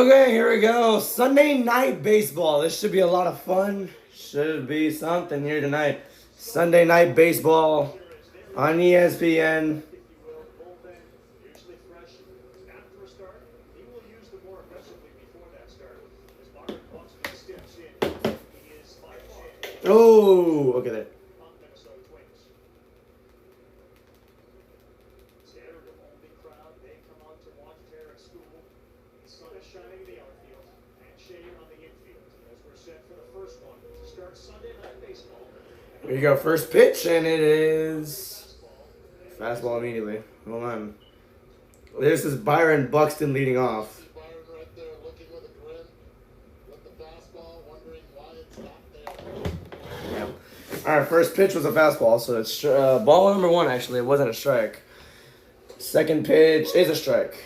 Okay, here we go. Sunday night baseball. This should be a lot of fun. Should be something here tonight. Sunday night baseball on ESPN. Oh, okay there. Here you go, first pitch, and it is fastball immediately. Hold on. This is Byron Buxton leading off. Yeah. All right, first pitch was a fastball, so it's ball number one. Actually, it wasn't a strike. Second pitch is a strike.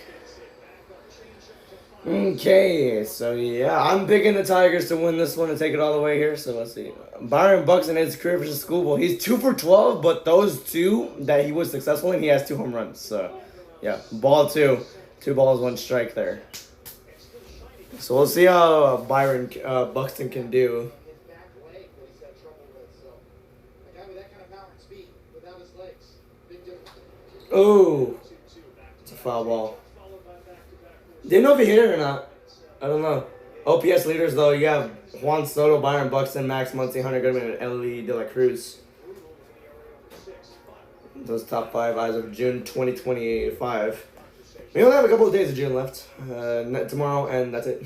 Okay, so yeah, I'm picking the Tigers to win this one and take it all the way here. So let's see. Byron Buxton in his career versus Schoolboy. He's 2 for 12, but those two that he was successful in, he has 2 home runs. So yeah, ball 2. 2 balls, 1 strike there. So we'll see how Byron Buxton can do. Oh, it's a foul ball. Didn't know if he hit it or not. I don't know. OPS leaders, though, you have Juan Soto, Byron Buxton, Max Muncy, Hunter Goodman, and Ellie De La Cruz. Those top 5 as of June 2025. We only have a couple of days of June left. Tomorrow, and that's it.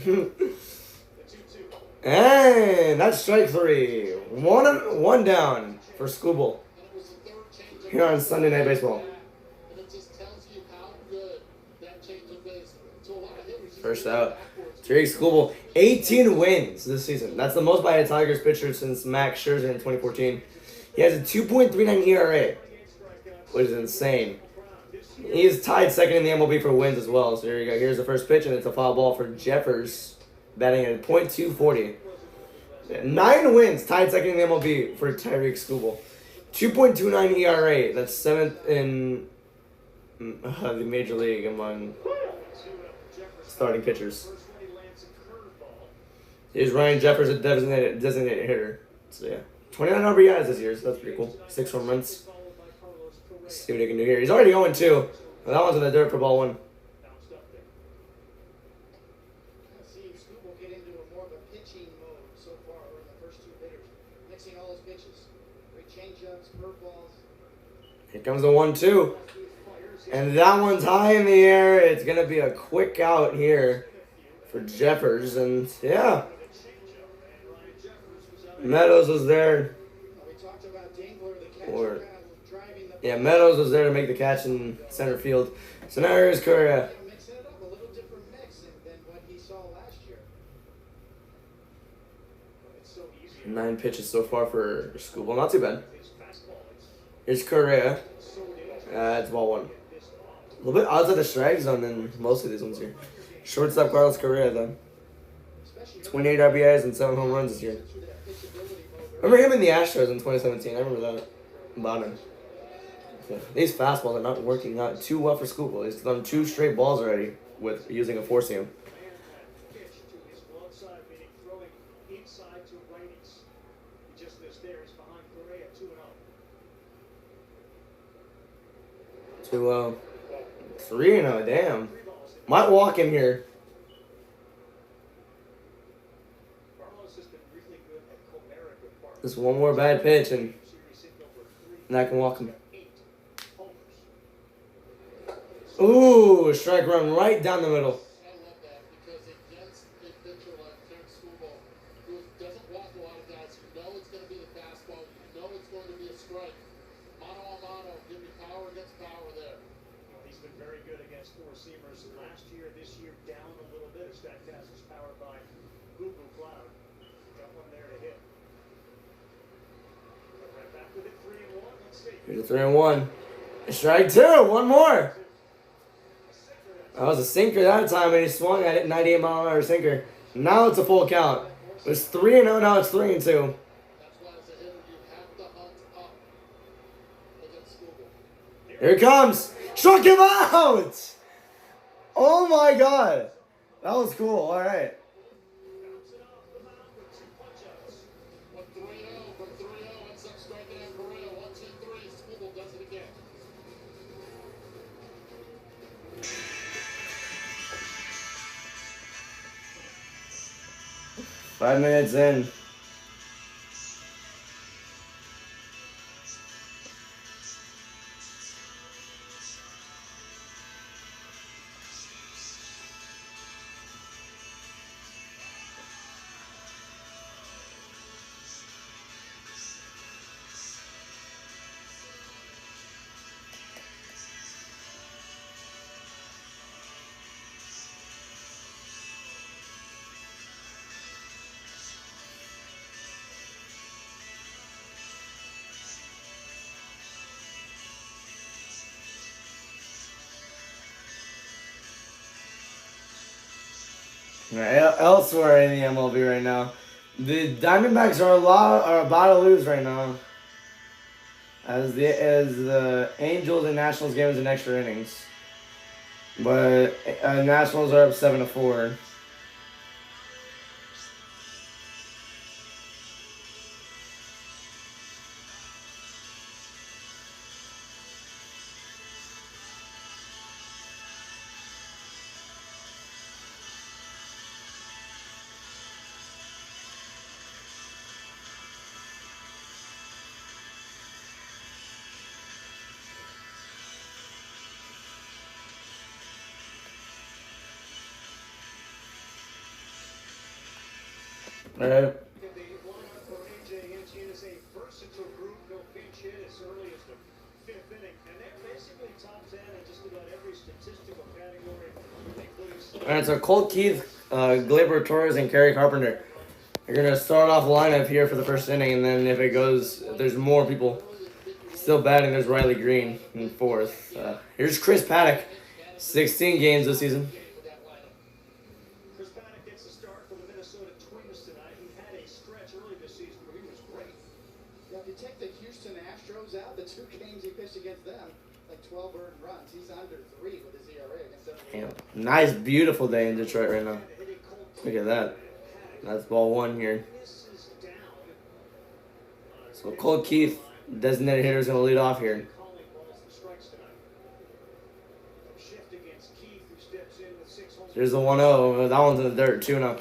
And that's strike 3. One down for Schoolboy here on Sunday Night Baseball. First out. Tariq Schoolboy, 18 wins this season. That's the most by a Tigers pitcher since Max Scherzer in 2014. He has a 2.39 ERA, which is insane. He is tied second in the MLB for wins as well. So here you go. Here's the first pitch, and it's a foul ball for Jeffers, batting at .240. 9 wins, tied second in the MLB for Tariq Schoolboy. 2.29 ERA. That's 7th in the major league among starting pitchers. Here's Ryan Jeffers, a designated hitter. So yeah, 29 RBIs this year, so that's pretty cool. 6 home runs. Let's see what he can do here. He's already 0-2. Well, that one's in the dirt for ball 1. Here comes the 1-2. And that one's high in the air. It's going to be a quick out here for Jeffers. And yeah, Meadows was there. Meadows was there to make the catch in center field. So now here's Correa. 9 pitches so far for Schoolboy. Not too bad. Here's Correa. It's ball 1. A little bit outside the strike zone than most of these ones here. Shortstop Carlos Correa, though. 28 RBIs and 7 home runs this year. Remember him in the Astros in 2017. I remember that. About him. Yeah. These fastballs are not working out too well for Schoolboy. He's done 2 straight balls already with using a 4-seam. To 3-0, damn. Might walk him here. Just one more bad pitch and I can walk him. Ooh, strike run right down the middle. Here's a 3-1. Strike 2. One more. That was a sinker that time, and he swung at it. 98-mile-an-hour sinker. Now it's a full count. It was 3-0. Now it's 3-2. Here it comes. Struck him out. Oh my God. That was cool. All right. Five minutes in. Elsewhere in the MLB right now, the Diamondbacks are about to lose right now, as the Angels and Nationals game is in extra innings, but Nationals are up 7-4. All right. All right, so Colt Keith, Gleyber Torres, and Kerry Carpenter. You're gonna start off lineup here for the first inning, and then if there's more people still batting. There's Riley Green in fourth. Here's Chris Paddock, 16 games this season. Chris Paddock gets the start for the Minnesota Twins tonight. He had a stretch early this season where he was great. Yeah, if you take the Houston Astros out, the two games he pitched against them, like 12 earned runs. He's under 3 with his ERA against them. Damn. Nice, beautiful day in Detroit right now. Look at that. That's ball one here. So Colt Keith, designated hitter, is going to lead off here. There's the 1-0. That one's in the dirt, 2-0.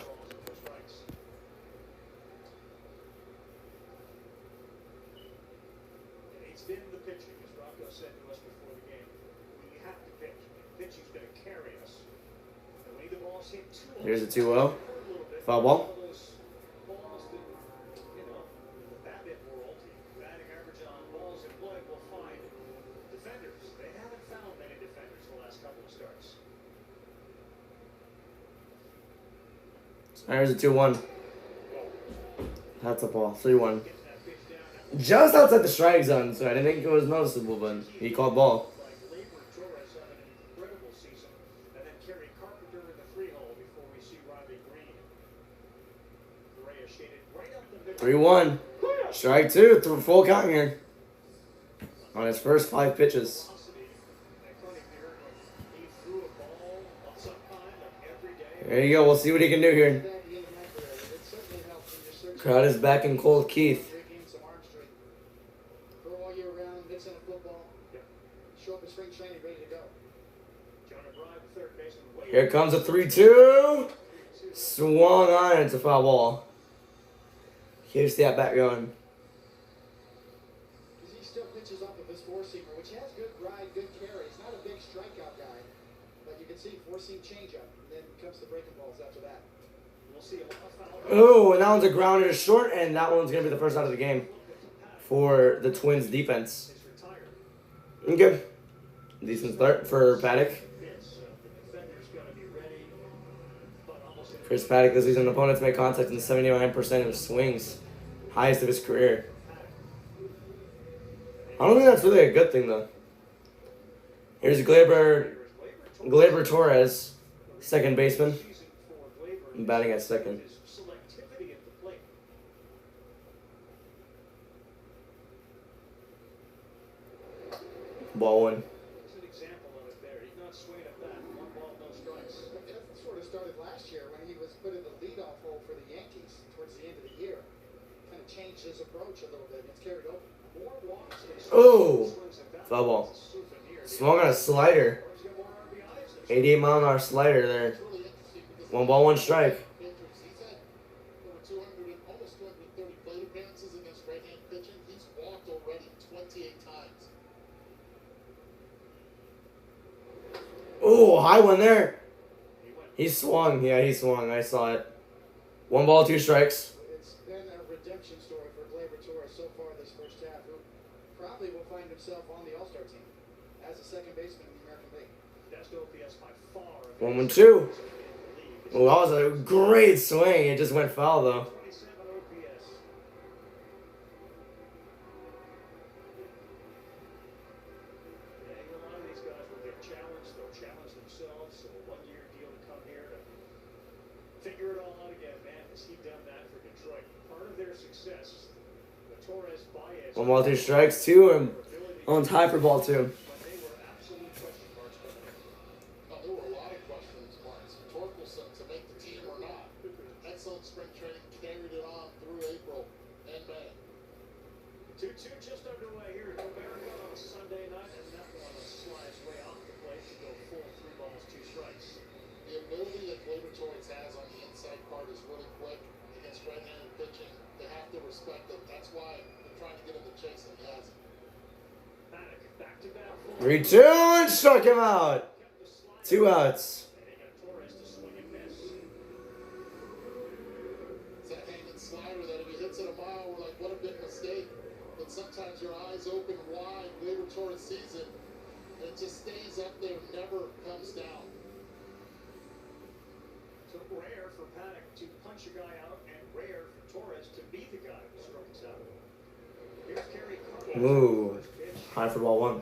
It's been the pitching, as Rocco said to us before the game. We have to pitch. Pitching's going to carry us. The way the ball's hit Here's a 2-0. Foul ball. There's a 2-1. That's a ball. 3-1. Just outside the strike zone, so I didn't think it was noticeable, but he called ball. 3-1. Strike two. Full count here. On his first 5 pitches. There you go. We'll see what he can do here. Crowd is back in Colt Keith. Here comes a 3-2. Swung on. It's a foul ball. Keeps the at-bat going. He still pitches off of his four-seamer, which has good ride, good carry. He's not a big strikeout guy, but you can see four-seam changeup, and then comes the breaking balls after that. We'll see. Oh, and that one's a grounder short, and that one's going to be the first out of the game for the Twins defense. Okay. Decent start for Paddock. Chris Paddock this season, opponents make contact in 79% of swings. Highest of his career. I don't think that's really a good thing, though. Here's Gleyber Torres, second baseman. Batting at second. Ball one. That sort of started last was put in the leadoff hole for the Yankees towards the end of the year. Kind of changed his approach a little bit. It's carried over. More walks than Oh, swings and bat. foul ball. It's a souvenir. Swung on a slider. He's got more RBIs than 88-mile-an-hour slider there. It's really interesting because 1 ball, 1 strike. pitchers, he's had over 200 and almost 230 plate appearances against right-hand pitching. He's walked already 28 times. Oh, high one there. He went He swung. Yeah, he swung. I saw it. 1 ball, 2 strikes. It's been a redemption story for Gleyber Torres so far this first half, who probably will find himself on the All-Star team as a second baseman in the American League. best OPS by far. 1-1-2. Oh, that was a great swing. It just went foul though. 27 OPS. Yeah, a lot of these guys will get challenged. They'll challenge themselves. So a one-year deal to come here to figure it all out again. Man, has he done that for Detroit? Part of their success, the Torres Baez. 1 ball, 2 strikes. 2 and on tie for ball 2. When they were absolute question marks coming in. There were a lot of questions marks. Torkelson to make the team or not. Excellent spring training, carried it on through April and May. 2-2 just underway here at America on a Sunday night, and that one slides way off the plate to go full 3 balls, 2 strikes. The ability that Gleyber Torres has on the inside part is really quick against right-handed pitching. They have to respect it. That's why they're trying to get him the chase, and he hasn't. Paddock back-to-back full. 3-2 and struck him out. Kept the slide. 2 outs. And they got Torres to swing and miss. It's that hanging slider that if he hits it a mile, we're like, what a big mistake. But sometimes your eyes open wide, Gleyber Torres sees it, and it just stays up there, never comes down. So rare for Paddock to punch a guy out, and rare for Torres to be the guy who strikes out. Here's Kerry Carpenter. Ooh. First pitch. High for ball 1.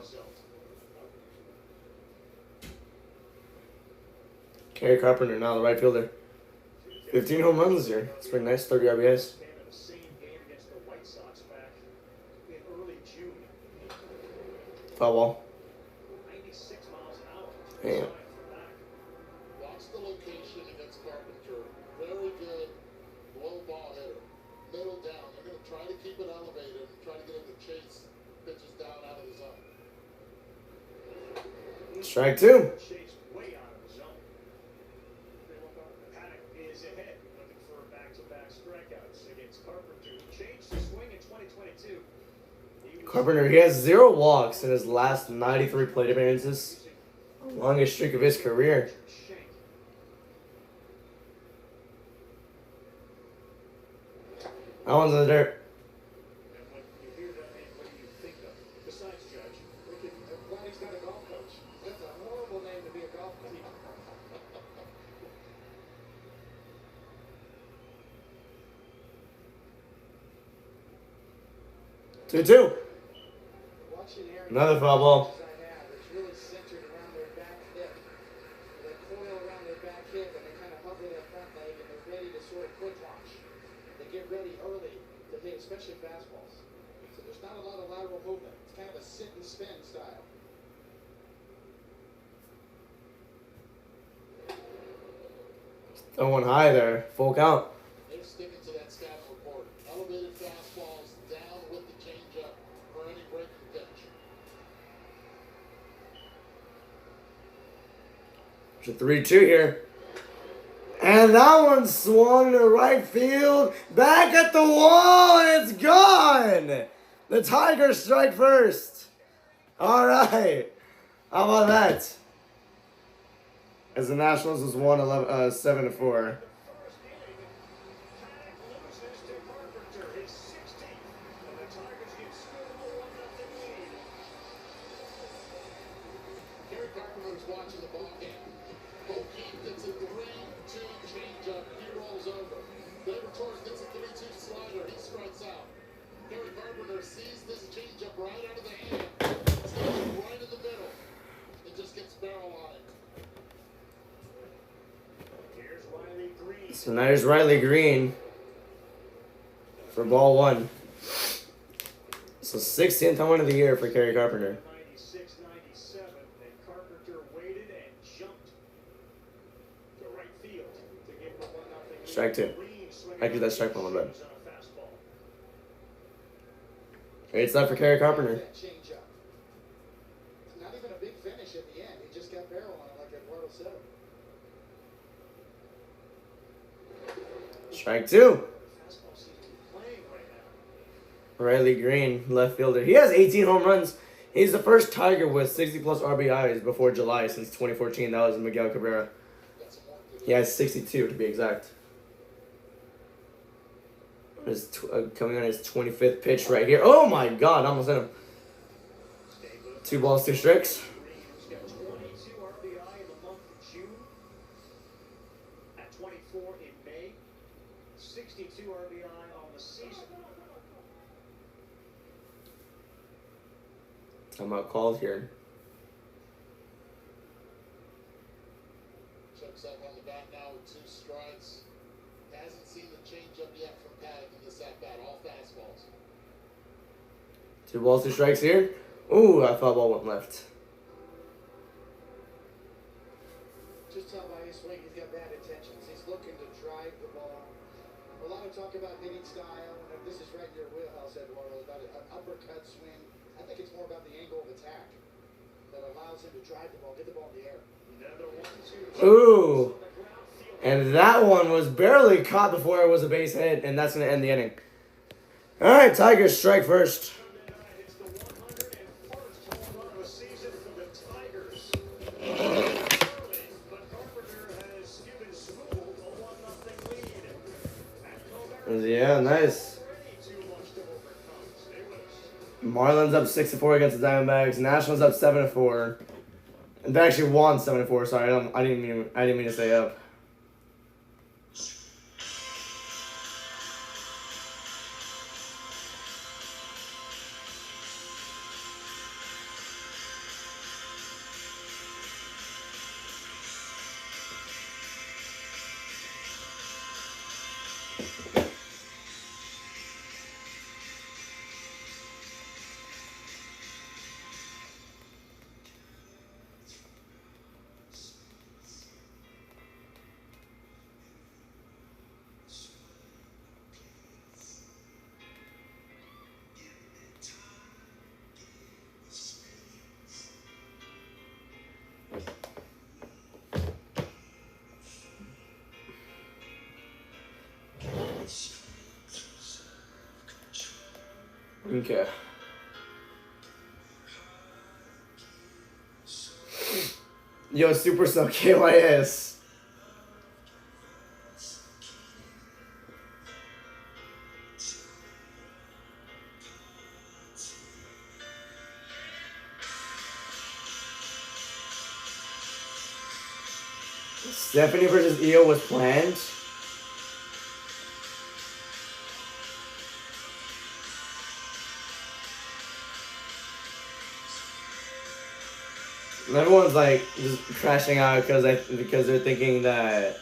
Kerry Carpenter now the right fielder. 15 home runs this year. It's pretty nice. 30 RBIs. Came in the same game against the White Sox back in early June. Foul ball. 96 miles an hour. Damn. Sign for Paddock. Watch the location against Carpenter. Very good low ball hitter. Middle down. They're going to try to keep it elevated and try to get him to chase pitches down out of the zone. Strike 2. Chase way out of the zone. Paddock is ahead, looking for back-to-back strikeouts against Carpenter. He changed his swing in 2022. He was Carpenter, he has 0 walks in his last 93 plate appearances. Longest streak of his career. Shank. That one's in the dirt. And when you hear that name, what do you think of? Besides Judge. I'm glad he's got a golf coach. That's a horrible name to be a golf coach. 2-2. Watching Aaron Another foul ball. I have, it's really centered around their back hip. They coil around their back hip and they kind of hover their front leg and they're ready to sort of quick launch. They get ready early to hit, especially fastballs. So there's not a lot of lateral movement. It's kind of a sit and spin style. That one high there. Full count. They're sticking to that scouting report. Elevated fastballs down with the changeup for any breaking pitch. It's a 3-2 here. And that one swung to right field. Back at the wall, and it's gone. The Tigers strike first. All right. How about that? As the Nationals was 7-4. First inning, Paddock loses to Carpenter, his 16th, and the Tigers get still a 1-0 lead. Kerry Carpenter's watching the ball game. O'Keefe gets a 3-2 changeup. He rolls over. Gleyber Torres gets a 3-2 slider. He strikes out. Kerry Carpenter sees this changeup right out of the hand. Stands right in the middle. It just gets barrel on it. Here's Riley Green. So now there's Riley Green for ball 1. So 16th home run of the year for Kerry Carpenter. 96-97, and Carpenter waited and jumped to right field to give the 1-0 Strike two. Actually, that's strike one, my bad. It's not for Kerry Carpenter. That changeup. Not even a big finish at the end. He just got barrel on it, like Eduardo said. Strike two. Riley Green, left fielder. He has 18 home runs. He's the first Tiger with 60-plus RBIs before July since 2014. That was Miguel Cabrera. He has 62 to be exact. Coming on his 25th pitch right here. Oh my God, almost hit him. 2 balls, 2 strikes. He's got 22 RBI in the month of June. At 24 in May. 62 RBI on the season. Timeout called here. Checks up on the bat now with 2 strikes. Hasn't seen the changeup yet from Paddock in this at bat. All fastballs. 2 balls, 2 strikes here. Ooh, I thought ball went left. Just tell by his swing, he's got bad intentions. He's looking to drive the ball. A lot of talk about hitting style. And this is right in your wheelhouse, Eduardo, about an uppercut swing. I think it's more about the angle of attack that allows him to drive the ball, get the ball in the air. Ooh. And that one was barely caught before it was a base hit, and that's going to end the inning. All right, Tigers strike first. It's the 101st home run of the season for the Tigers. But Carpenter has given School a 1-0 lead. Yeah, nice. Too much to overcome. Stay with us. Marlins up 6-4 against the Diamondbacks. Nationals up 7-4. They actually won 7-4. Sorry, I didn't mean to say up. Okay. Yo, Super Sub KYS. Stephanie versus Io was planned. Everyone's like just crashing out because they're thinking that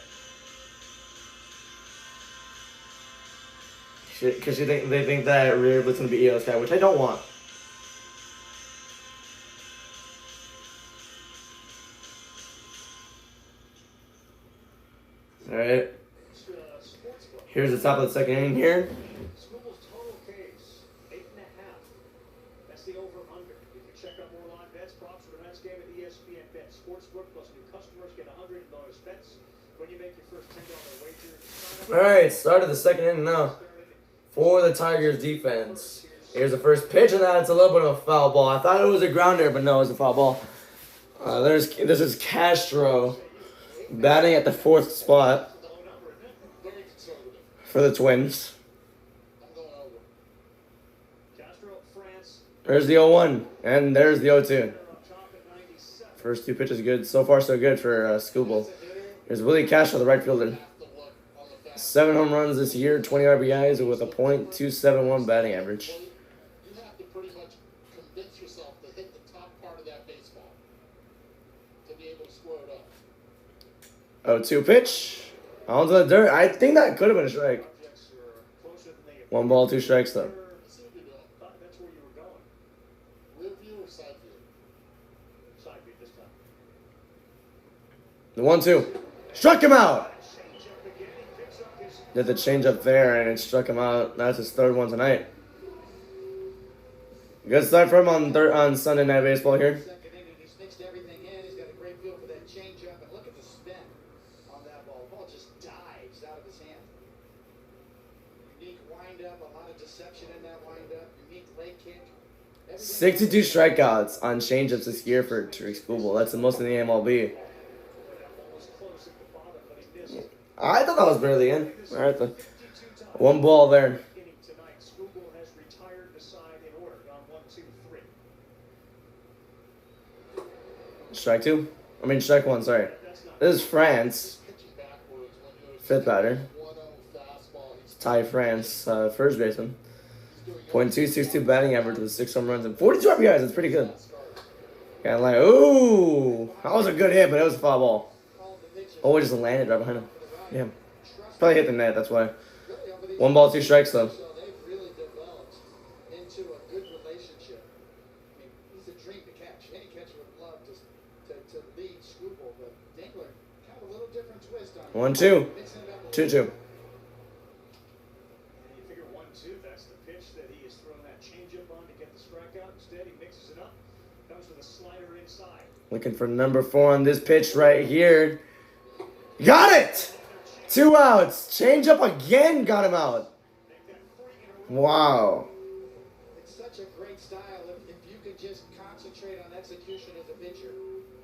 they think that Rhea Ripley's gonna be Io's guy, which I don't want. All right. Here's the top of the second inning here. School's total Ks, 8.5. That's the over/under. You can check out more live bets, props for tonight's game at ESPN Bet Sportsbook. Plus, new customers get $100 in bonus bets when you make your first $10 wager. All right, start of the second inning now for the Tigers defense. Here's the first pitch, and that's a little bit of a foul ball. I thought it was a grounder, but no, it was a foul ball. This is Castro batting at the 4th spot Very conservative. for the Twins. I'm going over. Castro, France, There's the 0-1, and there's the 0-2. they're up top at 97. First 2 pitches good. So far, so good for Scooble. Here's Willie Castro, the right fielder. Have to look on the back. 7 home runs this year, 20 RBIs with a .271 batting average. You have to pretty much convince yourself to hit the top part of that baseball to be able to square it up. 0-2 pitch. Onto the dirt. I think that could have been a strike. Projects are closer than they 1 ball, 2 strikes though. Let's see what you're doing. thought that's where you were going. Rear view or side view? Side beat this time. The 1-2. Struck him out. Change up again. He picks up the Did the change up there and it struck him out. That's his third one tonight. Good start for him on Sunday Night Baseball here. Second inning, he's mixed everything in. He's got a great feel for that changeup. And look at the spin on that ball. The ball just dives out of his hand. Unique windup, a lot of deception in that windup. Unique leg kick. 62 strikeouts on changeups this year for Tariq Skubal. That's the most in the MLB. I thought that was barely in. All right, then. One ball there. Tonight, Skubal has retired the side in order on 1, 2, 3. Strike two. I mean, strike one, sorry. This is France. Fifth batter. Ty France, first baseman. .262 batting average with 6 home runs and 42 RBIs. That's pretty good. Kind of like, ooh, that was a good hit, but it was a foul ball. Oh, it just landed right behind him. Yeah, probably hit the net. That's why. 1 ball, 2 strikes though. So they've really developed into a good relationship. I mean, he's a dream to catch. Any catcher would love to lead Skubal, but Dingler, kind of a little different twist on 1, 2. mixing it up a 2, little 2. And you figure 1, 2, that's the pitch that he has thrown that changeup on to get the strikeout. Instead, he mixes it up, comes with a slider inside. Looking for number 4 on this pitch right here. Got it! 2 outs. Change up again. Got him out. Wow. It's such a great style if you could just concentrate on execution as a pitcher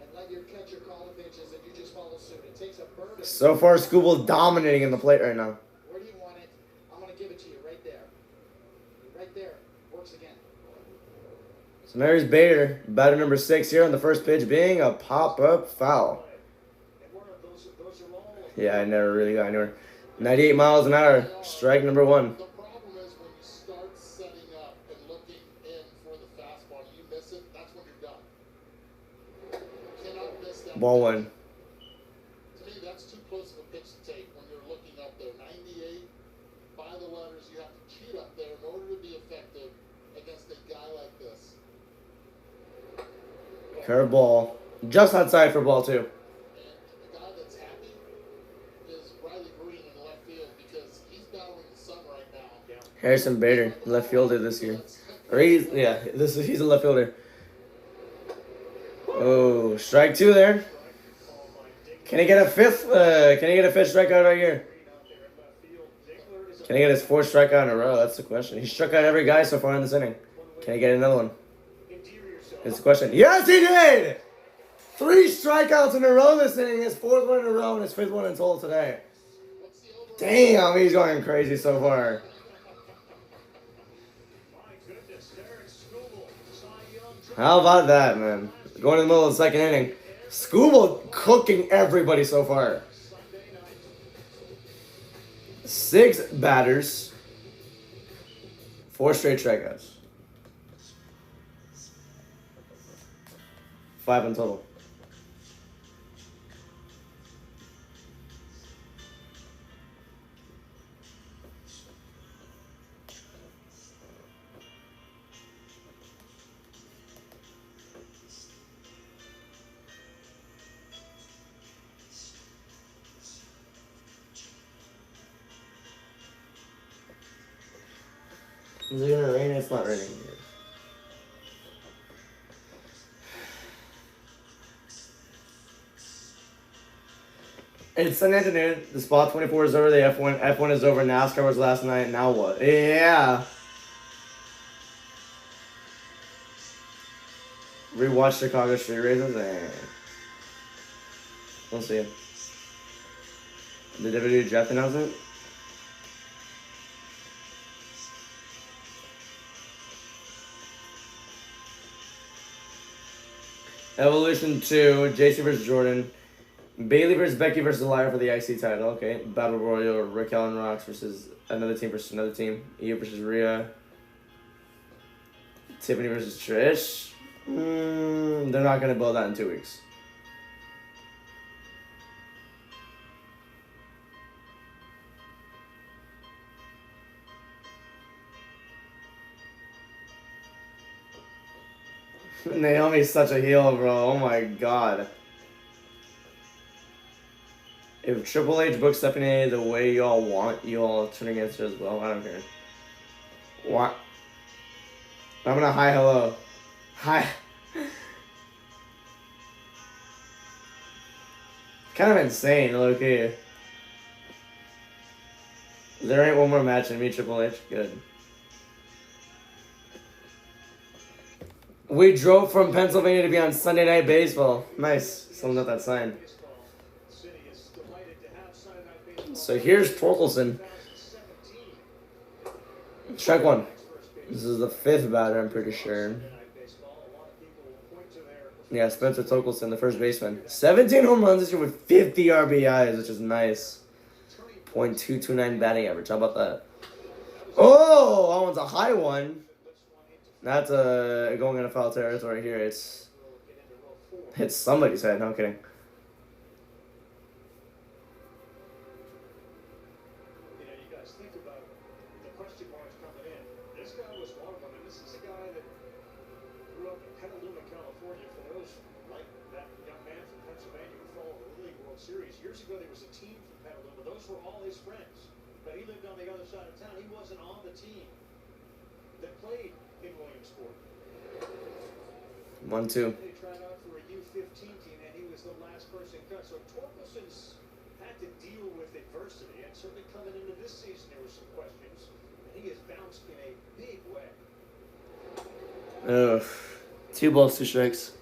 and let your catcher call the pitches and you just follow suit. It takes a burden. So far, Skubal dominating in the plate right now. Where do you want it? I'm going to give it to you right there. Right there. Works again. So there's Bader, batter number 6 here on the first pitch being a pop-up foul. Yeah, I never really got anywhere. 98 miles an hour, strike number 1. The problem is when you start setting up and looking in for the fastball, you miss it, that's when you're done. You cannot miss that. Ball 1. To me, that's too close of a pitch to take when you're looking up there. 98, by the letters, you have to cheat up there in order to be effective against a guy like this. Curveball. Just outside for ball 2. And the guy that's happy is Riley Green in left field because he's battling the sun right now. Harrison Bader, left fielder this year. Or he's a left fielder. Oh, strike 2 there. Can he get a fifth? Can he get a 5th strikeout right here? Can he get his 4th strikeout in a row? That's the question. He struck out every guy so far in this inning. Can he get another one? That's the question. Yes, he did! 3 strikeouts in a row this inning. His 4th one in a row and his 5th one in total today. Damn, he's going crazy so far. How about that, man? Going in the middle of the 2nd inning. Skubal cooking everybody so far. 6 batters. 4 straight strikeouts. 5 in total. Is it gonna rain? It's not raining here. It's Sunday afternoon. The Spot 24 is over. The F1 is over. NASCAR was last night. Now what? Yeah. Rewatch Chicago Street Races and we'll see. Did they ever do draft announcement? Evolution 2, JC versus Jordan. Bailey versus Becky versus Lyra for the IC title. Okay. Battle Royal, Raquel and Rox versus another team versus another team. Eve versus Rhea. Tiffany versus Trish. They're not going to build that in 2 weeks. Naomi's such a heel, bro. Oh my god. If Triple H books Stephanie A the way y'all want, you all turn against her as well. I don't care. What? I'm gonna hi hello. Hi. Kind of insane, low-key. There ain't one more match than me, Triple H. Good. We drove from Pennsylvania to be on Sunday Night Baseball. Nice. Someone got that sign. So here's Torkelson. Strike one. This is the 5th batter, I'm pretty sure. Yeah, Spencer Torkelson, the first baseman. 17 home runs this year with 50 RBIs, which is nice. .229 batting average. How about that? Oh, that one's a high one. That's going into foul territory here. It's hit somebody's head. No I'm kidding. You guys think about the question marks coming in. This guy was one of them, and this is a guy that grew up in Petaluma, California. For those like that young man from Pennsylvania who followed the League World Series, years ago there was a team from Petaluma. Those were all his friends. But he lived on the other side of town. He wasn't on the team that played in Williamsport. 1-2. They tried out for a U15 team, and he was the last person cut. So Torkelson's had to deal with adversity, and certainly coming into this season there were some questions. And he has bounced in a big way. Ugh. 2 balls, 2 strikes.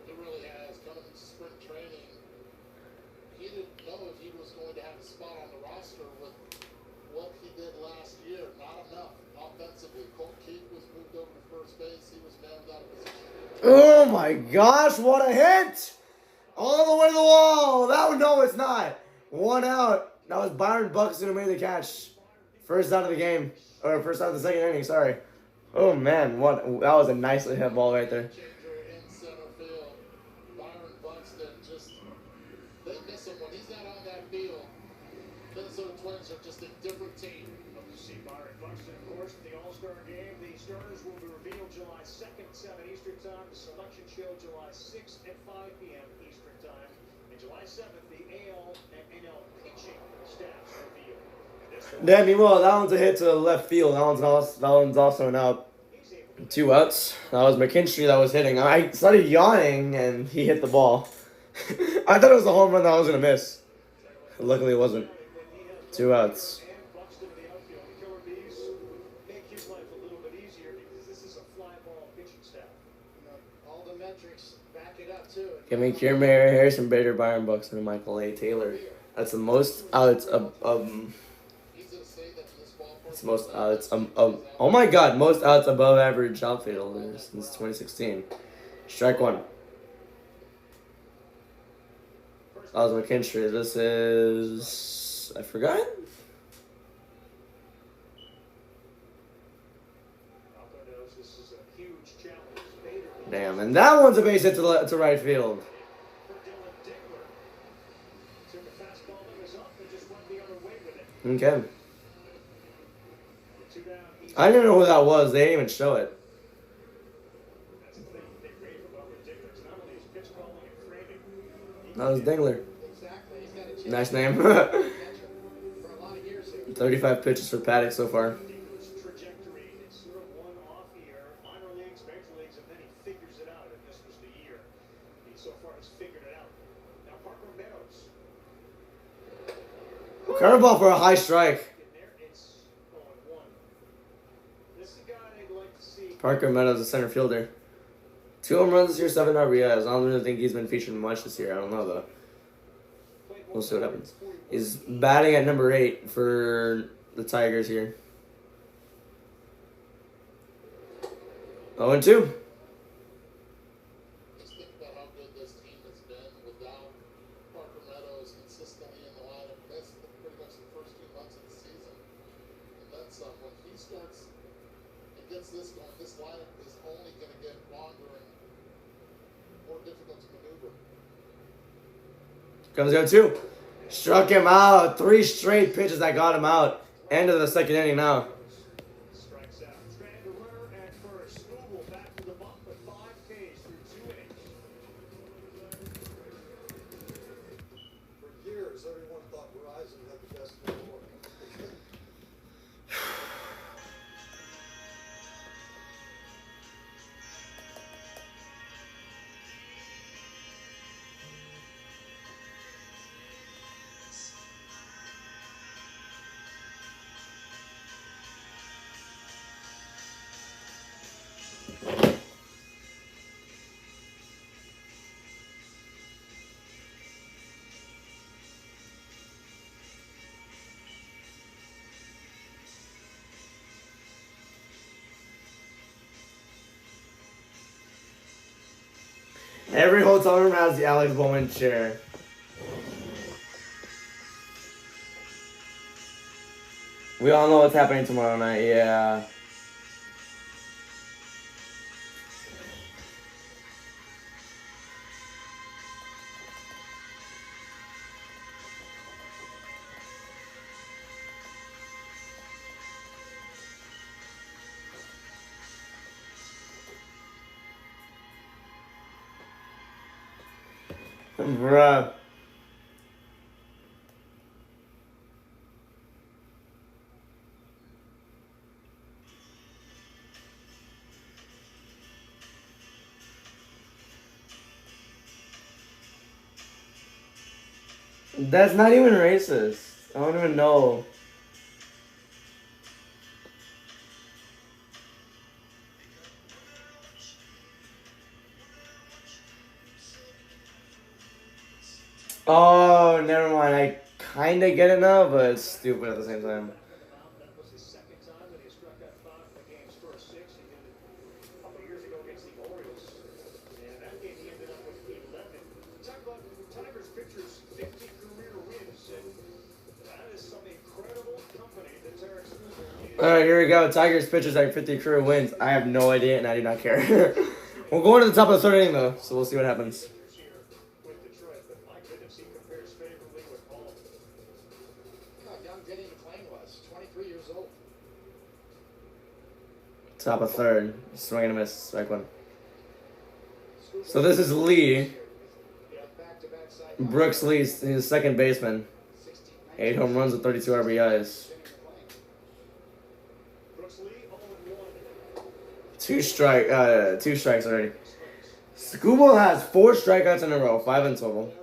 He really has. Coming into spring training, he didn't know if he was going to have a spot on the roster with what he did last year. Not enough offensively. Colt Keith was moved over to first base. He was nailed out of position. Oh my gosh, what a hit! All the way to the wall! That one, no, it's not. 1 out. That was Byron Buxton who made the catch. First out of the game. Or first out of the second inning, sorry. Oh man, what that was a nicely hit ball right there. Changer in center field. Byron Buxton just, they miss him when he's not on that field. Minnesota Twins are just a different team. Hope to see Byron Buxton, of course, at the All-Star game. The starters will be revealed July 2nd, 7 Eastern Time. The selection show July 6th at 5 p.m. Eastern Time. And July 7th, the AL and NL pitching staffs revealed. Damn, meanwhile, that one's a hit to left field. That one's also an out. 2 outs. That was McKinstry that was hitting. I started yawning and he hit the ball. I thought it was a home run that I was gonna miss. Luckily, it wasn't. 2 outs. And Buxton in the outfield. The Killer Bees make his life a little bit easier because this is a fly ball pitching staff. All the metrics back it up too. Give me Kiermaier, Harrison Bader, Byron Buxton, and Michael A. Taylor. That's the most outs Easy to say that in this ballpark. it's most outs oh my god, most outs above average outfielder since 2016. Strike one. That was McKinstry. This is I forgot. Alco knows this is a huge challenge. Bader Damn, and that one's a base hit to right field. for Dylan Dickler. Took a fastball that was up and just went the other way with it. Okay. 2 down. I didn't know who that was. They didn't even show it. That's the thing they rave about with Dickler. It's not only his pitch calling and framing. That was Dingler. Exactly. He's got a chance Nice name. for a lot of years here. 35 pitches for Paddock so far. Dickler's trajectory is sort of one off year, minor leagues, major leagues, and then he figures it out, and this was the year he so far has figured it out. Now Parker Meadows, Curveball for a high strike. in there, it's 0-1. This is a guy they'd like to see. Parker Meadows, a center fielder. 2 home runs this year, 7 RBIs. I don't really think he's been featured much this year. I don't know though. We'll see what happens. He's batting at number 8 for the Tigers here. 0-2. Just think about how good this team has been without Parker Meadows consistently in the lineup. Missed pretty much the first 2 months of the season. And then some. When he starts and gets this going, this lineup is only going to get longer and more difficult to maneuver. Comes 0-2. Struck him out. 3 straight pitches that got him out. End of the second inning now. Strikes out. Strand a runner at first. Skubal back to the bump with 5 Ks through 2 innings. For years, everyone thought Every hotel room has the Alex Bowman chair. We all know what's happening tomorrow night, yeah. Bruh. That's not even racist. I don't even know. Oh, never mind. I kind of get it now, but it's stupid at the same time. That was his second time that he struck out 5 in the game's first 6. He did it a couple years ago against the Orioles. And in that game, he ended up with 11. Talk about Tigers pitchers' 50 career wins. And that is some incredible company that Tarek Skubal is. All right, here we go. Tigers pitchers at 50 career wins. I have no idea, and I do not care. We're going to the top of the third inning, though, so we'll see what happens. With Detroit, but my goodness, he compares favorably with Paul. How young Denny McClain was, 23 years old. Top of third. Swing and a miss. Strike one. So this is Lee. Back-to-back side. Brooks Lee, he's a second baseman. 8 home runs with 32 RBIs. Brooks Lee, 0-1. Two strikes already. Skubal has 4 strikeouts in a row, 5 in total.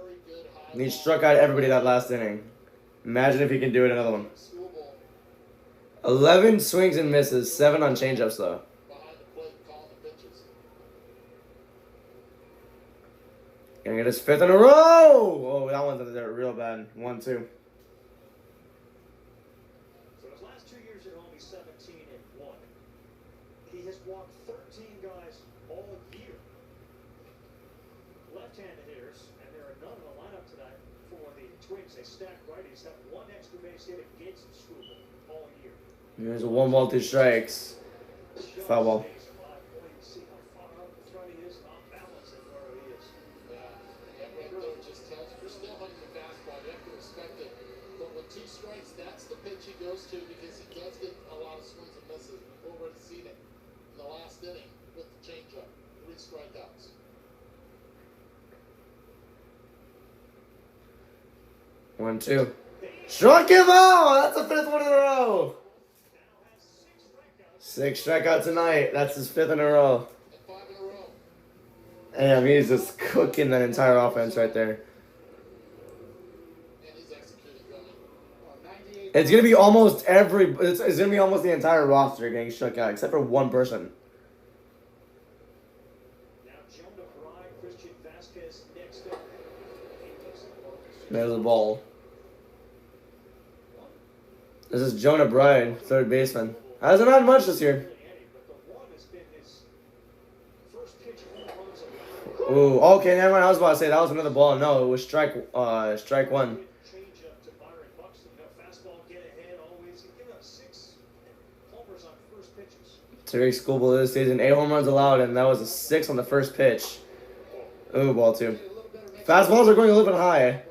And he struck out everybody that last inning. Imagine if he can do it another one. 11 swings and misses, 7 on changeups though. Behind the plate, calling the pitches. Gonna get his 5th in a row! Oh, that one's real bad. 1-2. So his last 2 years at home, he's 17-1. He has walked 13 guys all year. Left-handed hitters, and there are none in the lineup tonight for the Twins. They stack righties, have 1 extra base hit against Skubal all year. Here's a 1 ball, 2 strikes. Foul ball. See how far out the front he is, and off balance at where he is. Yeah, that right there just tells you. You're still hunting the fastball. You have to respect it. But with 2 strikes, that's the pitch he goes to because he does get a lot of swings and misses. We've already seen it in the last inning with the changeup. 3 strikeouts. 1-2. Struck him out! That's the 5th one in a row! 6 strikeouts tonight. That's his 5th in a row. And 5 in a row. Damn, he's just cooking that entire offense right there. And he's executing coming. 98. It's gonna be almost it's gonna be almost the entire roster getting struck out, except for one person. Now Jonah Bride, Christian Vasquez next up. There's the ball. This is Jonah Bride, third baseman. Hasn't had much this year. But the one has been his first pitch home runs allowed. Ooh, okay, never mind. I was about to say that was another ball. No, it was strike one. Change up to Byron Buxton. No fastball, get ahead always. He gave up 6 homers on first pitches. Tarek Skubal this season, 8 home runs allowed, and that was a 6 on the first pitch. Ooh, ball 2. Fastballs are going a little bit high.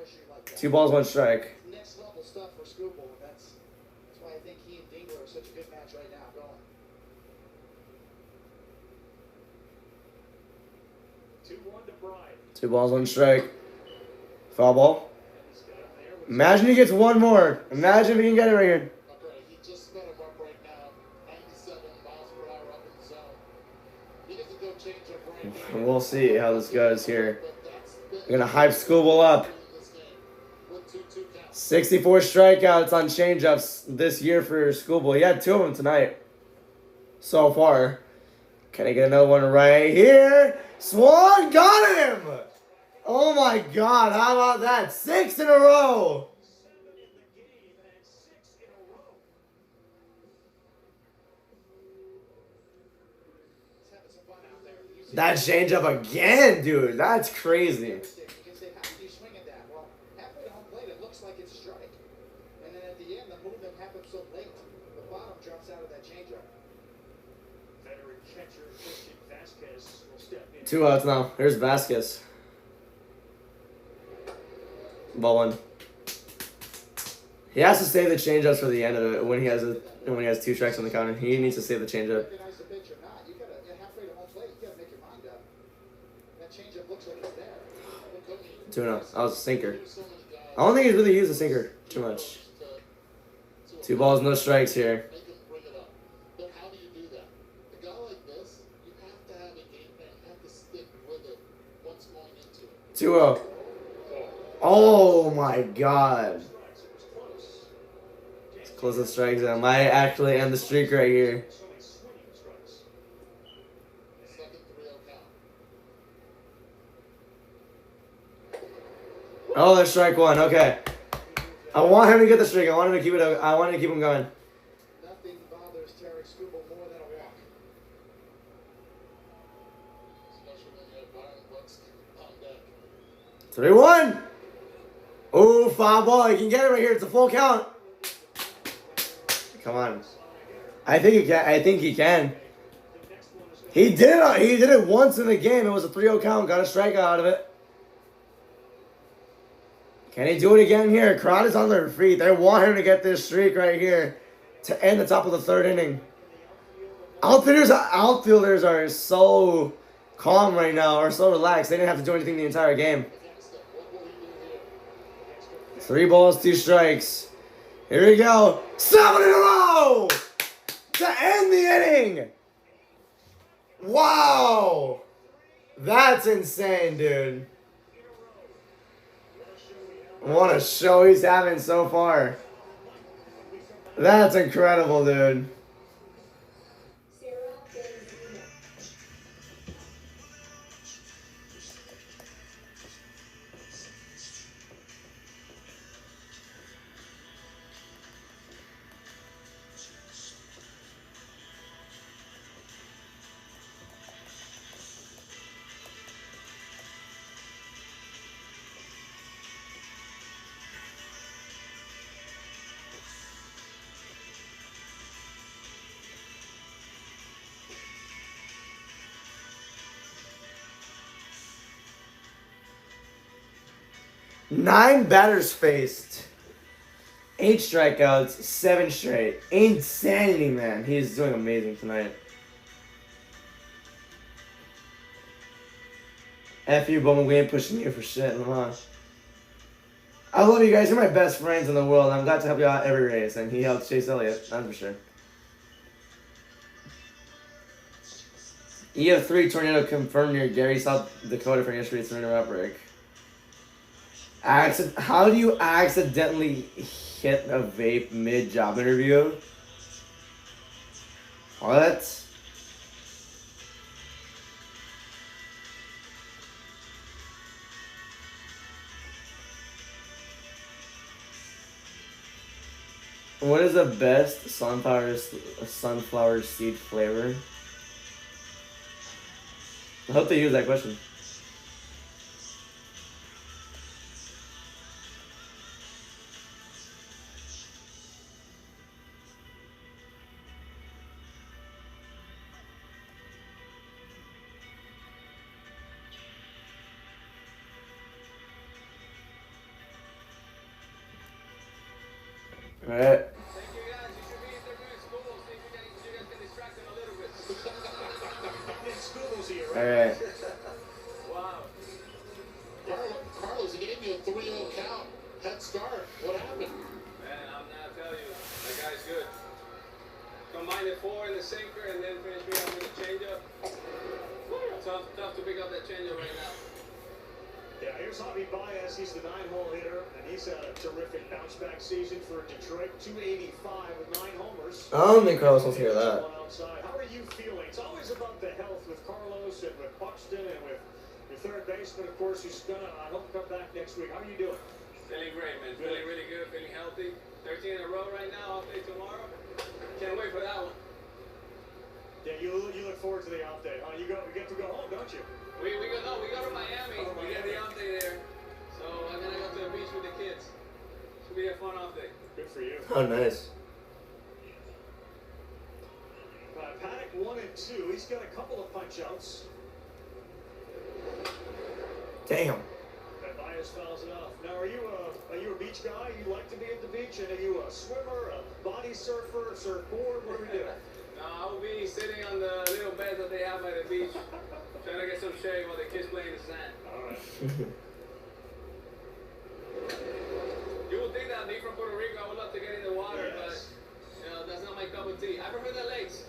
2 balls, 1 strike. Next level stuff for Skubal. That's why I think he and Dingler are such a good match right now. Going. 2-1 to Bride. 2 balls, 1 strike. Foul ball. He's got him there with Imagine he gets one more. Imagine if he can get it right here. Okay, he just sped him up right now. 97 miles per hour up in the zone. He gets to go change up right now. We'll see how this goes here. But that's We're gonna hype Skubal up. this game with 2-2 counts. 64 strikeouts on changeups this year for Skubal. He had 2 of them tonight so far. Can I get another one right here? Swan got him! Oh my god, how about that? 6 in a row! 7 in the game and 6 in a row. He's having some fun out there. He's That changeup again, dude. That's crazy. You can say, how did you swing at that? Well, halfway to home plate, it looks like it's a strike. And then at the end, the movement happens so late, the bottom drops out of that changeup. Veteran catcher Christian Vasquez will step in. 2 outs now. Here's Vasquez. Ball 1. He has to save the changeups for the end of it when he has 2 strikes on the counter. He needs to save the changeup. Recognize the pitch or not, you gotta, halfway to home plate, you gotta make your mind up. That changeup looks like it's there. 2-0. That was a sinker. I don't think he's really used the sinker too much. 2 balls, no strikes here. Make him bring it up. But how do you do that? A guy like this, you have to have a game plan. You have to stick with it. What's going into it? 2-0. Oh my god. Let's close the strike zone. Might actually end the streak right here. Second 3-0 count. Oh, that's strike 1. Okay. I want him to get the streak. I want him to keep it. I want to keep him going. Nothing bothers Terry Skubal more than a walk. Especially when you have Byron Buxton on deck. 3-1. Oh, foul ball. He can get it right here. It's a full count. Come on. I think he can. I think he can. He did it. He did it once in the game. It was a 3-0 count. Got a strikeout out of it. Can he do it again here? Crowd is on their feet. They want him to get this streak right here to end the top of the 3rd inning. Outfielders are so calm right now, or so relaxed. They didn't have to do anything the entire game. 3 balls, 2 strikes. Here we go. 7 in a row to end the inning. Wow. That's insane, dude. What a show he's having so far. That's incredible, dude. Nine batters faced. 8 strikeouts, 7 straight. Insanity, man. He's doing amazing tonight. F you, Bowman. We ain't pushing you for shit, huh? I love you guys. You're my best friends in the world. I'm glad to help you out every race. And he helped Chase Elliott. That's for sure. EF3 tornado confirmed near Gary, South Dakota for yesterday's tornado outbreak. How do you accidentally hit a vape mid-job interview? What? What is the best sunflower seed flavor? I hope they use that question. All right. Thank you guys. You should be interviewing school. See if you guys can distract them a little bit. Scubal's here, All right? right. Wow. Carlos, he gave you a 3-0 count. Head start. What happened? Man, I'm not telling you. That guy's good. Combine the 4 and the sinker and then finish me up with a changeup. Tough to pick up that changeup right now. Yeah, here's Javi Baez. He's the 9-hole hitter, and he's had a terrific bounce-back season for Detroit. 285 with 9 homers. I don't think Carlos wants to hear that. Outside. How are you feeling? It's always about the health with Carlos and with Buxton and with your third baseman, of course, who's gonna, I hope, come back next week. How are you doing? Feeling great, man. Feeling really good. Feeling healthy. 13 in a row right now. Off day tomorrow. Can't wait for that one. Yeah, you look forward to the off day, huh? You get to go home, don't you? We go to Miami. Oh, We get Miami. the off day there. So I'm gonna go to the beach with the kids. Should be a fun off day. Good for you. Oh, nice. Paddock 1 and 2. He's got a couple of punch outs. Damn. And Baez fouls it off. Now, are you a beach guy? You like to be at the beach? And are you a swimmer, a body surfer, surfboard? What do we do? No, I will be sitting on the little bed that they have by the beach, trying to get some shade while the kids play in the sand. All right. You would think that being from Puerto Rico, I would love to get in the water, Yes. but you know that's not my cup of tea. I prefer the lakes.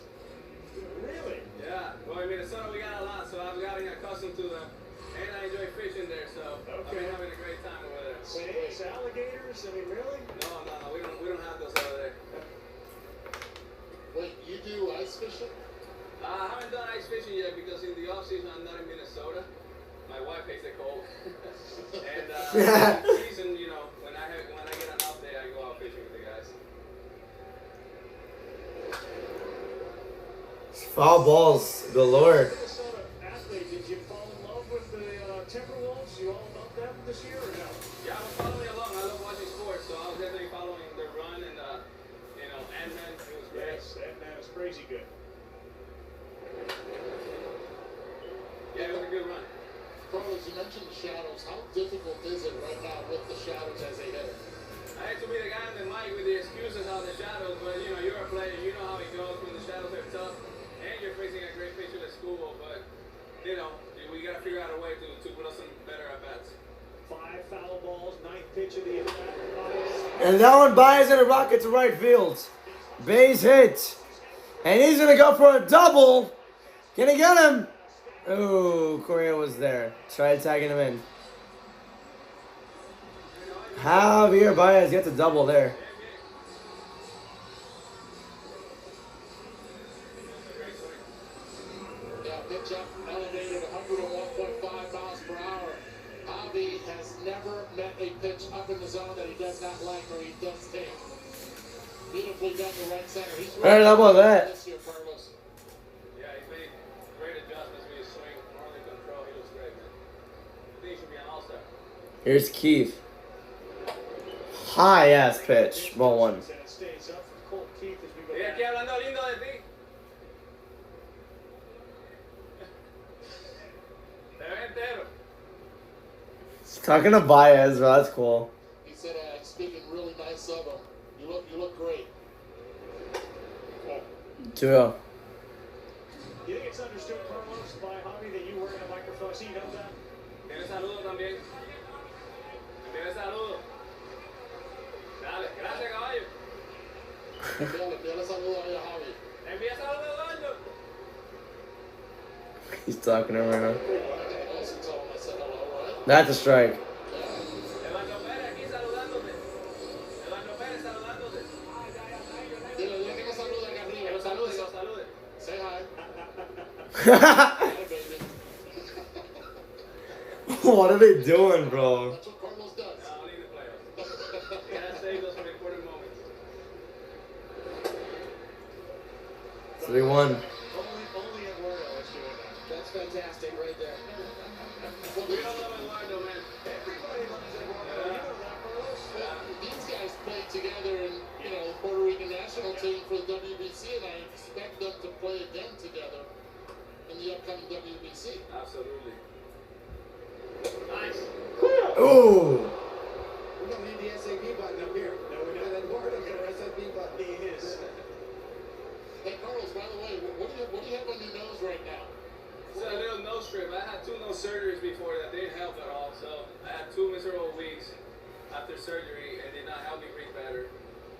Really? Yeah. Well, in Minnesota we got a lot, so I've gotten accustomed to them, and I enjoy fishing there. So I've been having a great time over there. Snakes, alligators? I mean, really? No, we don't have those over there. Wait, you do ice fishing? I haven't done ice fishing yet because in the off season I'm not in Minnesota. My wife hates the cold, and in season, you know, when I get an off day, I go out fishing with the guys. Foul balls galore. Minnesota athlete, did you fall in love with the Timberwolves? You all about them this year or no? Yeah, I was following along. I love watching sports, so I was definitely following their run and you know, Ant-Man. It was great. Yes, that man is crazy good. Yeah, it was a good run. Carlos, you mentioned the shadows. How difficult is it right now with the shadows as a hitter? I hate to be the guy on the mic with the excuses on the shadows, but you know, you're a player. You know how it goes when the shadows are tough, and you're facing a great pitcher at school. But you know, we got to figure out a way to put us some better at bats. 5 foul balls, 9th pitch of the at-bat. And that one buys in a rocket to right field. Base hit. And he's going to go for a double. Can he get him? Oh, Correa was there. Tried tagging him in. Javier Baez gets a double there. Yeah, pitch up, elevated 101.5 miles per hour. Javi has never met a pitch up in the zone that he does not like or he does take. Beautifully done to right center. He's Right, how about that? this year, Carlos. Yeah, he's made great adjustments with his swing, more under control. He looks great, man. I think he should be an all-star. Here's Keith. High ass pitch. Ball one. And it stays up for Colt Keith as we go Estoy back. aquí hablando lindo de ti. Te ves entero. Talking to Baez, bro. That's cool. He said, speaking really nice of him. You look great. 2-0. You think it's understood, Carlos, by Javi that you work in a microphone? So he knows that? Tiene saludo también. Tiene saludo. Dale, gracias, caballo. Envíale saludos a Javi. Envía saludos, Eduardo. He's talking to him right now. I also told him I said hello, right? That's a strike. Eduardo Pérez aquí saludándote. Eduardo Pérez saludándote. Dile que me salude acá Que arriba. lo salude, que lo salude. Say hi. Hi, baby. What are they doing, bro? That's what Carlos does. No, only in the playoffs. You gotta save those for important moments. 3-1. Only Eduardo is doing that. That's fantastic right there. We don't love Eduardo, man. Everybody loves Eduardo. You know that, Carlos? These guys played together in, Puerto Rican national team for the WBC, and I expect them to play again together in the upcoming WBC. Absolutely. Nice. Ooh. We don't need the SAP button up here. No, we don't. And Eduardo's got our SAP button. He is. Hey, Carlos, by the way, what do you have on your nose right now? It's a little nose strip. I had 2 nose surgeries before that didn't help at all. So I had 2 miserable weeks after surgery and did not help me breathe better.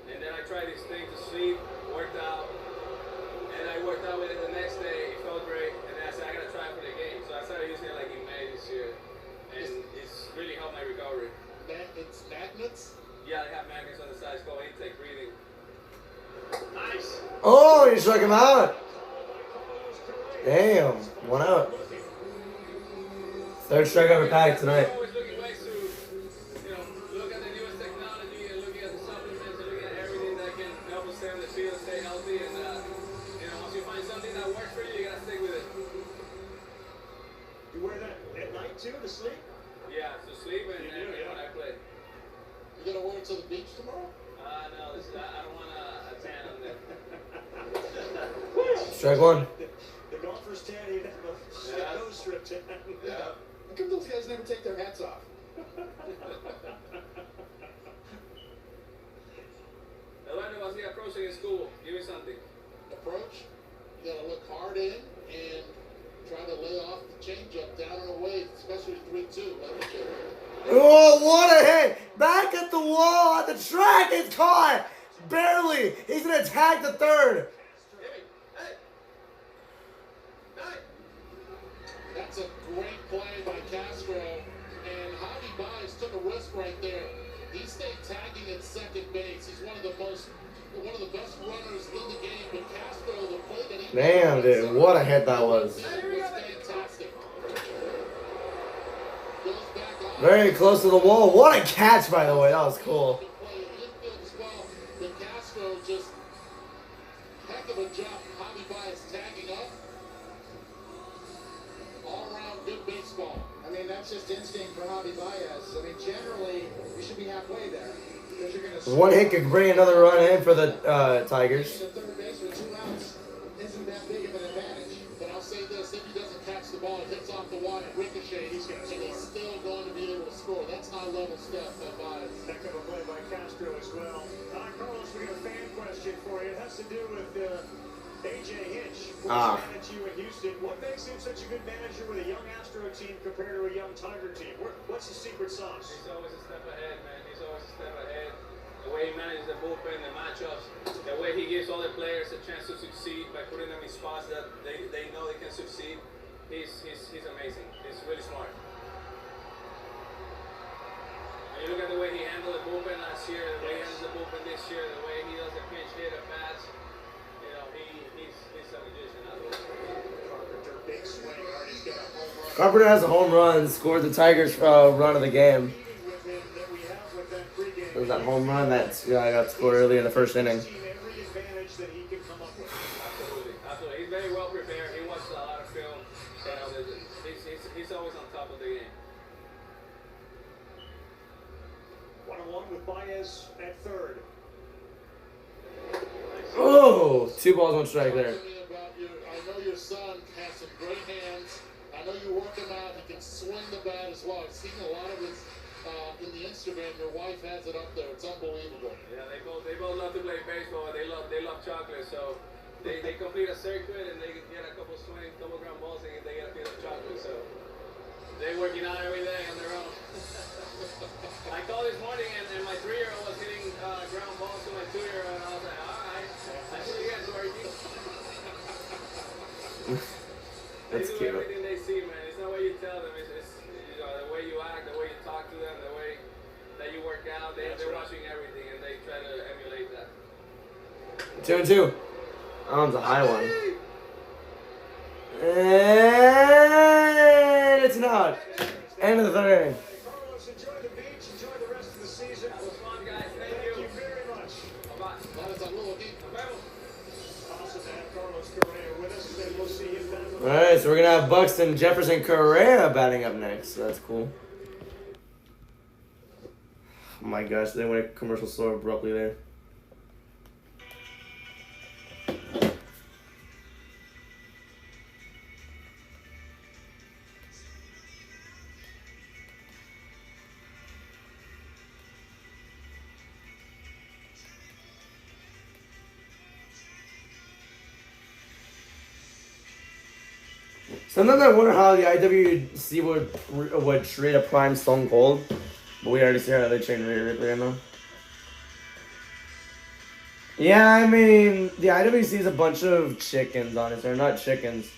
And then I tried this thing to sleep, worked out, and I worked out with it the next day. It felt great, and then I said I gotta try it for the game. So I started using it like in May this year, and it's really helped my recovery. It's magnets? Yeah, they have magnets on the side. It's called intake breathing. Nice. Oh, you struck him out. Damn. 1 out. Third strikeout for Paddock tonight. Always looking ways to, look at the newest technology and looking at the supplements and looking at everything that can help us stay on the field, stay healthy, and once you find something that works too to sleep? Yeah, to sleep and, You do, and yeah. when I play. You gonna wear it to the beach tomorrow? No, I don't want a tan on there. Strike one. The golfer's tan, he'd have a Yeah. nose strip tan. Yeah. How come those guys never take their hats off? Eduardo, what's the approach against school? Give me something. Approach, you gotta look hard in and try to lay off the changeup down and away, especially 3-2. Like you said. Oh, what a hit! Back at the wall, at the track, it's caught! Barely! He's gonna tag the third! Hey, hey, hey. That's a great play by Castro, and Javi Baez took a risk right there. He stayed tagging at second base. He's one of the best runners in the game. But Castro, the play that he Damn, dude, what a hit that was. was fantastic. Goes back on. Very close to the wall. What a catch, by the way. That was cool. Play infield as well. But Castro just heck of a job. Javi Baez tagging up. All around good baseball. I mean, that's just instinct for Javi Baez. I mean, generally, you should be halfway there. Because you're going to One hit could bring another run in for the Tigers. the third base with 2 outs isn't that big of an advantage. But I'll say this, if he doesn't catch the ball, it hits off the wall, ricochet, He's gonna and he's score. still going to be able to score. That's high-level stuff by Baez. Heck of a play by Castro as well. Carlos, we got a fan question for you. It has to do with A.J. Hinch. Ah. Manager you in Houston. What makes him such a good manager with a young Astro team compared to a young Tiger team? What's the secret sauce? He's always a step ahead, man. He's always a step ahead. The way he manages the bullpen, the matchups, the way he gives all the players a chance to succeed by putting them in spots that they know they can succeed. He's amazing. He's really smart. And you look at the way he handled the bullpen last year, the way he handles the bullpen this year, the way he does the pinch hit at bats. You know, he's a magician out there. Carpenter, big swing. Already got a home run. Carpenter has a home run, scored the Tigers' run of the game. With him that we have with that pregame. It was that home run that got scored early in the first inning. Team every advantage that he can come up with. Absolutely. He's very well prepared. He watches a lot of film. You know, he's always on top of the game. 1-1 with Baez at third. Oh, 2 balls, 1 strike there. Talk to me about I know your son has some great hands. I know you work him out. He can swing the bat as well. I've seen a lot of his in the Instagram. Your wife has it up there. It's unbelievable. Yeah, they both love to play baseball. They love chocolate. So they complete a circuit and they get a couple swings, couple ground balls, and they get a piece of chocolate. So they're working out every day on their own. I called this morning and my 3-year-old was hitting ground balls to my 2-year-old, and I was like, all right, I see you guys working. They That's do cute. everything they see, man. It's not what you tell them. It's you know, the way you act, the way you talk to them, the way that you work out. They're watching everything and they try to emulate that. 2-2. That one's a high one. And it's not. End of the third inning. Carlos, enjoy the beach. Enjoy the rest of the season. That was fun, guys. Thank Thank you. you very much. Bye-bye. That is a little deep. Nos vemos. Awesome to have Carlos Correa with us, and we'll see him back. Alright, so we're going to have Buxton, Jefferson, Correa batting up next. So that's cool. Oh my gosh, they went commercial so abruptly there. Sometimes I wonder how the IWC would treat a prime Stone Cold, but we already see how they train Rhea Ripley, I know. Yeah, I mean, the IWC is a bunch of chickens, honestly. They're not chickens.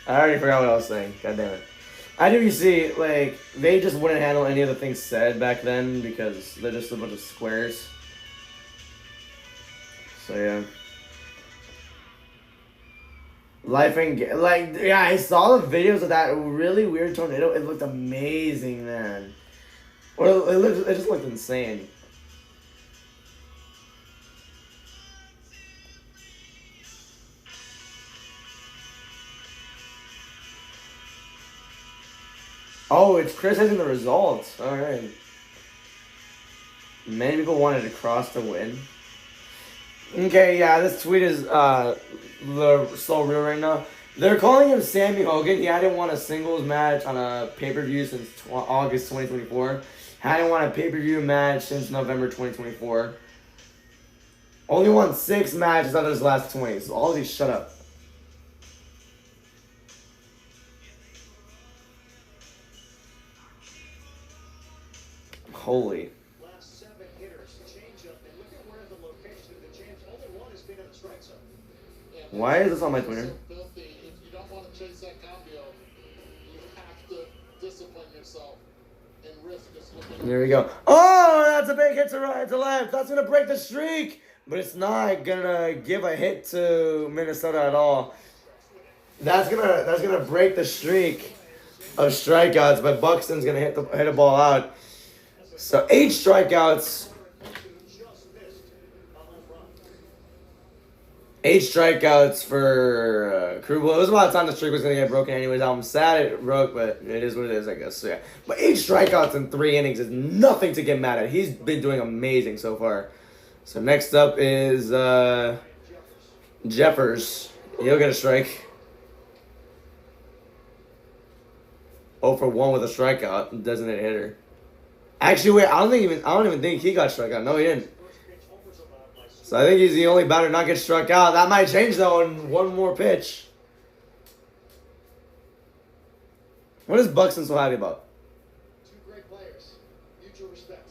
I already forgot what I was saying. God damn it. IWC, like, they just wouldn't handle any of the things said back then because they're just a bunch of squares. So, yeah. Life and like, yeah, I saw the videos of that really weird tornado. It looked amazing, man. Or it just looked insane. Oh, it's criticizing the results. All right. Many people wanted to cross to win. Okay, yeah, this tweet is so real right now. They're calling him Sammy Hogan. He hadn't won a singles match on a pay-per-view since August 2024. Hadn't won a pay-per-view match since November 2024. Only won 6 matches out of his last 20. So all of these, shut up. Holy. Last 7 hitters, changeup, and look at where the location of the change. Only one has been in the strike zone. Yeah, Why is this on my Twitter? Filthy. If you don't want to chase that cambio, you have to discipline yourself and risk just looking. There we go. Oh, that's a big hit to right to left. That's gonna break the streak, but it's not gonna give a hit to Minnesota at all. That's gonna break the streak of strikeouts, but Buxton's gonna hit a ball out. So 8 strikeouts. 8 strikeouts for Krubel. It was about time the streak was going to get broken anyways. I'm sad it broke, but it is what it is, I guess. So, yeah. But 8 strikeouts in 3 innings is nothing to get mad at. He's been doing amazing so far. So next up is Jeffers. He'll get a strike. 0 for 1 with a strikeout. Designated hitter. Actually, wait. I don't even think he got struck out. No, he didn't. So I think he's the only batter not get struck out. That might change though in one more pitch. What is Buxton so happy about? 2 great players. Mutual respect.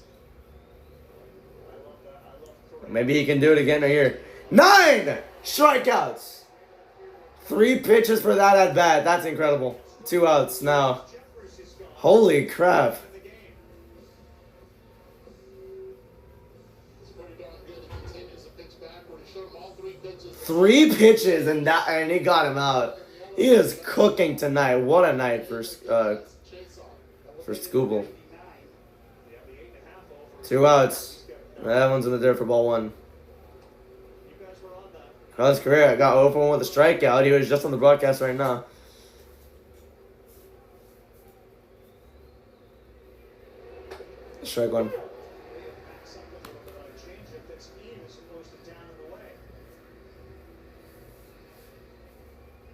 Maybe he can do it again right here. 9 strikeouts. 3 pitches for that at bat. That's incredible. 2 outs now. Holy crap. It's pretty darn good. He continues to pitch backward. He showed him all 3 pitches. 3 pitches and he got him out. He is cooking tonight. What a night for Skubal. 2 outs. That one's in the dirt for ball 1. His career got 0 for 1 with a strikeout. He was just on the broadcast right now. Strike 1.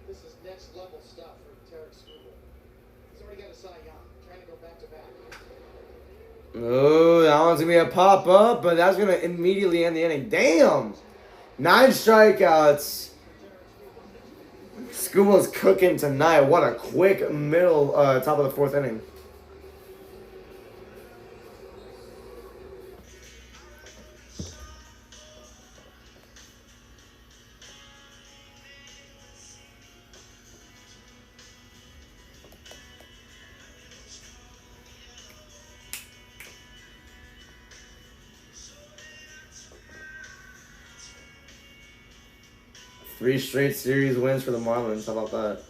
This is next level stuff for Tarik Skubal. He's already got a Cy Young, trying to go back to back. Oh, that one's gonna be a pop up, but that's gonna immediately end the inning. Damn! 9 strikeouts. Skubal's cooking tonight. What a quick middle, top of the 4th inning. Three straight series wins for the Marlins. How about that?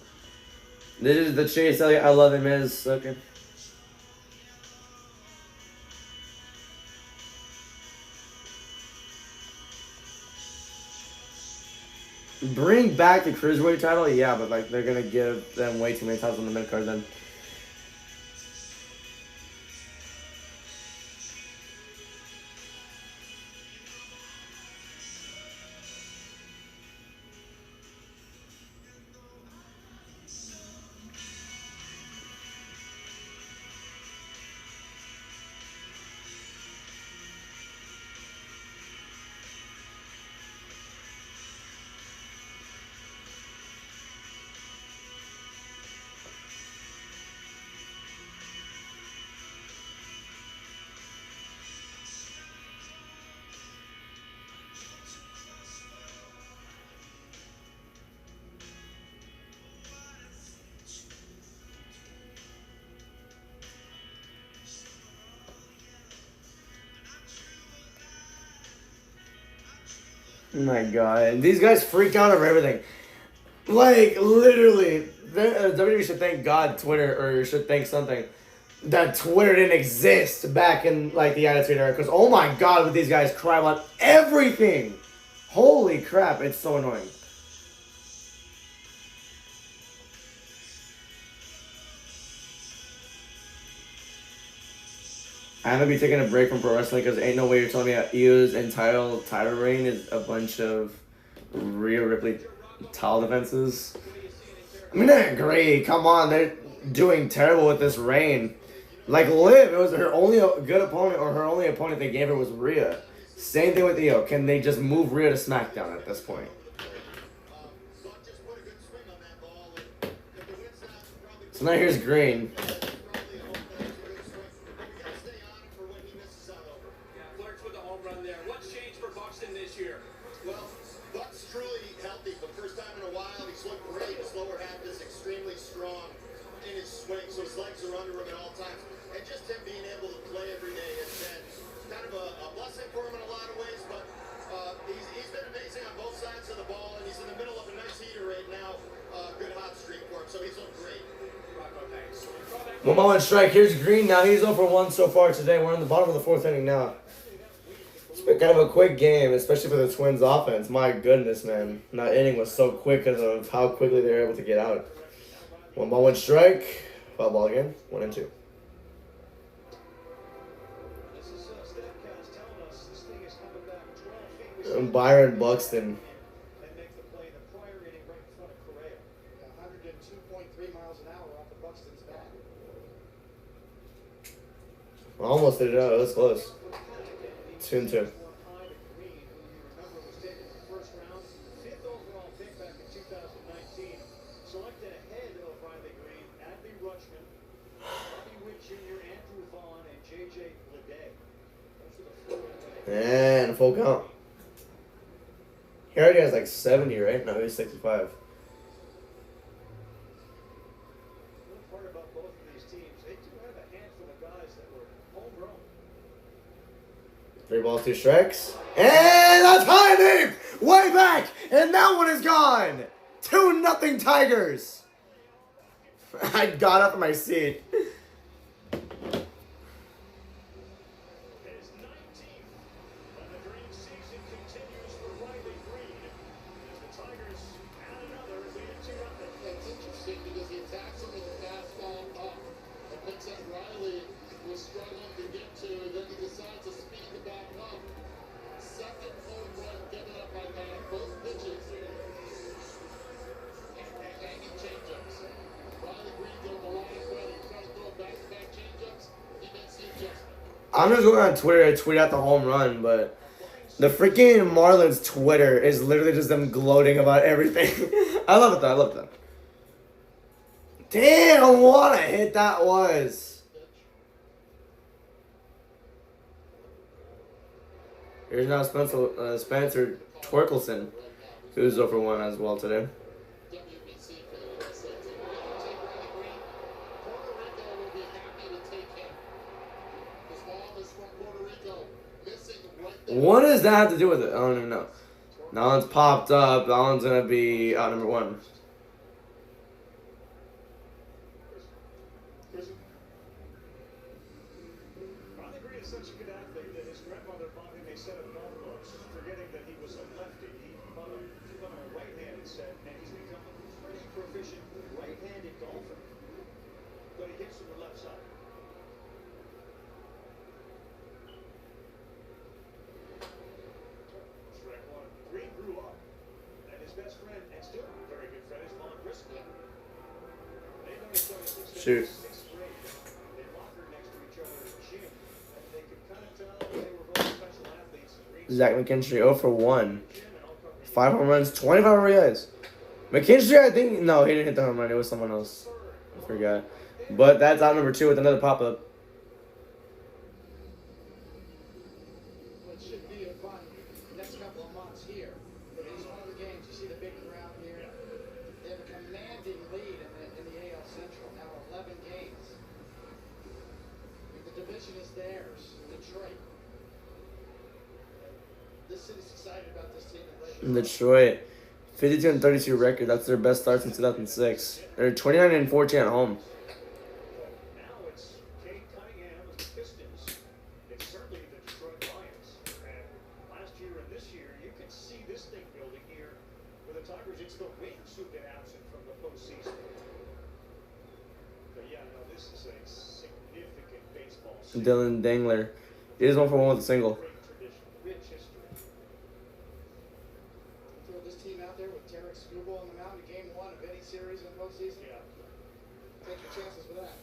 This is the Chase Elliott. I love him. Is okay. Bring back the cruiserweight title, yeah, but like they're gonna give them way too many titles on the mid card then. Oh my god, these guys freak out over everything. Like, literally, WWE should thank God, Twitter, or should thank something, that Twitter didn't exist back in, like, the Attitude Era. Because, oh my God, would these guys cry about everything. Holy crap, it's so annoying. I'm gonna be taking a break from pro wrestling because ain't no way you're telling me that Io's entire title reign is a bunch of Rhea Ripley title defenses. I mean, I agree. Come on, they're doing terrible with this reign. Like Liv, it was her only good opponent, or her only opponent they gave her was Rhea. Same thing with Io. Can they just move Rhea to SmackDown at this point? So now here's Green. Flirts with the home run there. What's changed for Buxton this year? Well, Buck's truly healthy, but first time in a while, he's looked great. His lower half is extremely strong in his swing, so his legs are under him at all times. And just him being able to play every day has been kind of a blessing for him in a lot of ways, but he's been amazing on both sides of the ball, and he's in the middle of a nice heater right now. Good hot streak for him, so he's looked great. One moment strike. Here's Green now. He's 0 for 1 so far today. We're in the bottom of the fourth inning now. It's been kind of a quick game, especially for the Twins offense. My goodness, man. That inning was so quick because of how quickly they were able to get out. 1-1 strike. Foul ball again. 1-2. This is Statcast telling us this thing is coming back 12 feet. Byron Buxton. And make the play the prior inning right in front of Correa. 102.3 miles an hour off of Buxton's bat. Almost did it out. It was close. 2-2. And full count. He already has like 70, right? No, he's 65. Part about both of these teams, they do have a handful of guys that were homegrown. 3 balls, 2 strikes. And a timing! Way back! And that one is gone! 2-0 Tigers! I got up from my seat. His 19th, and the dream season continues for Riley Green as the Tigers add another lead at 2-0. It's interesting because he attacks him with the fastball up and picks up Riley, who was struggling to get to, and then he decides to speed the bat up. Second home run given up by that, both pitches. Hanging changeups. Riley Green doing a lot of credit. He's trying to throw back-to-back changeups. He makes the adjustment. I'm just going on Twitter to tweet out the home run, but the freaking Marlins Twitter is literally just them gloating about everything. I love it though. I love it though. Damn, what a hit that was. Here's now Spencer Torkelson, who's 0 for 1 as well today. WBC for the USA team. Take Riley Green. Puerto Rico will be happy to take him. His mom is from Puerto Rico. Missing right there. What does that have to do with it? I don't even know. That one's popped up. That one's going to be out number 1. Riley Green is such a good athlete that his grandmother bought him a set of golf clubs, forgetting that he was a lefty. He bought a right-handed set, and he's become a pretty proficient right-handed golfer. But he hits from the left side. Strike one. Green grew up, and his best friend, and still a very good friend, is Vaughn Briscoe. They know each other since they Shoot. were sixth grade. They locker next to each other in the gym, and they could kind of tell they were both special athletes. Zach McKinstry 0 for 1. 5 home runs, 25 RBIs. McKinstry, I think, no, he didn't hit the home run. It was someone else. I forgot. But that's out number 2 with another pop-up. Well, it should be a fun next couple of months here. It's one of the games, you see the big crowd here. They have a commanding lead in the AL Central, now 11 games. The division is theirs, Detroit. This city's excited about this team. Detroit. 52-32 record. That's their best start since 2006. They're 29-14 at home. Now it's Cade Cunningham of the Pistons. It's certainly the Detroit Lions. And last year and this year, you can see this thing building here. With the Tigers, it's the wings who've been absent from the postseason. But yeah, no, this is a significant baseball season. Dylan Dangler. He is 1-for-1 with a single. Great tradition, rich history. Throw this team out there with Tarek Skubal on the mound in game 1 of any series in the postseason. Yeah. Take your chances with that.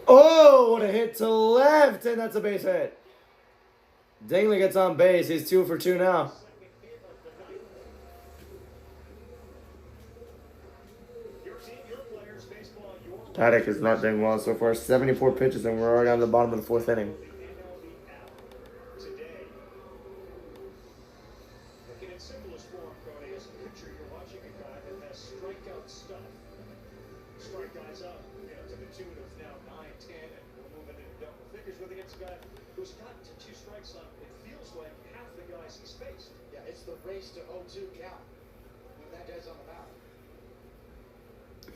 Oh, what a hit to left, and that's a base hit. Dangler gets on base. He's 2 for 2 now. Your team, your players, baseball, your Paddock is not doing well so far. 74 pitches, and we're already on the bottom of the 4th inning. MLB app today. Look, in its simplest form, Cody, as a pitcher, you're watching a guy that has strikeout stuff. Strike guys up, to the tune of now 9, 10, and we're moving into double figures with against a guy who's gotten to 2 strikes on, it feels like half the guys he's faced. Yeah, it's the race to 0-2 count when that guy's on the mound.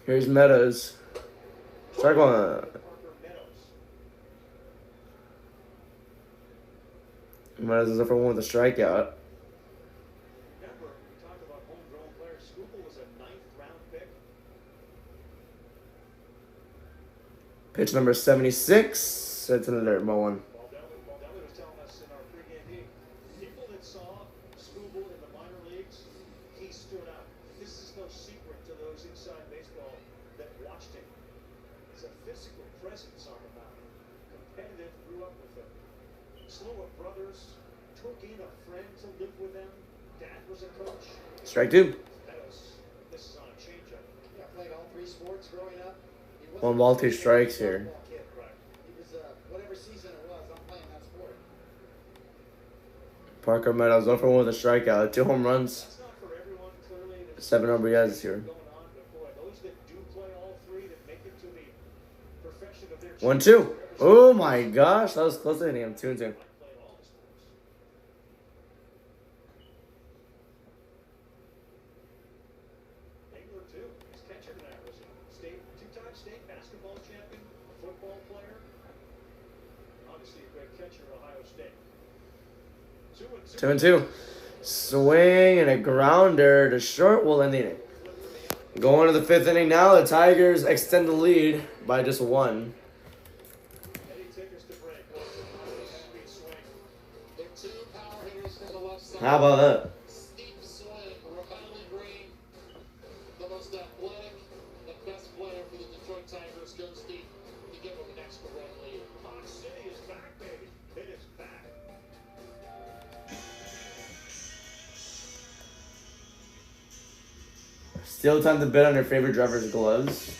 Here's Meadows. Strike one. Parker Meadows. Meadows is 0-for-1 with a strikeout. Remember, we talked about homegrown players. Skubal was a 9th round pick. Pitch number 76. That's another dirt ball one. Baldelli was telling us in our pregame meeting, people that saw Skubal in the minor leagues, he stood out. This is no secret to those inside baseball that watched him. He's a physical presence on the mound. Competitive, grew up with him. Slew of brothers, took in a friend to live with them. Dad was a coach. Strike 2. Meadows, this is on a changeup. Yeah, played all 3 sports growing up. He wasn't 1 ball, 2 strikes here. a kid. Right. He was, whatever season it was, I'm playing that sport. Parker Meadows 0-for-1 with a strikeout. 2 home runs. That's not for everyone, clearly. There's 7 RBIs this year. going on, but boy, those that do play all 3 that make it to the perfection of their 1-2. Oh my gosh, that was close to hitting him. 2-2. Play all the sports. Dangler too. He's catcher tonight. Was he state 2-time state basketball champion, a football player. Obviously a great catcher at Ohio State. 2-2. Swing and a grounder to short will end the inning. Going to the 5th inning now. The Tigers extend the lead by just 1. Eddie takes to break. Speed swing. The 2 power hitters from the left side. How about that? Steep swing, Riley Green, the most athletic, the best player for the Detroit Tigers, goes deep to give them an extra run lead. Fox City is back, baby. It is back. Still time to bet on your favorite driver's gloves.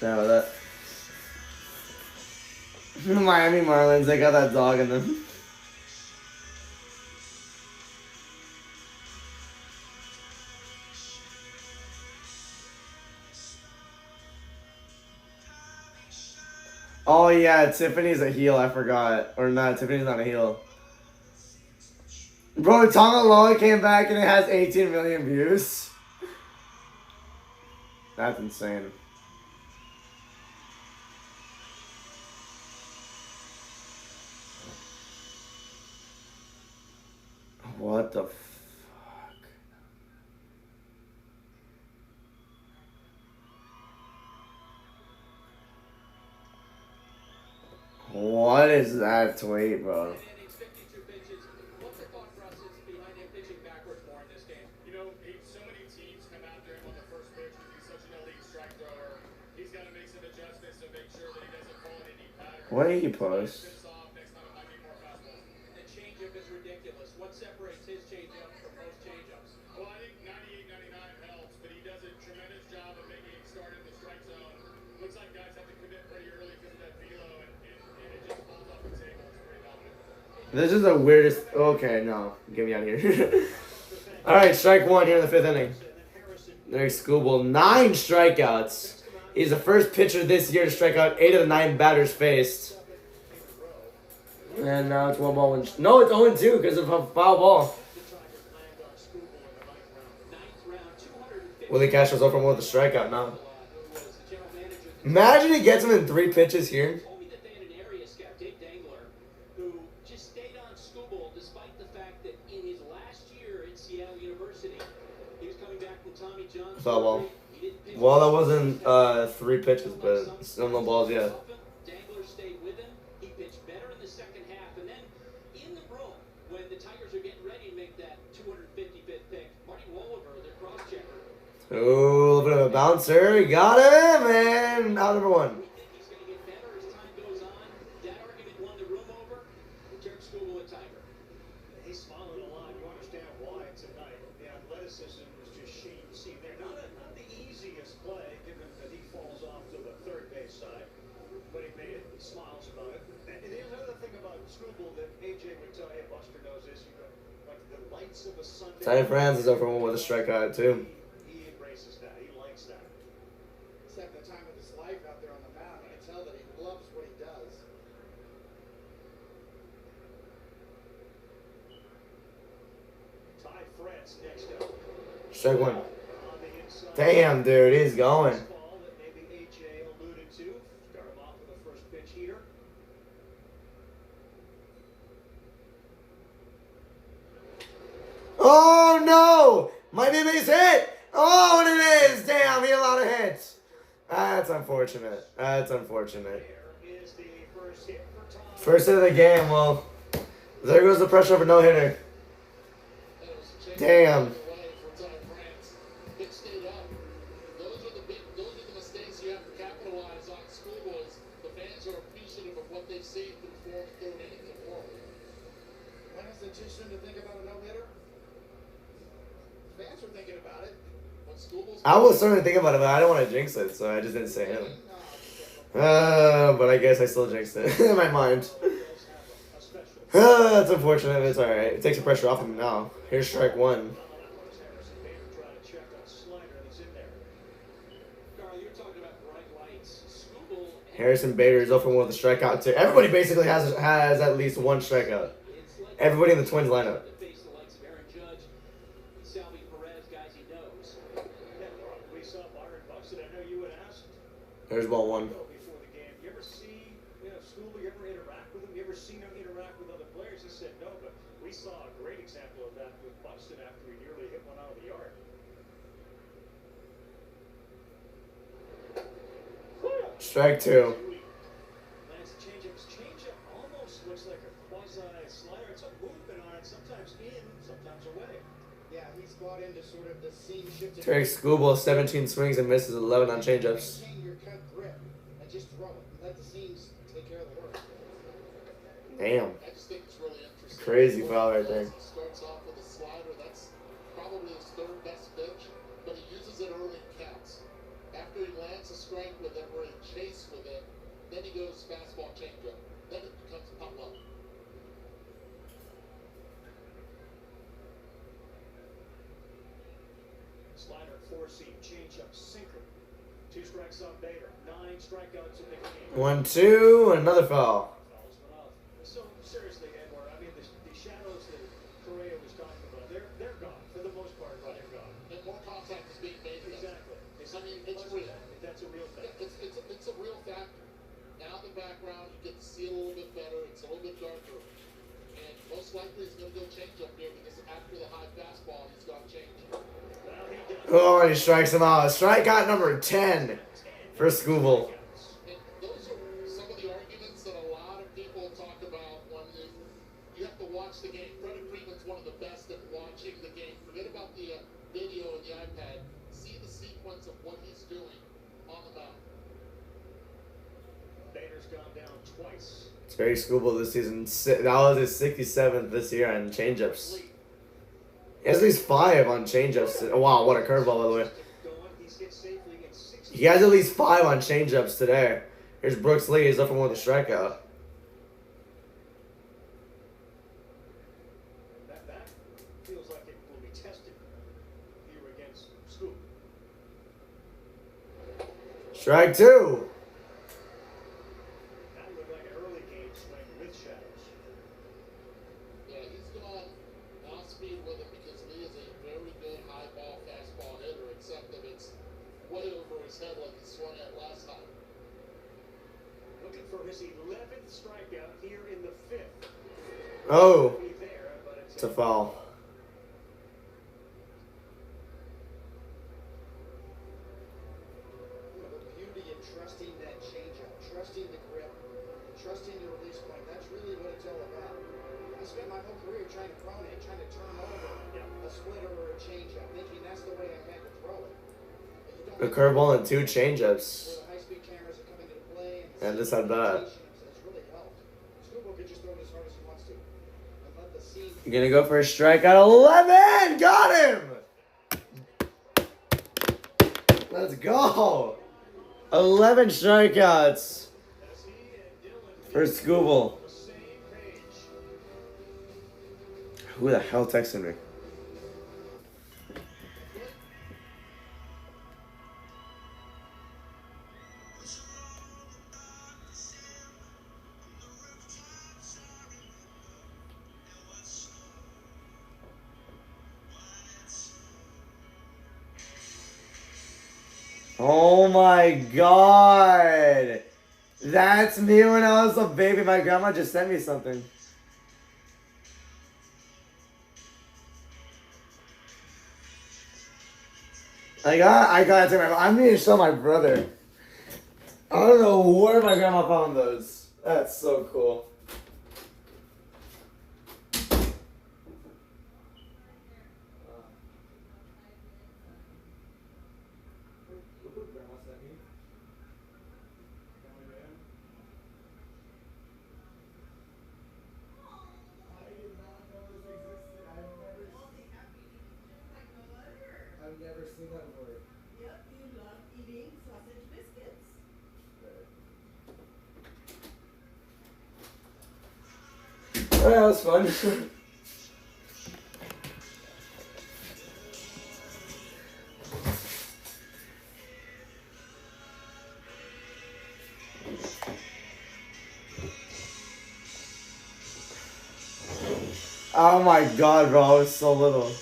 Sorry about that. Miami Marlins, they got that dog in them. Oh yeah, Tiffany's a heel, I forgot. Or not, Tiffany's not a heel. Bro, Tonga Loa came back and it has 18 million views. That's insane. What the fuck? What is that tweet, bro? Innings, 52 pitches. What's the thought process behind him pitching backwards more in this game? You know, so many teams come out there on the first pitch with such an elite strike throw. Way plus. Fits off. Next time it might be more fastballs. The changeup is ridiculous. What separates his changeup from most changeups? Well, I think 98, 99 helps, but he does a tremendous job of making it start in the strike zone. Looks like guys have to commit pretty early because of that velo, and it just falls off the table. It's pretty dominant. This is the weirdest. Okay, no. Get me out of here. Alright, strike one here in the 5th inning. There's Skubal. 9 strikeouts. He's the first pitcher this year to strike out 8 of the 9 batters faced. And now it's 1 ball. No, it's 0-2 because of a foul ball. Willie Castro's over with a strikeout now. Imagine he gets him in 3 pitches here. Told me that they had an area scout, Dave Dangler, who just stayed on Skubal despite the fact that in his last year at Seattle University, he was coming back from Tommy John. Foul ball. He didn't pitch Well, that wasn't 3 pitches, but still no balls yet. Dangler stayed with him. He pitched better in the second half, and then in the room when the Tigers are getting ready to make that 255th pick, Marty Wolliver, their cross-checker. Ooh, a little bit of a bouncer. He got him, and out number 1. We think he's going to get better as time goes on. That argument won the room over. Jared Skubal a Tiger. He's smiling a lot. You understand why tonight. The athleticism was just seen there. Not the easiest play, given that he falls off to the third base side. But he made it. He smiles about it. And here's another thing about Skubal that AJ would tell you. Buster knows this. You know, like the lights of a Sunday. Ty Francis over with a strikeout, too. He embraces that. He likes that. He's having the time of his life out there on the mound. I can tell that he loves what he does. Ty France next up. Strike 1. On the inside. Damn, dude, he's going. Ball that maybe AJ alluded to. Start him off with a first pitch heater. Oh, no! Might be a base hit! Oh, and it is! Damn, he had a lot of hits. That's unfortunate. That's unfortunate. There is the first hit for Ty. First hit of the game, well, there goes the pressure of a no-hitter. And it was a change Damn. away for Ty France. It stayed up. Those are the mistakes you have to capitalize on. Schoolboys, the fans are appreciative of what they've seen through 4th, 3rd innings of work. When is it too soon to think about a no-hitter? Fans are thinking about it. When Schoolboys I was starting to think about it, but I don't want to jinx it, so I just didn't say him. But I guess I still jinxed it in my mind. That's unfortunate, but it's alright. It takes the pressure off him now. Here's strike 1. Harrison Bader trying to check on Slider that's in there. Carl, you're talking about bright lights. Skubal Harrison Bader is over with a strikeout, too. Everybody basically has at least 1 strikeout. Everybody in the Twins lineup. to face the likes of Aaron Judge, Salvi Perez, guys he knows. Yeah, we saw Byron Buxton. I know you had asked There's ball 1. before the game. You ever see, Skubal, you ever interact with him? You ever seen him interact with other players? He said no, but we saw a great example of that with Buxton after he nearly hit one out of the yard. Strike 2. Lance changeup almost looks like a quasi slider. It's a movement on it, sometimes in, sometimes away. Yeah, he's bought into sort of the seam shifted. Tarek Skubal, 17 swings and misses 11 on changeups. Maintain your cut grip and just throw it. Let the seams take care of the work. Damn. I just think it's really interesting. Crazy foul right there. He starts off with a slider. That's probably his 3rd best pitch, but he uses it early in counts. After he lands a strike with it or a chase with it, then he goes fastball changeup. Then it becomes pop up. Slider, 4-seam, changeup, sinker. 2 strikes on Bader. 9 strikeouts in the game. 1-2, another foul. Fouls went off. So seriously, Edward, I mean, the shadows that Correa was talking about, they're gone for the most part. They're gone. And more contact is being made. Exactly. I mean, it's real. That's a real thing. Yeah, it's a real factor. Now in the background, you get to see it a little bit better. It's a little bit darker. And most likely he's going to go change up here because after the high fastball, he's got change. Well, he does. Oh, and he strikes him out. Strikeout number 10 for Skubal. And those are some of the arguments that a lot of people talk about when you have to watch the game. Freddie Freeman's one of the best at watching the game. Forget about the video and the iPad. See the sequence of what he's doing on the mound. Bader's gone down twice. Terry Skubal this season, that was his 67th this year on changeups. He has at least 5 on changeups. Oh, wow, what a curveball, by the way. Going, he's hit safely in 60. He has at least 5 on changeups today. Here's Brooks Lee. He's up for one with a strikeout. That feels like it will be tested here against Scoop. Strike 2. That looked like an early game swing with shadows. Yeah, he's gone off speed with it because Lee is a very good high ball, fastball hitter, except that it's way over his head like he swung at last time. Looking for his 11th strikeout here in the 5th. Oh, Be there, but it's a foul. You know, the beauty of trusting that changeup, trusting the grip, trusting your release point. That's really what it's all about. I spent my whole career trying to prone it, trying to turn over a splitter or a changeup, thinking that's the way I had to throw it. But you don't A curveball and 2 changeups. where the high-speed cameras are coming into play. And this had that. It's really helped. Scuba could just throw it as hard as he wants to. And let the seam. Gonna go for a strikeout. 11! Got him! Let's go! 11 strikeouts for Skubal. Who the hell texted me? Oh my god! That's me when I was a baby. My grandma just sent me something. I gotta take my. I'm gonna show my brother. I don't know where my grandma found those. That's so cool. I've never seen that before. Yep, you love eating sausage biscuits. Oh, that was fun. Oh my god, bro, I was so little.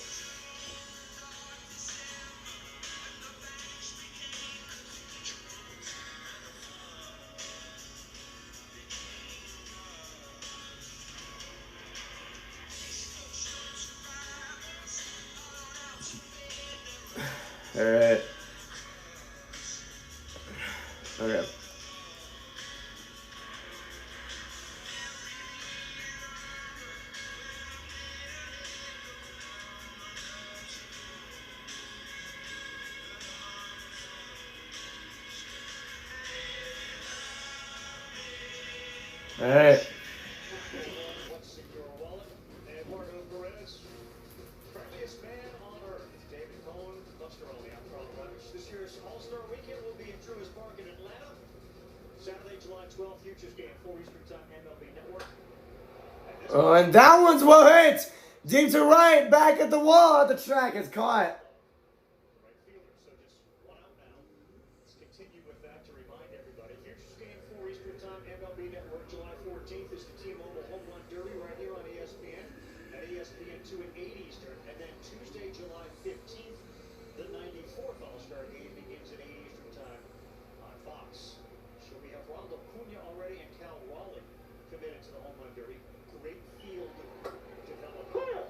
Alright. Okay. Alright. What's in your wallet? Eduardo Perez. Friendliest man on earth. David Cohen, Buster Olney. I'm Carl Rogers. This year's All-Star Weekend will be at Truist Park in Atlanta. Saturday, July 12th, Futures Game, 4 Eastern Time, MLB Network. Oh, and that one's well hit! Deep to right, back at the wall at the track. It's caught. Right fielder, so just one out now. Let's continue with that to remind everybody. Futures Game, 4 Eastern Time, MLB Network, July 14th is the T-Mobile Home Run Derby right here on ESPN. At ESPN 2 at 8 Eastern. And then Tuesday, July 15th, the 94th All-Star Game begins at 8 Eastern Time on Fox. So we have Ronald Acuna already and Cal Raleigh committed to the Home Run Derby. Great field development.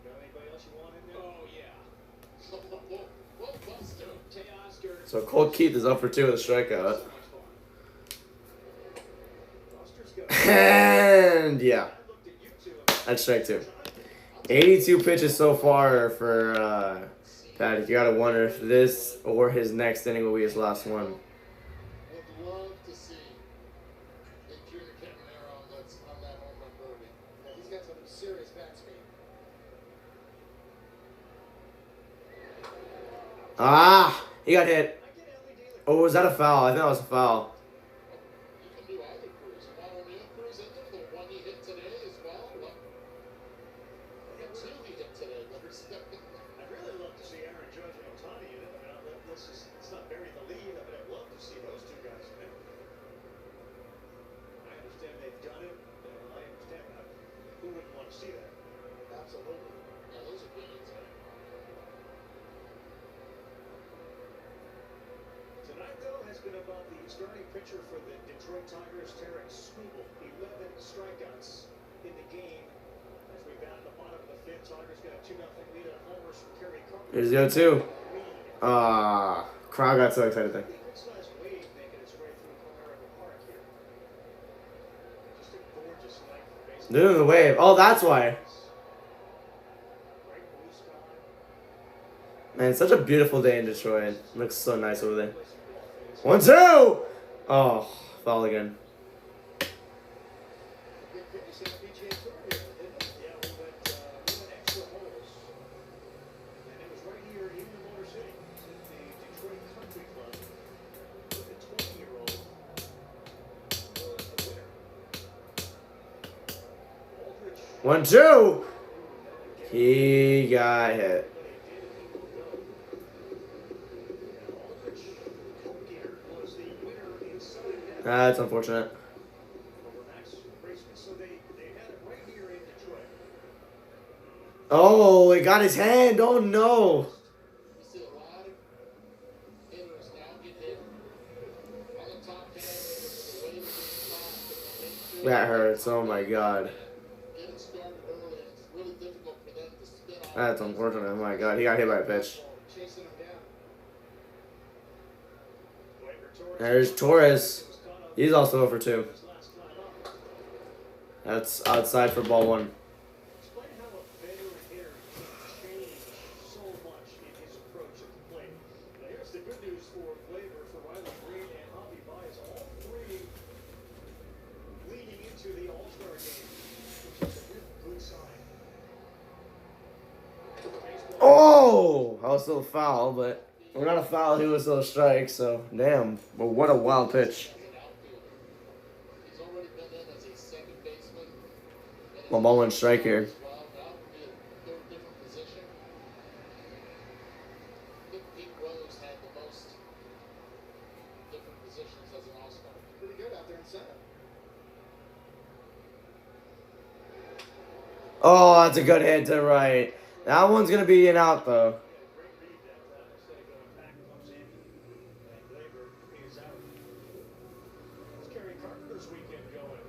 Got anybody else you want in there? Oh, yeah. Whoa, Buster. Teoscar. So Colt Keith is up for 2 with a strikeout. So much fun. Buster's got And yeah, I looked at you two. that's strike 2. 82 pitches so far for Pat, you gotta wonder if this or his next inning will be his last one. Would love to see a Junior Caminero that's on that home run derby. Yeah, he's got some serious bat speed. Ah! He got hit. Oh, was that a foul? I think that was a foul. You can do either Cruz. You want O'Neill Cruz in there, the one he hit today as well? Look. The two he hit today. I'd really love to see Aaron Judge and Ohtani in it. I mean, let's not bury the lead, but I'd love to see those two guys in it. I understand they've done it. I understand that. Who wouldn't want to see that? Absolutely. Yeah, those are good hits, man. Tonight, though, has been about the starting pitcher for the Detroit Tigers, Tarek Skubal. 11 strikeouts in the game. As we bat in the bottom of the fifth, Tigers got a 2-0 lead on homers from Kerry Carpenter. Here's the 0-2. Ah, crowd got so excited there. Big size wave making its way through Comerica Park here. Just a gorgeous night for baseball. Doing the wave. Oh, that's why. Bright blue sky. Man, it's such a beautiful day in Detroit. Looks so nice over there. 1-2! Oh, foul again. Big finish in the PGA Tour here, didn't it? Yeah, we went extra holes. And it was right here in the Motor City. It's at the Detroit Country Club. The 20-year-old was the winner. Aldrich. 1-2! He got hit. That's unfortunate. Oh, it got his hand. Oh no. We see a lot of hitters now get hit on the top hand with the way that they That hurts. Oh my god. get it started early. It's really difficult for them to spin off. That's unfortunate. Oh my god. He got hit by a pitch. Chasing him down. There's Torres. He's also 0-2. That's outside for ball 1. Explain how a veteran hitter can change so much in his approach at the plate. Now here's the good news for Glaber, for Riley Green, and Javi Baez, all three leading into the All-Star game, which is a real good sign. Oh! That was still a foul, but we're not a foul. He was still a strike, so damn. But what a wild pitch. He's already been in as a second baseman. Well, ball 1 strike here. Well, now would be a third different position. I think Pete Rose had the most different positions as an all-star. Pretty good out there in center. Oh, that's a good hit to right. That one's going to be an out, though. Great read that time. Instead of going back, comes in, and Glaber is out. It's Kerry Carpenter's weekend going.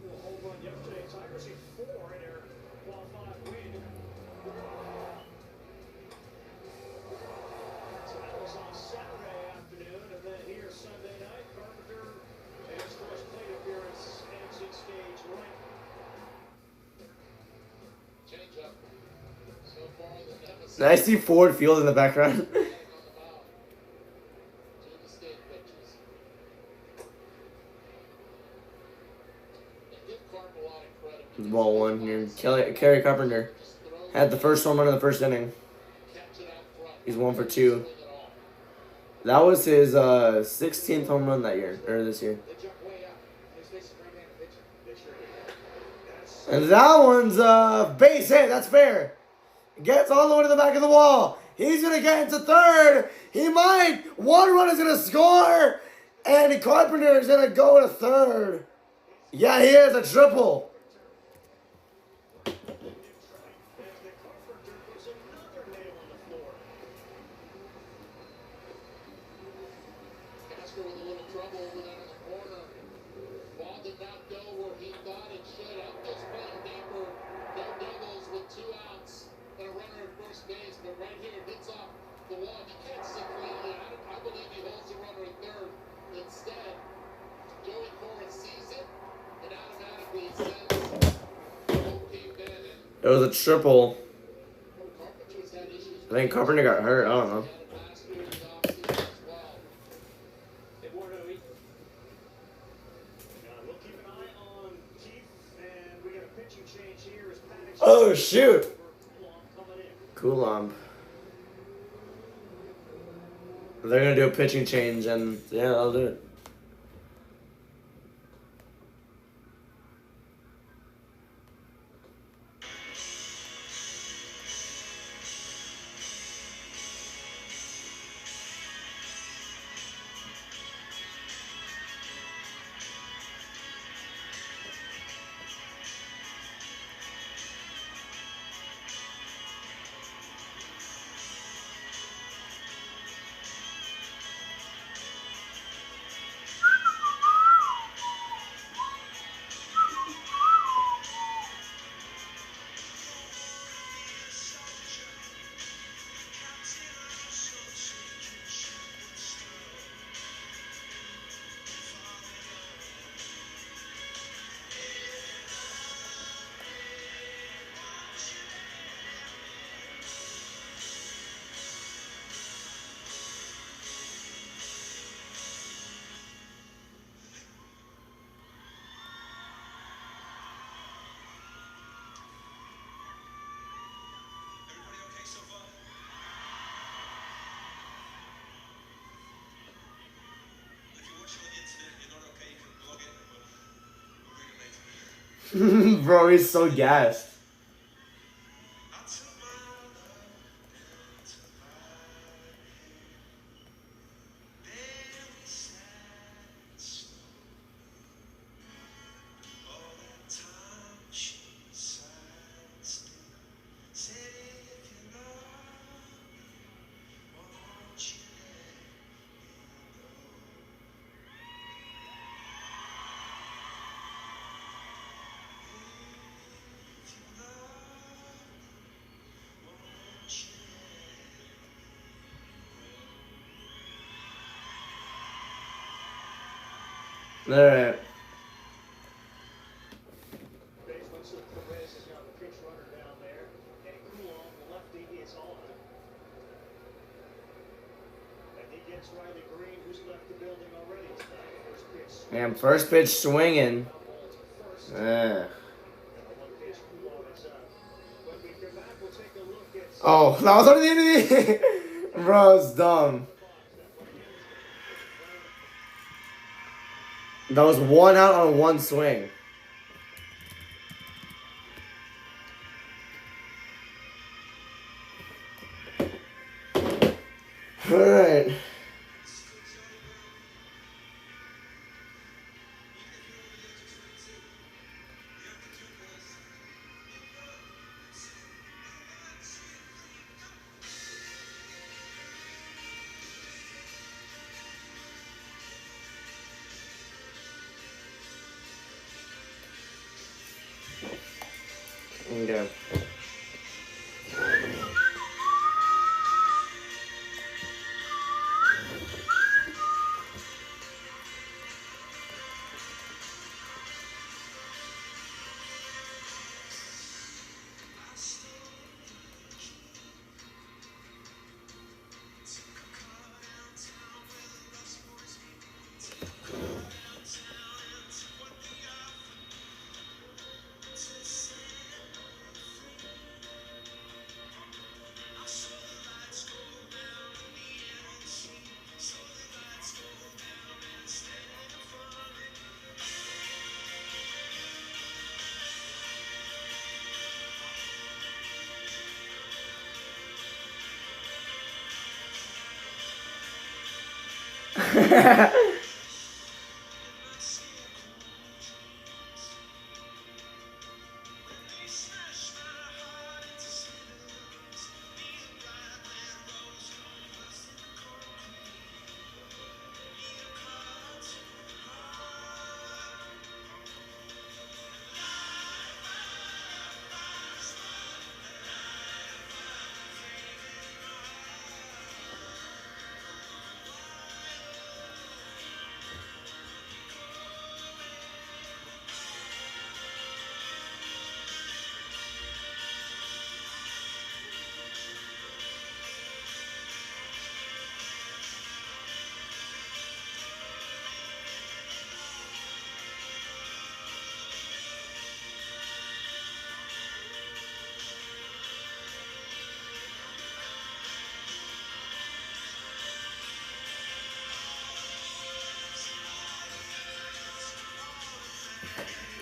Little home run yesterday. Tigers hit 4 in their qual 5 win. So that was on Saturday afternoon, and then here Sunday night, Carpenter made his first plate appearance exit stage right. Change up. So far, the deficit I see Ford Field in the background. on the mound. Two mistake pitches. And give Carp a lot of credit. It's ball 1 here. Kerry Carpenter Just throw had the first home run in the first inning. catch it out front. He's 1 for 2. Swing it all. That was his 16th home run that year, or this year. They jump way up. He's facing right-handed pitcher. They sure did. That's And that one's base hit. That's fair. Gets all the way to the back of the wall. He's going to get into third. He might. One run is going to score. And Carpenter is going to go to third. Yeah, he is a triple. as the Carpenter puts another nail on the floor. Castro with a little trouble over there in the corner. Ball did not go where he thought it should. Outfield's playing deeper. No doubles with 2 outs and a runner at first base. But right here, it hits off the wall. He can't see clearly. I believe he holds the runner at third. Instead, Joey Cora sees it and automatically sends O.P. Bennett. It was a triple. Carpenter's had issues with think Carpenter got hurt. I don't know. Last year in the offseason as well. Eduardo, We'll keep an eye on Keith, and we got a pitching change here as Paddock's Oh shoot! coming in. Coulomb. They're gonna do a pitching change, and yeah, I'll do it. Everybody okay so far? If you're watching on the internet and you're not okay, you can blog it, but we'll read it later. Bro, he's so gassed. I took my love down to Bali. There we sat and spoke. All that time she sighed still. Said if you love me, won't you let me go? If you love me, won't you let me Alright. Baseman Sir Perez is now the pitch runner down there, and Coulomb, the lefty, is on. And he gets Riley Green, who's left the building already tonight. First pitch, Damn, first pitch swinging. foul ball to first. Eh. And the one pitch, Coulomb is up. When we come back, we'll take a look at Oh, that was on the end of the Bro, it's dumb. That was one out on one swing. Alright. Okay.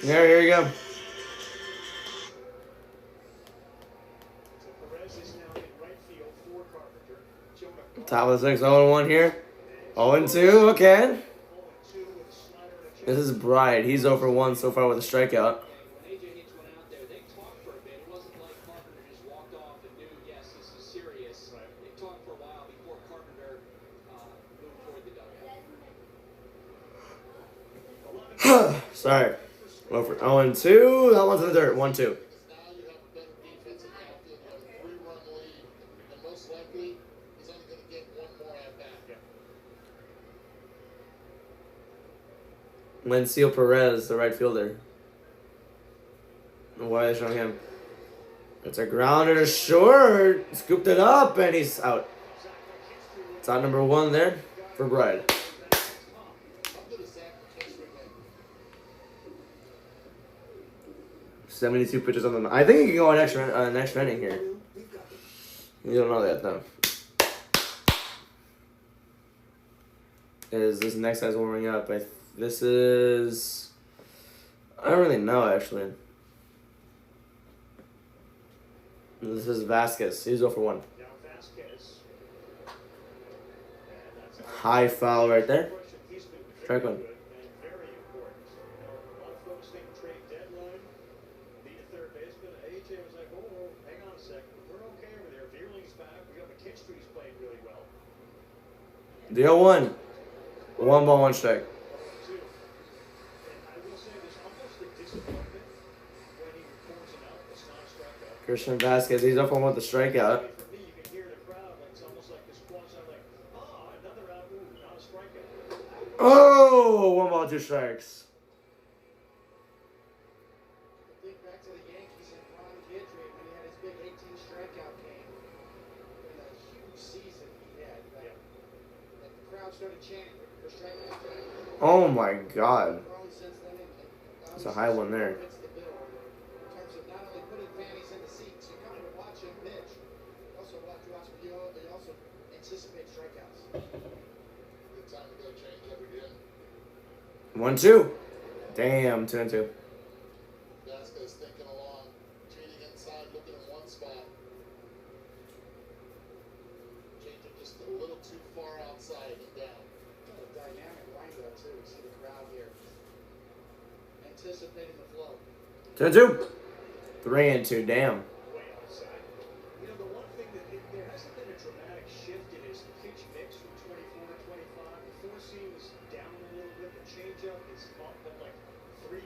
There, here you go. So Perez is now in right field for Carpenter. Jonah Top of the 6, 0-1 here. 0-2, okay. 0-2 with Snyder and a This is Bride. He's 0-1 so far with a strikeout. When AJ Hinch went out there, they talked for a bit. It wasn't like Carpenter just walked off and knew, yes, this is serious. Right. They talked for a while before Carpenter moved toward the dugout. Sorry. 0-2. That one's in the dirt. 1-2. Because now you have a better defensive outfield. You have a 3-run lead, and most likely he's only going to get one more at bat. Lencio Perez, the right fielder. Why are they showing him? It's a grounder short. Scooped it up, and he's out. It's out number 1 there for Bride. How good is that for Case Wigman? 72 pitches on them. I think he can go an extra inning here. You don't know that though. Is this next guy's warming up? This is. I don't really know actually. This is Vasquez. He's 0-1. Now Vasquez. And that's a High foul right there. question. He's been Strike very one. good and very important. You know, a lot of folks think trade deadline, need a third baseman. AJ was like, oh, hang on a second. We're okay over there. Veerling's back. We got McKinstry's playing really well. The 0-1. 1 ball, 1 strike. Two. And I will say there's almost a disappointment when he records an out. It's not a strikeout. Christian Vasquez. He's 0-1 with the strikeout. For me, you can hear the crowd like it's almost like this quasi like, oh, another out. Ooh, not a strikeout. Oh, 1 ball, 2 strikes. Think back to the Yankees and Ron Guidry when he had his big 18 strikeout game. And a huge season he had. Like the crowd started chanting for strikeout. Oh my God. Grown since then, and That's a high one there. fits the bill in terms of not only putting fannies in the seats, you come to watch him pitch. You also watch you also anticipate strikeouts. Good time to go change up again. 1-2. Damn, 2-2. Vasquez thinking along, cheating inside, looking in one spot. Changing just a little too far outside and down. What a dynamic windup too. You see the crowd here anticipating the flow. 2-2. 3-2. Damn. Way outside. You know, the one thing that there hasn't been a dramatic shift in his pitch mix from 24 to 25. The four seam is down a little bit. The changeup is up at like 3%.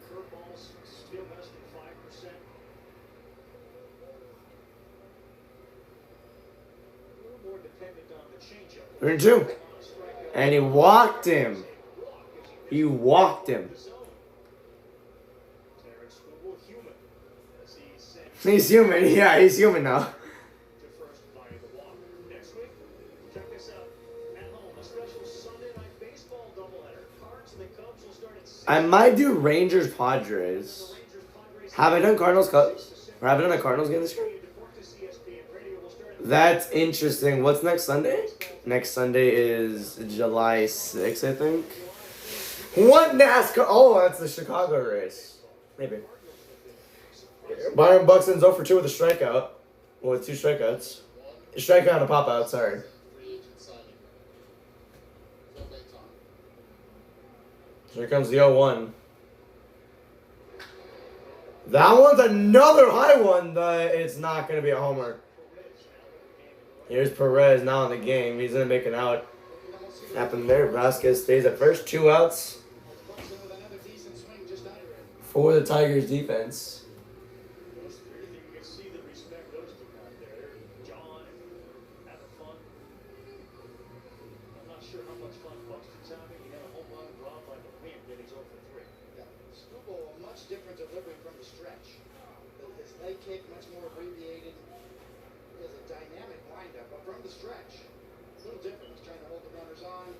Curveballs still less than 5%. A little more dependent on the changeup. 3-2. And he walked him. He walked him. Terrence Skubal, human, as he sent He's human. Yeah, he's human now. to first via the walk. Next week, check this out. At home, a special Sunday night baseball doubleheader. Cards and the Cubs will start at 6. I might do Rangers Padres. Have I done Cardinals Cubs? Or have I done a Cardinals game this year? That's interesting. What's next Sunday? Next Sunday is July 6th, I think. What NASCAR? Oh, that's the Chicago race. Maybe. Byron Buxton's 0-2 with a strikeout. Well, with 2 strikeouts. A strikeout and a pop out, sorry. Free agent signing. Phil Baton. Here comes the 0-1. That one's another high one, but it's not going to be a homer. Here's Perez now in the game. He's going to make an out. Happened there. Vasquez stays at first. 2 outs Buxton with another decent swing just under it. for the Tigers defense. You can see the respect those two got there. John and having fun. I'm not sure how much fun Buxton's having. He had a home run robbed like a win, then he's 0 for 3. Yeah. Skubal, a much different delivery from the stretch. His leg kick much more abbreviated. He has a dynamic windup, but from the stretch, it's a little different. He's trying to hold the runners on.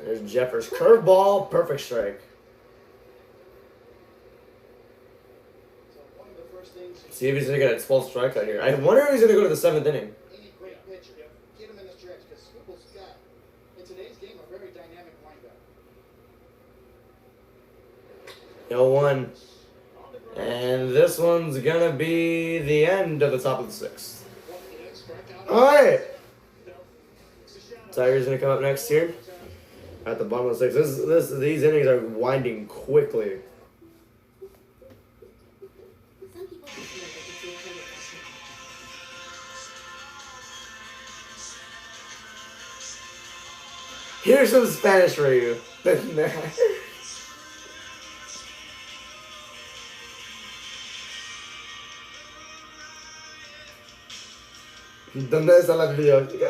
There's Jeffers. Curveball. Perfect strike. So one of the first things See if he's going to get a full strikeout here. I wonder if he's going to go to the 7th inning. any great pitcher, get him in the stretch because Skubal's got, in today's game, a very dynamic windup. 0-1. And this one's gonna be the end of the top of the sixth. Alright. Tigers gonna come up next here. At the bottom of the sixth. These innings are winding quickly. Some people just feel like it's your kind of passion. Here's some Spanish for you. ¿Dónde está la biblioteca?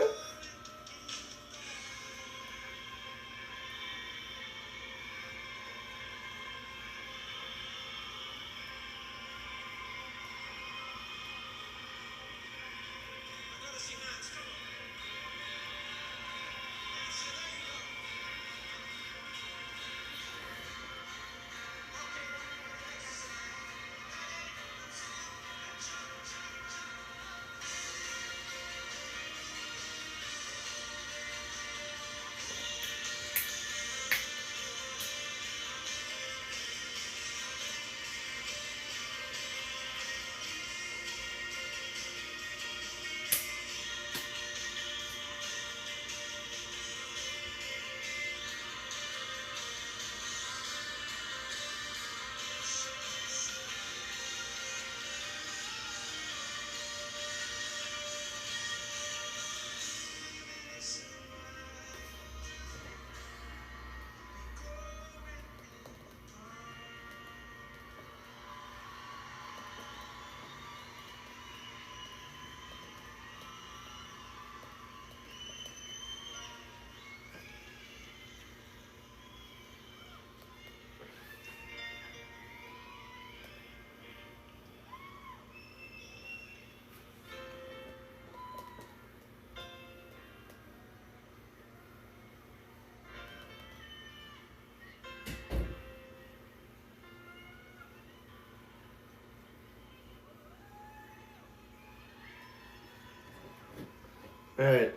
Alright.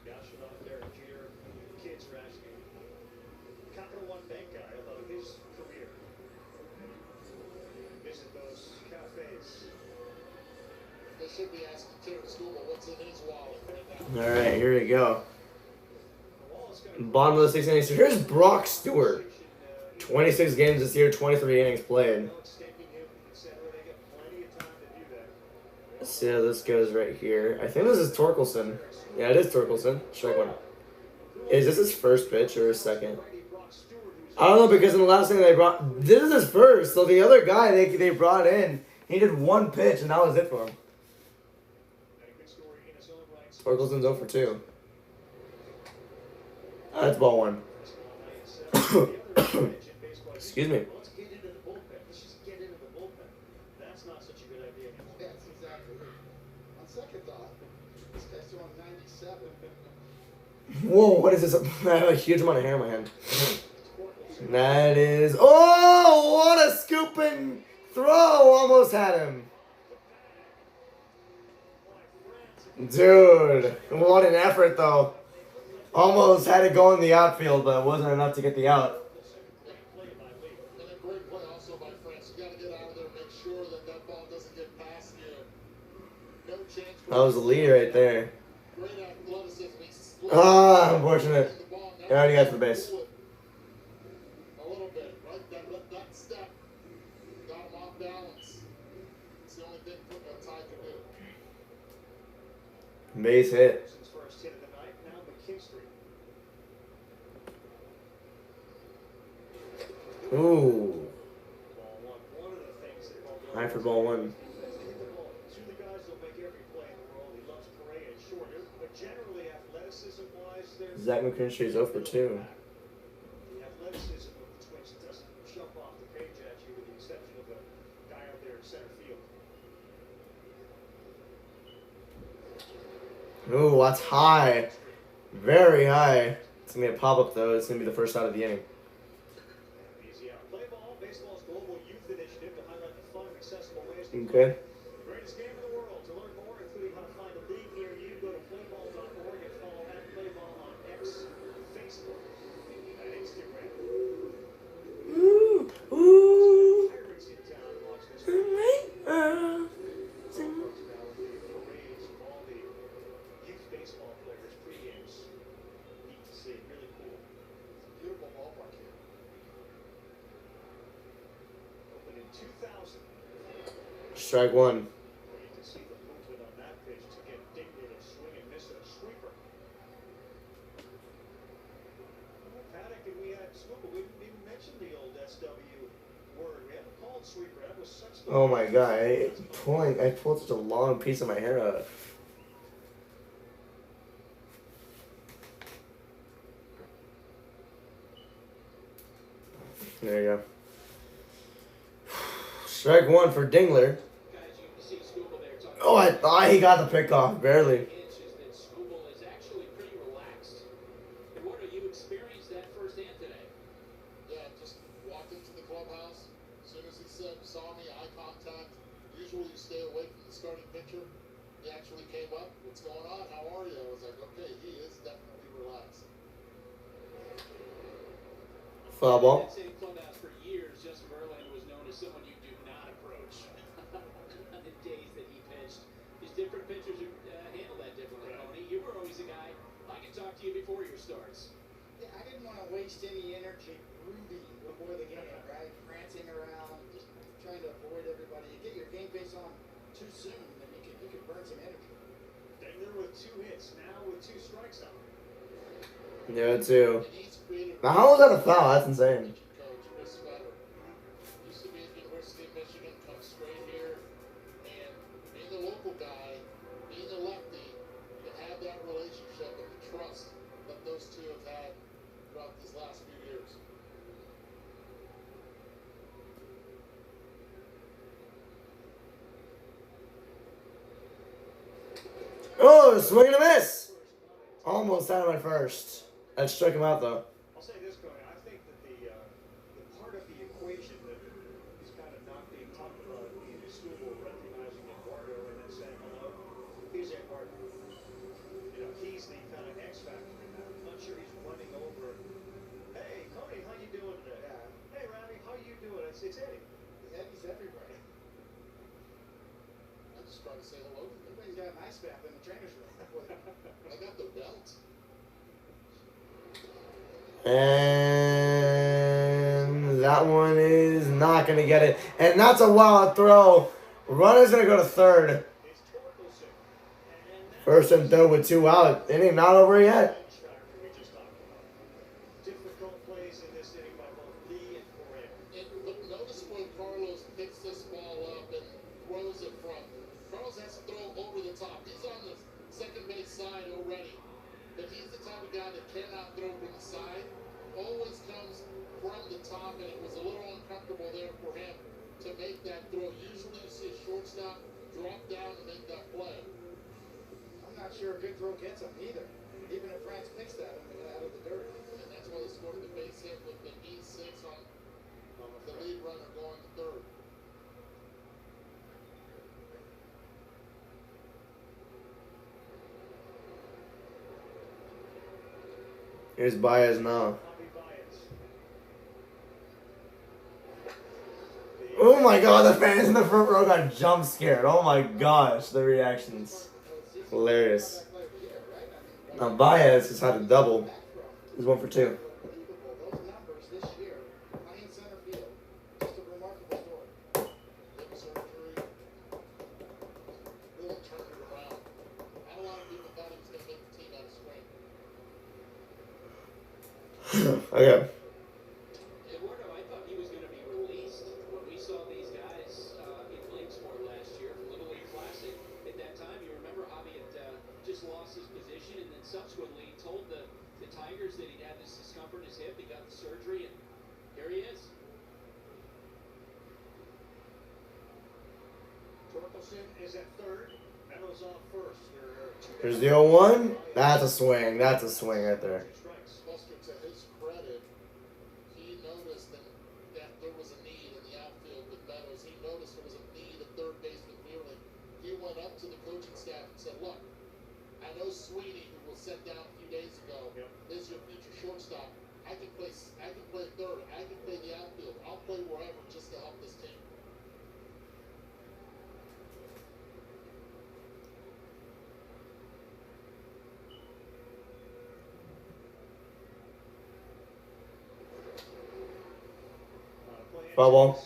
Gosh, about Derek Jeter, kids are asking. Capital One Bank guy about his career. Visit those cafes. They should be asking Terry Scuba what's in his wallet right now. Alright, here we go. The wall is going to Bottom of the sixth inning. So here's Brock Stewart. 26 games this year, 23 innings played. escaping him, etc. They get plenty of time to do that. Let's see how this goes right here. I think this is Torkelson. Yeah, it is Torkelson. Strike one. Is this his first pitch or his second? I don't know, because in the last thing they brought, this is his first. So the other guy they brought in, he did one pitch and that was it for him. Torkelson's 0 for 2. That's ball one. Excuse me. Let's get into the bullpen. Let's just get into the bullpen. That's not such a good idea. That's exactly it. On second thought, this guy's throwing 97. Whoa, what is this? I have a huge amount of hair in my hand. That is... Oh, what a scooping throw! Almost had him. Dude, what an effort, though. Almost had it go in the outfield, but it wasn't enough to get the out. And a great play also by France. You got to get out of there and make sure that that ball doesn't get past you. No chance for That was the lead right there. great athleticism. He split Ah, unfortunate. the ball. He already got to the base. A little bit, right? That step got him off balance. It's the only thing a tie can do. Base hit. His first hit of the night. Now McKinstry. Ooh. Ball one. One of the things that called High for ball one. hit the ball to the guys that'll make every play in the world. He loves Correa and shorter, but generally athleticism-wise, there's Zach McKinstry's 0 for 2. the athleticism of the Twins doesn't jump off the page at you, with the exception of the guy out there in center field. Ooh, that's high. Very high. It's going to be a pop-up, though. It's going to be the first out of the inning. Easy out. Play ball, baseball's global youth initiative to highlight the fun and accessible ways to Okay. The greatest game in the world. To learn more, including how to find a league near you, go to playball.org and follow @playball on X, Facebook, and Instagram. Ooh. Ooh. 2000. Strike one. You can see the movement on that pitch to get Dingler to swing and miss a sweeper. Well, Paddock and we had Scooball. We didn't even mention the old SW word. We haven't called sweeper. That was such the. Oh my god, I pulled such a long piece of my hair out. There you go. Strike one for Dingler. Guys, you can see Scooball there talking Oh, I thought he got the pick off, barely. is that Scooball is actually pretty relaxed. Eduardo, you experienced that firsthand today. Yeah, just walked into the clubhouse. As soon as he saw me, eye contact. Usually you stay away from the starting pitcher. He actually came up. What's going on? How are you? I was like, okay, he is definitely relaxed. Foul ball. In that same clubhouse for years, Justin Verlander was known as someone you do not approach. On the days that he pitched, these different pitchers handle that differently. Tony, you were always a guy. I can talk to you before your starts. Yeah, I didn't want to waste any energy brooding before the game, right? Prancing around, just trying to avoid everybody. You get your game face on too soon, and you can burn some energy. Dingler with 2 hits, now with 2 strikes out. Yeah, too. And he's created. Now, how was that a foul? That's insane. Coach Chris Fetter used to be at the University of Michigan, comes straight here, and being the local guy, being a lefty, to have that relationship and the trust that those two have had throughout these last few years. Oh, swing and a miss. Almost out of my first. I struck him out though. I'll say this, Cody. I think that the part of the equation that is kind of not being talked about in Scooball recognizing Eduardo and then saying hello is Eduardo. You know, he's the kind of X factor in that. I'm not sure he's running over. Hey, Cody, how you doing today? Hey, Robbie, how you doing? It's Eddie. Eddie's everywhere. I just try to say hello to them. Everybody's got an ice bath in the trainer's room. I got the belt. And that one is not going to get it. And that's a wild throw. Runner's going to go to third. It's Torkelson. And that's First and third with 2 out. Inning not over yet. the X factor we just talked about. Difficult plays in this inning by both Lee and Correa. And notice when Carlos picks this ball up and throws it from. Carlos has to throw over the top. He's on the second base side already. But he's the type of guy that cannot throw from the side. Always comes from the top, and it was a little uncomfortable there for him to make that throw. Usually you see a shortstop drop down and make that play. I'm not sure a good throw gets him either. Even if France picks that out of the dirt. And that's why they scored the base hit with the E6 on the lead runner going to third. Here's Baez now. Javi Baez. Oh my god, the fans in the front row got jump scared. Oh my gosh, the reactions. Hilarious. Now Baez has had a double. He's 1 for 2. Unbelievable. Those numbers this year, playing center field, just a remarkable story. Hip surgery really turned it around. Not a lot of people thought he was going to make the team out of spring. Okay. Eduardo, I thought he was going to be released when we saw these guys in Williamsport last year for Little League Classic. At that time, you remember Javi had just lost his position and then subsequently told the Tigers that he'd had this discomfort in his hip. He got the surgery, and here he is. Torkelson is at third. Meadows off first. There are 2 Here's the 0-1. That's a swing. That's a swing right there. 2 strikes. Buster, to his credit, he noticed that there was a need in the outfield with Meadows. He noticed there was a need at third base with Mueller. He went up to the coaching staff and said, look, I know Sweeney, who was sent down a few days ago, is your future shortstop. I can play third. I can play the outfield. I'll play wherever just to help this team. Play Foul ball.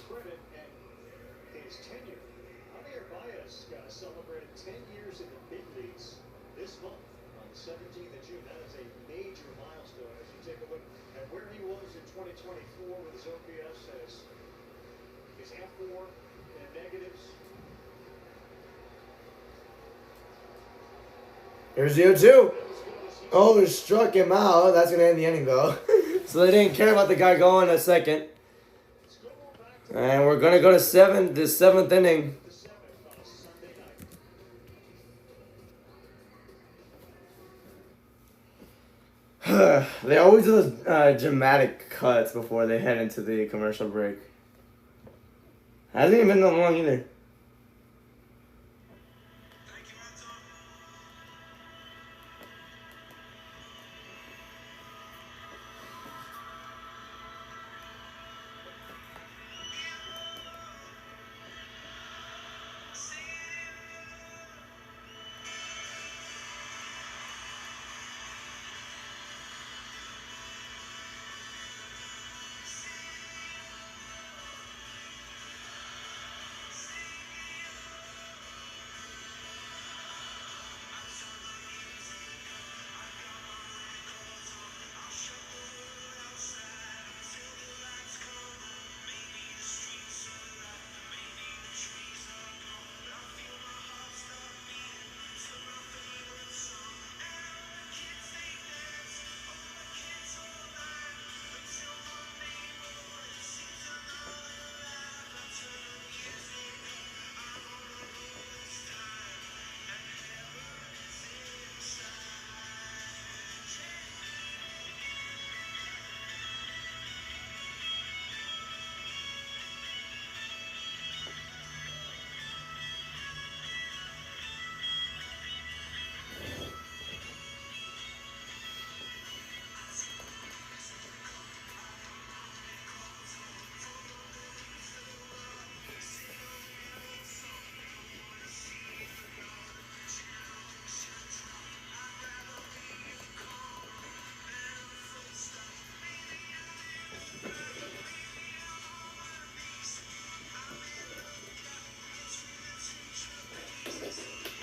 credit 4 with his OPS as his F4 and negatives. Here's the 0-2. Oh, they struck him out. That's going to end the inning, though. So they didn't care about the guy going a second. And we're going to go to the seventh inning. They always do those dramatic cuts before they head into the commercial break. Hasn't even been that long either.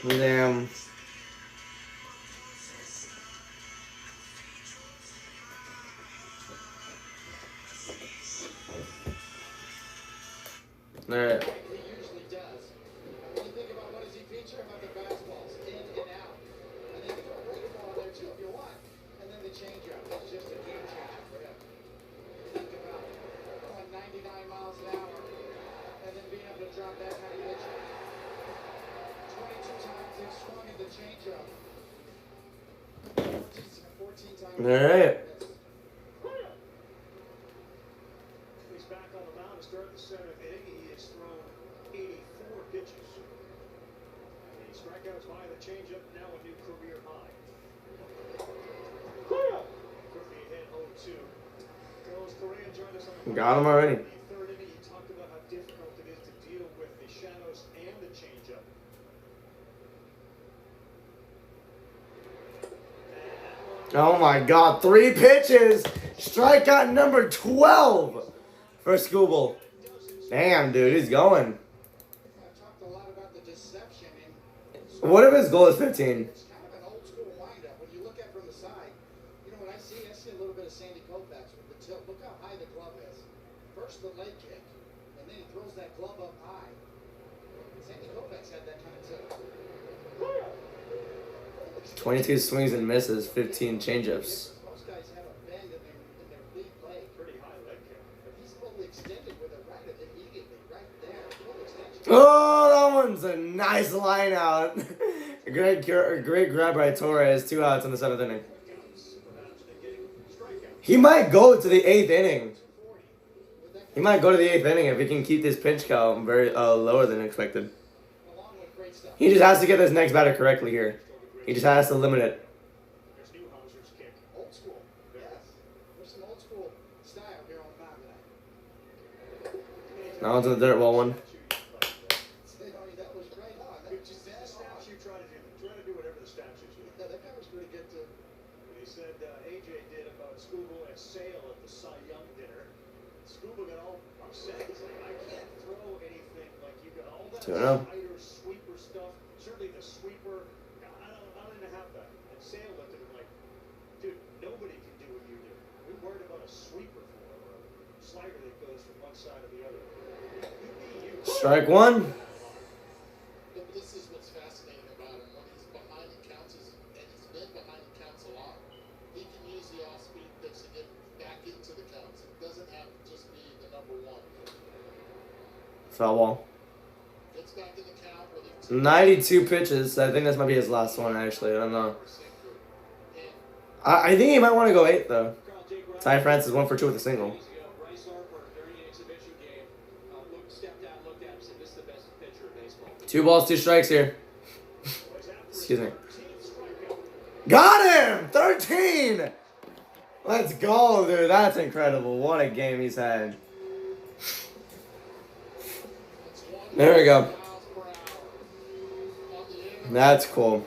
Damn. Alright. He usually does. When you think about what does he feature about the fastballs, in and out. And then you throw a breakball there too if you want. And then the changeup. It's just a game changer for him. Think about going 99 miles an hour and then being able to drop that kind of pitch. 22 times he's swung at the changeup. 14 times. Alright. He's back on the mound to start the 7th inning. He has thrown 84 pitches. And the strikeouts by the changeup, now a new career high. Quickly hit 0-2. Carlos Correa joined us on the Got him already. In the 3rd inning. He talked about how difficult it is to deal with the shadows and the changeup. Oh my God, 3 pitches. Strikeout number 12 for Skubal. Damn, dude, he's going. I've talked a lot about the deception in What if his goal is 15? it's kind of an old school windup. When you look at it from the side, you know what I see a little bit of Sandy Koufax with the tilt. Look how high the glove is. First the leg kick, and then he throws that glove up high. Sandy Koufax had that kind of tilt. 22 swings and misses, 15 changeups. Most guys have a bend in their lead leg. Pretty high leg kick. But he's fully extended with it right immediately, right there. Full extension. Oh, that one's a nice line out. Great grab by Torres. 2 outs in the 7th inning. He might go to the 8th inning. He might go to the 8th inning if he can keep this pitch count very lower than expected. Along with great stuff. He just has to get this next batter correctly here. He just has to limit it. There's Newhouser's kick. Old school. Yes. There's some old school style here on the mound tonight. That one's in the dirt, well one. That was right on. That was just The statue try to do whatever the statues do. that guy was pretty good too. He said AJ did about Skubal and Sale at the Cy Young dinner. Skubal got all upset. He's like, I can't throw anything like you got all that 2-0. spider sweeper stuff. Certainly the sweeper. I don't even have that. And Sale looked at him like, dude, nobody can do what you do. We worried about a sweeper for or a slider that goes from one side to the other. Strike one. But this is what's fascinating about him. When he's behind the counts, and he's been behind the counts a lot, he can use the off-speed pitch to get back into the counts. It doesn't have to just be the number one. Foul ball. Gets back in the count with 92 pitches. I think this might be his last one, actually. I don't know. I think he might want to go 8, though. Ty France is 1 for 2 with a single. Bryce Harper during an exhibition game stepped out, looked at him, said, "This is the best pitcher in baseball." 2 balls, 2 strikes here. Excuse me. Got him! 13! Let's go, dude. That's incredible. What a game he's had. There we go. That's cool.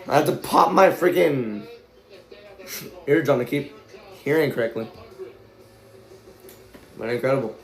I have to pop my freaking eardrum to keep hearing correctly. But incredible.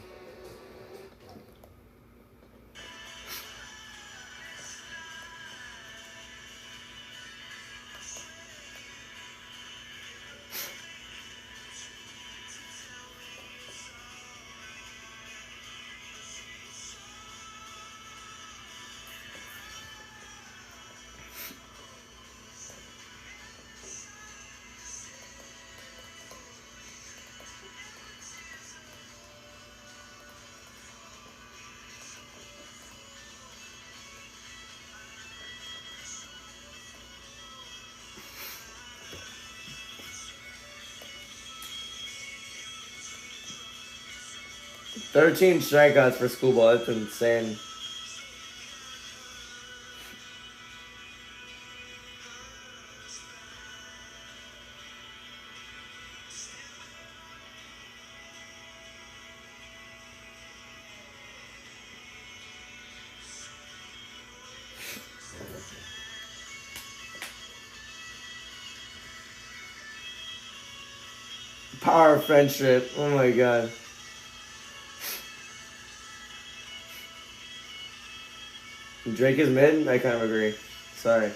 $13 strikeouts for Schoolball. That's insane. Power of friendship. Oh my god. Drake is mid? I kind of agree. Sorry.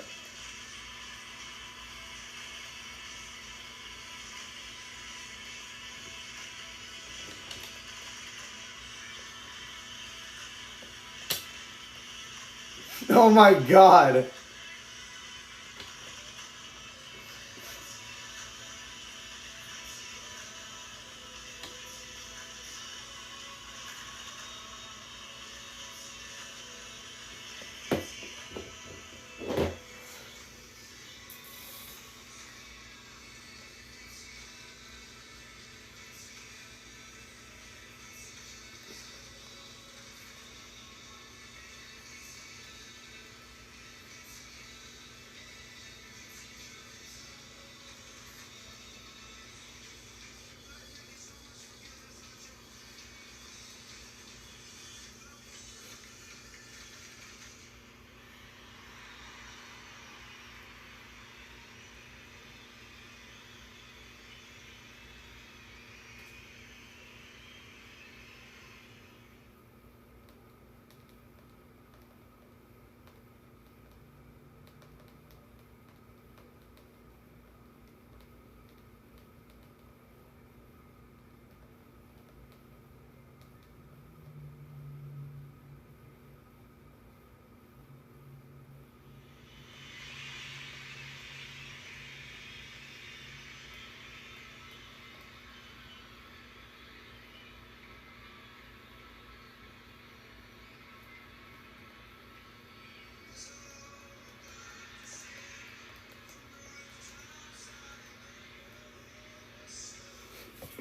Oh my god.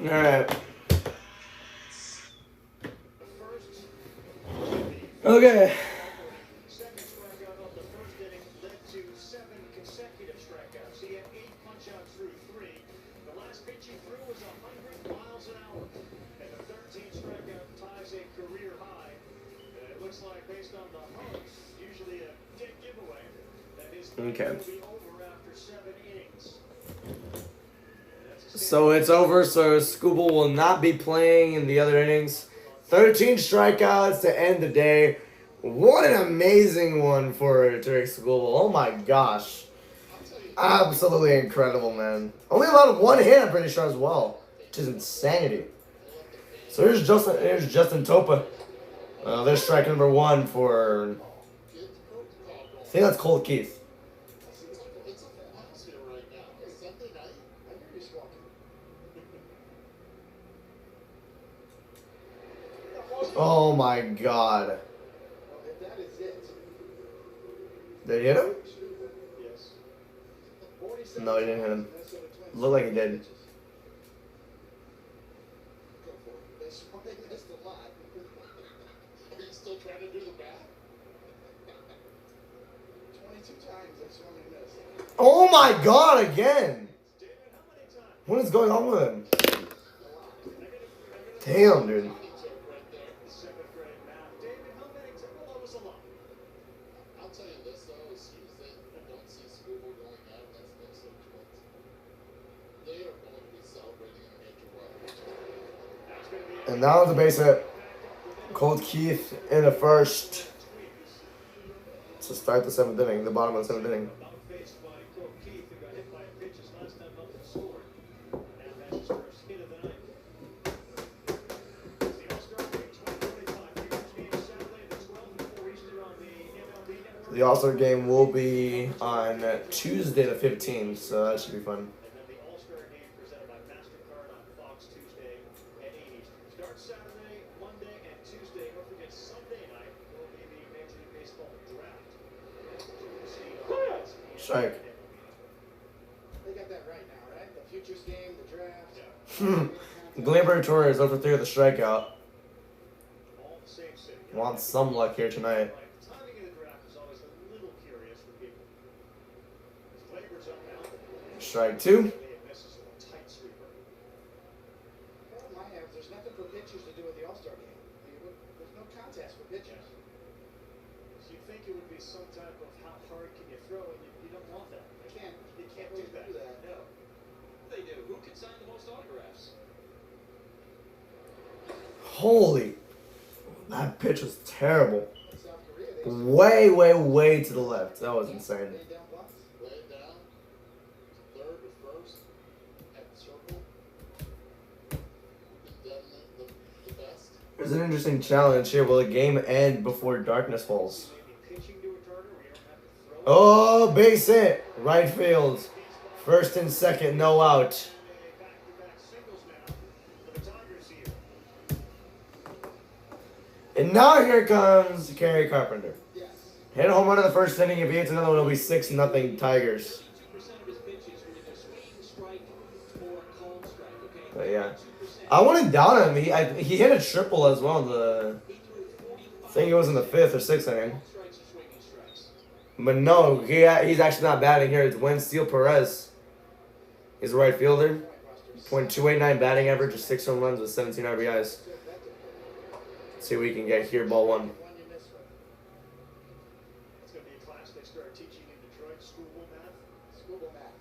Alright. Okay. Second strikeout of the first inning led to 7 consecutive strikeouts. He had 8 punch-outs through 3. The last pitch he threw was 100 miles an hour. And the 13th strikeout ties a career high. It looks like, based on the humps, usually a dead giveaway, that his career will be over after 7 innings. So it's over, so Scooble will not be playing in the other innings. 13 strikeouts to end the day. What an amazing one for Derek Scooble. Oh my gosh. Absolutely incredible, man. Only allowed one hit, I'm pretty sure, as well. Which is insanity. So here's Justin Topa. They're strike number 1 for, I think that's Colt Keith. It's a full house here right now. It's Sunday night. I hear you squawking. Oh my god. Well, if that is it, Did he hit him? Yes. 47 No, he didn't hit him. Minnesota Twins. Looked like he did. Go for it. They missed a lot. Are you still trying to do the math? 22 times they swung and missed. Oh my god, again! David, how many times? What is going on with him? A lot. Damn, dude. Seventh grade math. David, how many times? Well, that was a lot. I'll tell you this though, as soon as they don't see Scuba going out, that's Minnesota Twins. They are going to be celebrating in a major way. That's going to be And that was a base hit. Colt Keith in the first to start the 7th inning, the bottom of the 7th inning. about faced by Colt Keith, who got hit by a pitch his last time up and scored. And that's his first hit of the night. It's the All-Star Game 2025. Futures game Saturday, the 12th and 4 Eastern on the MLB Network. The All-Star game will be on Tuesday the 15th, so that should be fun. And then the All-Star Game presented by MasterCard on Fox Tuesday at 8 Eastern. Starts Saturday, Monday, and Tuesday. Don't forget Sunday night will be the Major League Baseball draft. Strike. They got that right now, right? The futures game, the draft. Gleyber Torres over 3 with a strikeout. All the same city. Wants some luck here tonight. Right. The timing of the draft is always a little curious for people. Gleyber's up now. Strike 2. It misses a tight sweeper. Problem I have, there's nothing for pitchers to do at the All-Star game. There's no contest for pitchers. So you'd think it would be some type of how hard can you throw, and you don't want that. You can't do that. No. They do. Who can sign the most autographs? Holy. That pitch was terrible. In South Korea, they Way to the left. That was insane. lay down blocks. Lay it down. Third or first. At the circle. Is definitely the best. There's an interesting challenge here. Will the game end before darkness falls? Maybe pitching to a target where you don't have to throw. Oh, base hit. Right field. First and second, no out. Back-to-back singles now for the Tigers here. And now here comes Kerry Carpenter. Yes. Hit a home run in the first inning. If he hits another one, it'll be 6-0 Tigers. 2% of his pitches were either swing, strike, or called strike, okay? But yeah. 2%. I wouldn't doubt him. He hit a triple as well. He threw 45 I think it was in the 5th or 6th inning. called strikes or swinging strikes. But no, he's actually not batting here. It's Wensteel Perez. He's a right fielder. .289 batting average, 6 home runs with 17 RBIs. Let's see what we can get here. Ball 1. One you miss one. It's going to be a class they start teaching in Detroit, school math. School math.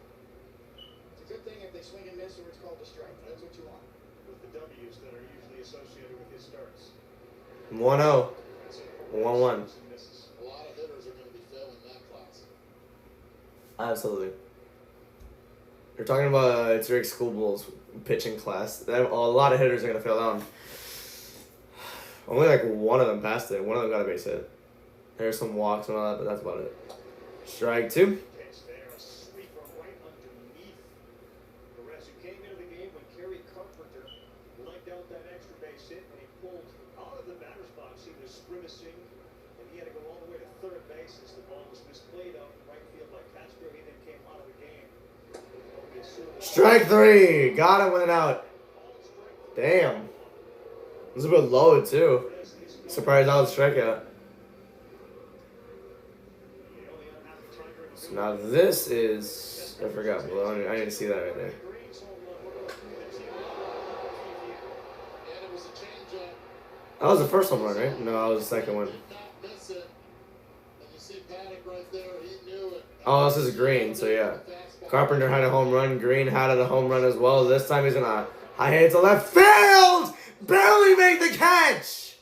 It's a good thing if they swing and miss or it's called a strike. That's what you want. With the W's that are usually associated with his starts. 1-0. That's it. 1-1. And misses. A lot of hitters are going to be failing that class. Absolutely. You're talking about it's Rick Schoolbull's pitching class. A lot of hitters are going to fail down. Only like one of them passed it. One of them got a base hit. There's some walks and all that, but that's about it. Strike 2. Pitch there, a sweeper right underneath. Perez, who came into the game when Kerry Carpenter legged out that extra base hit when he pulled out of the batter's box. He was grimacing, and he had to go all the way to third base as the ball was misplayed out in right field by Castro. He then came out of the game. Strike 3. Got it with an out. Damn. It was a bit low, too. Surprised I was strikeout. So now this is... I forgot. Well, I need to see that right there. And it was a changeup. That was the first home run, right? No, that was the second one. Did not miss it. And you see Paddock right there. He knew it. Oh, this is Green, so yeah. Carpenter had a home run. Green had a home run as well. This time he's gonna high hit to left field! Barely made the catch!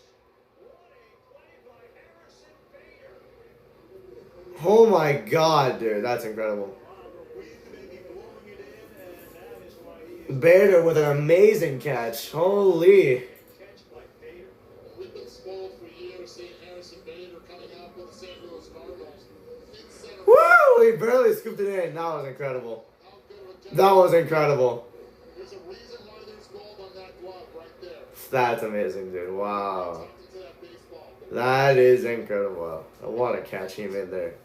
Oh my god, dude. That's incredible. Bader with an amazing catch. Holy. Catch by Bader. We've been spoiled for years seeing Harrison Bader coming up with the St. Louis Cardinals. In center. Woo! He barely scooped it in. That was incredible. How good of a job. That was incredible. There's a reason why there's gold on that glove right there. That's amazing, dude. Wow. Tucked into that baseball. That is incredible. What a catch he made there.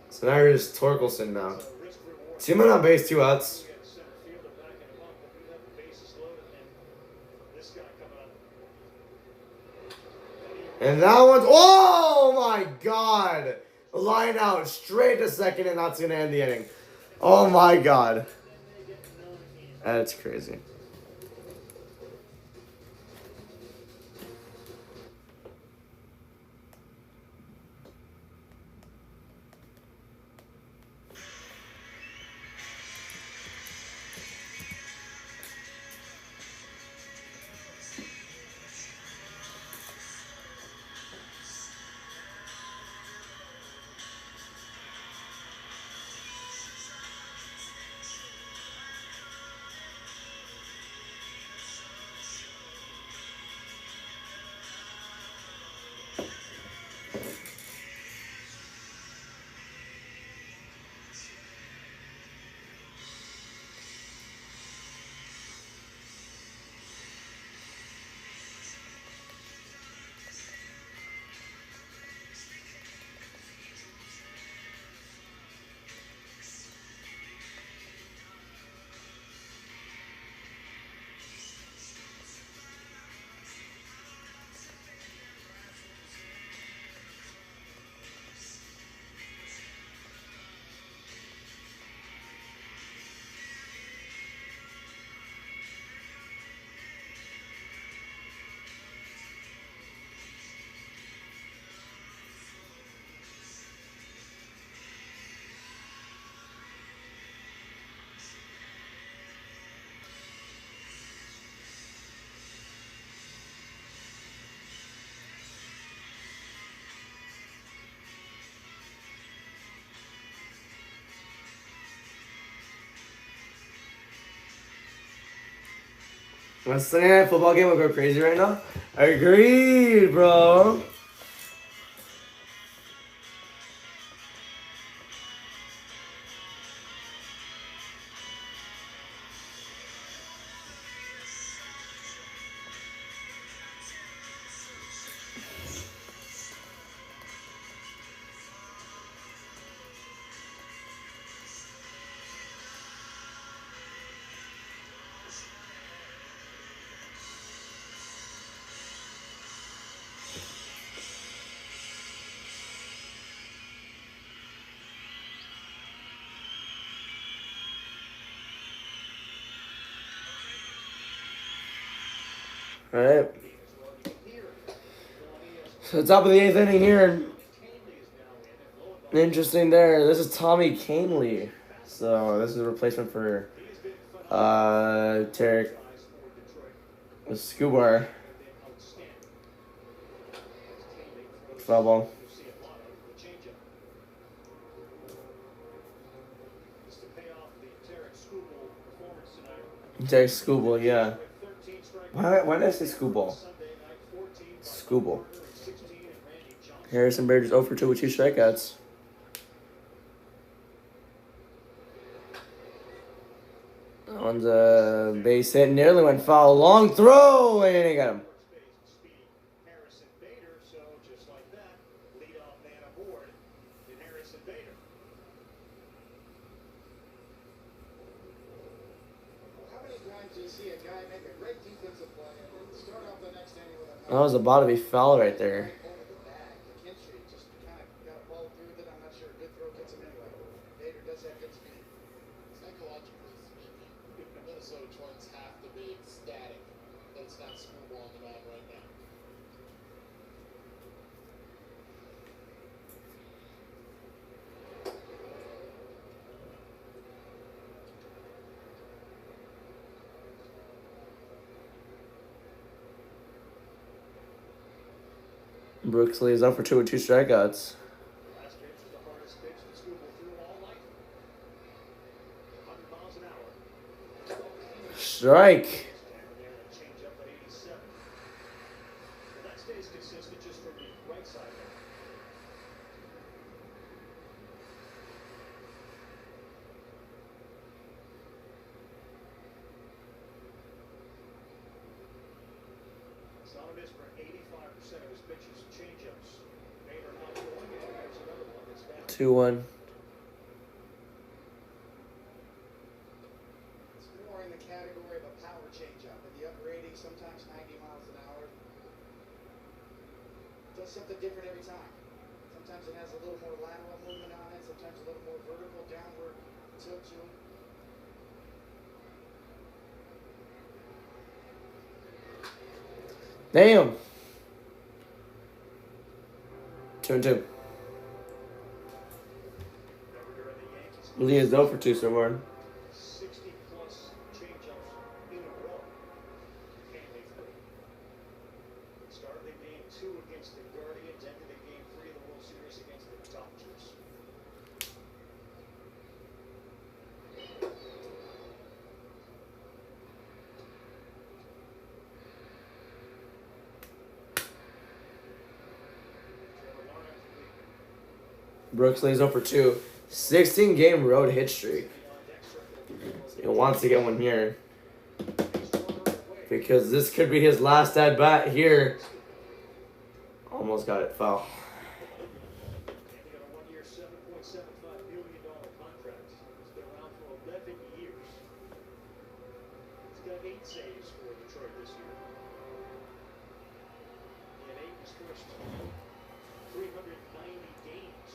So now here's Torkelson now. Risk reward. Two men on base, 2 outs. We had a center fielder backing him up, but we have the bases loaded, and this guy coming up. And that one's, oh my God. Line out straight to second, and that's going to end the inning. Oh my God. That's crazy. A Sunday night football game will go crazy right now. Agreed, bro. All right. So top of the 8th inning here. Interesting there. This is Tommy Canely. So this is a replacement for Tarek Escobar. Foul ball. Tarek Scooble, yeah. Why did I say Scooble? Scooble. Harrison Bader just 0 for 2 with 2 strikeouts. That one's a base hit. Nearly went foul. Long throw, and he got him. Harrison Bader, so just like that, leadoff man aboard in Harrison Bader. How many times do you see a guy make a great defensive play and then start off the next inning with a That was about to be foul right there. over the bag? McKinstry just kind of got a ball through it. I'm not sure a good throw gets him anyway. Bader does have good speed. Psychologically speaking, Minnesota Twins have to be ecstatic that it's not Screwball on the mound right now. Brooks Lee is 0 for 2 with 2 strikeouts. Last pitch was the hardest pitch that Scooble threw all night. 100 miles an hour. strike. Down there and change up at 87. Well, that stays consistent just from the right side there. Solomon for 85% of his pitches and changeups. Made are not going, and there's another one that's down. 2-1. It's more in the category of a power changeup. In the upper 80s, sometimes 90 miles an hour. Does something different every time. Sometimes it has a little more lateral movement on it. Sometimes a little more vertical, downward tilt to it. Damn. 2-2. Remember during the Yankees Lee is 0 for 2 so far. 60 plus changeups in a row. Can't make three. Started the game 2 against the Guardians, ended the game 3 of the World Series against the Dodgers. Trevor Larnach leading. Brooks Lee's 0 for 2. 16 game road hit streak. On deck circle. He wants to get one here. Because this could be his last at bat here. Almost got it, foul. And he got a 1-year, $7.75 million contract. He's been around for 11 years. He's got 8 saves for Detroit this year. He had 8 in his first 390 games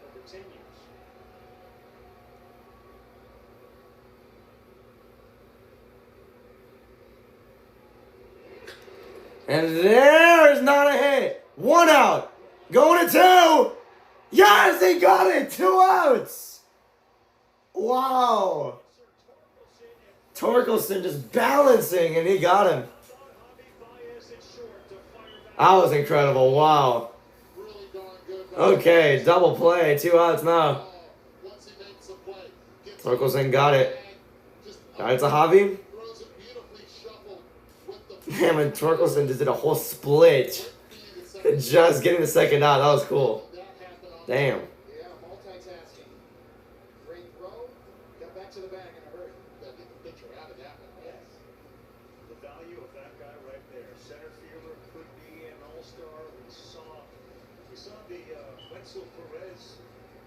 over 10 years. And there's not a hit. 1 out. Going to 2. Yes, he got it. 2 outs. Wow. Torkelson just balancing, and he got him. That was incredible. Wow. Really darn good. Okay, double play. 2 outs now. Once he makes a play, gets Torkelson got it. just Got it to Javi. throws it beautifully shuffled with the Damn, and Torkelson just did a whole split. the second Just getting the second out. That was cool. that happened on Damn. Yeah, multitasking. Great throw. Got back to the bag in a hurry. that get the pitcher out of that one. Yes. The value of that guy right there. Center fielder could be an all-star. We saw the Wetzel Perez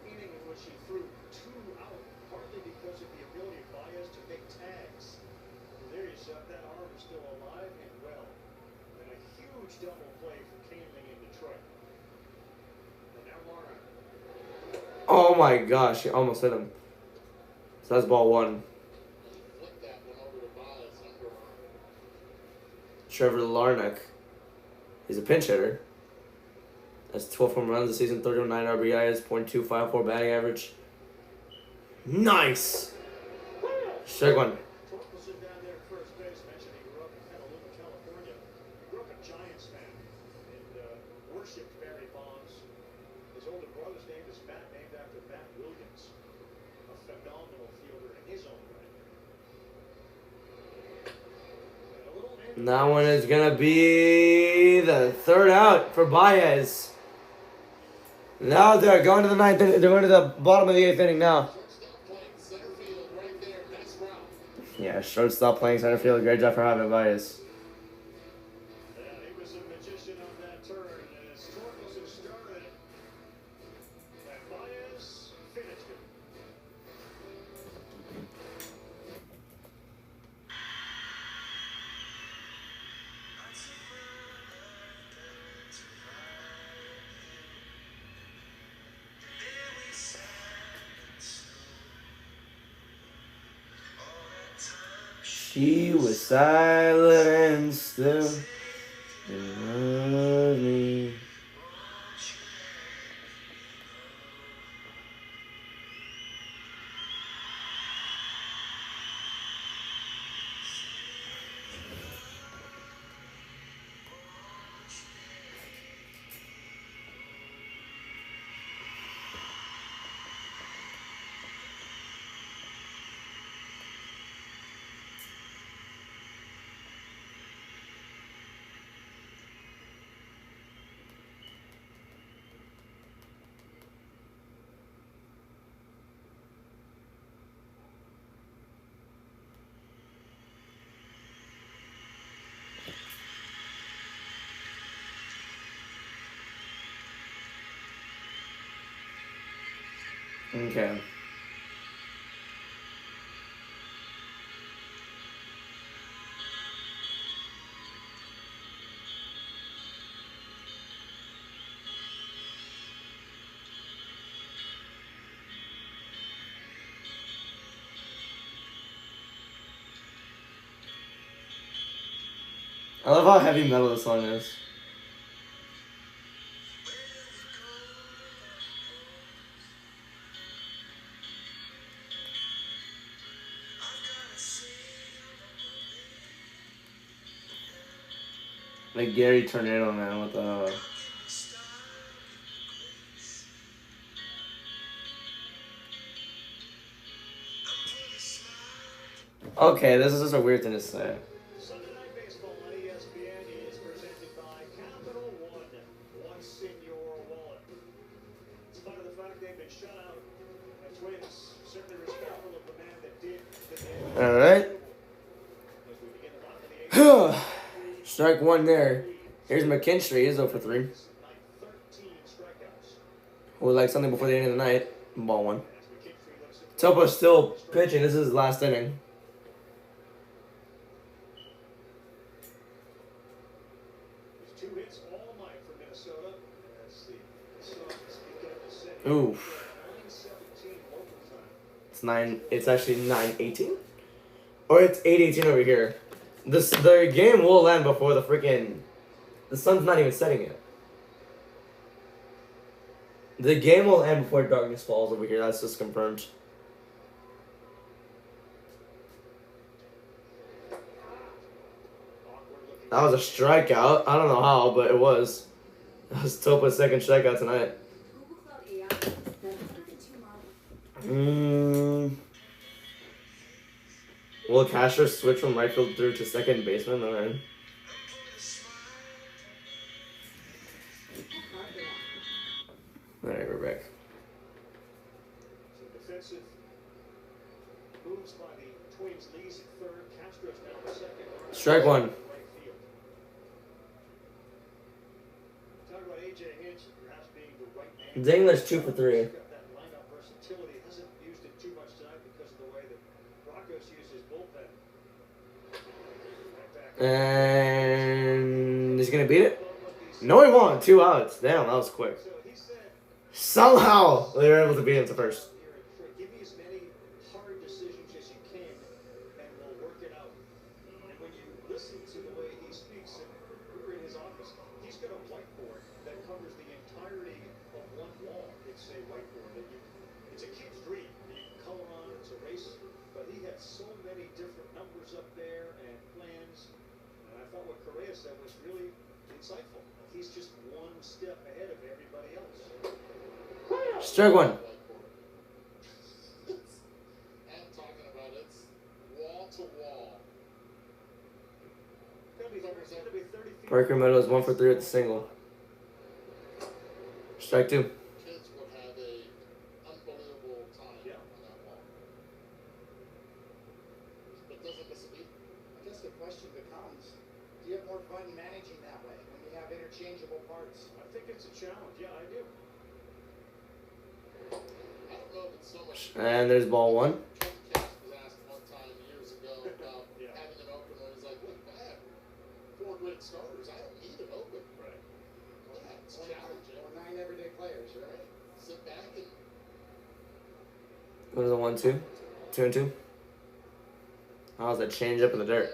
inning in which he threw 2 out, partly because of the ability of Baez to make tags. And there you saw that arm is still alive and well. And a huge double play for Kaneling in Detroit. And now Larnach. Oh my gosh, he almost hit him. So that's ball 1. Flip that one over to Baez under Trevor Larnach. He's a pinch hitter. That's 12 home runs this season, 39 RBIs, .254 batting average. Nice! Strike 1. Torkelson down there at first base mentioned he grew up in Petaluma, California. He grew up a Giants fan and worshipped Barry Bonds. His older brother's name is Matt, named after Matt Williams, a phenomenal fielder in his own right. And a little And that one is gonna be the 3rd out for Baez. Now they're going to the 9th inning. They're going to the bottom of the 8th inning now. shortstop playing center field right there. Nice route. Yeah, shortstop playing center field. Great job for Javi Baez. Yeah, he was a magician on that turn as Torkelson started it. And Baez finished it. She was silent and still. And loved me. Okay. I love how heavy metal this song is. Like Gary Tornado, man, with the. Okay, this is just a weird thing to say. Sunday Night Baseball on ESPN is presented by Capital One. Once in your wallet. In spite of the fact they've been shut out, the Twins certainly respectful of the man that did the damage. All right. As we begin the bottom of the eighth, Strike one there. Here's McKinstry. He's 0 for 3. 13 strikeouts. Would like something before the end of the night. Ball one. As McKinstry looks at Topa's still pitching. This is his last inning. his 2 hits all night for Minnesota. As the Sox begin the second. Oof. 9:17 local time. It's 9. It's actually 9:18, or it's 8:18 over here. The game will end before the sun's not even setting yet. The game will end before darkness falls over here. That's just confirmed. That was a strikeout. I don't know how, but it was. That was Topa's second strikeout tonight. Google Cloud AI that are models. Will Castro switch from right field through to second baseman? Alright. Alright, we're back. Some defensive moves by the Twins. Lee's at third. Castro's now the second. Strike one. Right field. Talk about AJ Hinch perhaps being the right man. Dingler's 2 for 3. Got that lineup versatility. Hasn't used it too much tonight because of the way that Broncos use his bullpen. Right back. And he's gonna beat it? No, he won. 2 outs. Damn, that was quick. So he said, Somehow they were able to beat him to first. give me as many hard decisions as you can, and we'll work it out. And when you listen to the way he speaks, and we were in his office, he's got a whiteboard that covers the entirety of one wall. It's a whiteboard that it's a kid's dream. You can color on, it's a race, but he had so many different numbers up there and plans. And I thought what Correa said was really insightful. He's just one step ahead of everybody else. Strike one. I'm talking about it's wall to wall. It's gonna be 30 feet. Parker Meadows 1 for 3 with the single. Strike 2. Kids would have a unbelievable time Yeah. on that wall. But doesn't miss a beat. I guess the question becomes, do you have more fun managing that way when you have interchangeable parts? I think it's a challenge. Yeah, I do. I don't know if it's so much. And there's ball 1. Ken Cash was asked one time years ago about Yeah. having an opener, and he's like, look, I have 4 great starters. I don't need an open. Right. Yeah, it's challenging. Or 9 everyday players, right? Right? Sit back and What is it? 1-2. 2-2. That was a change up in the dirt.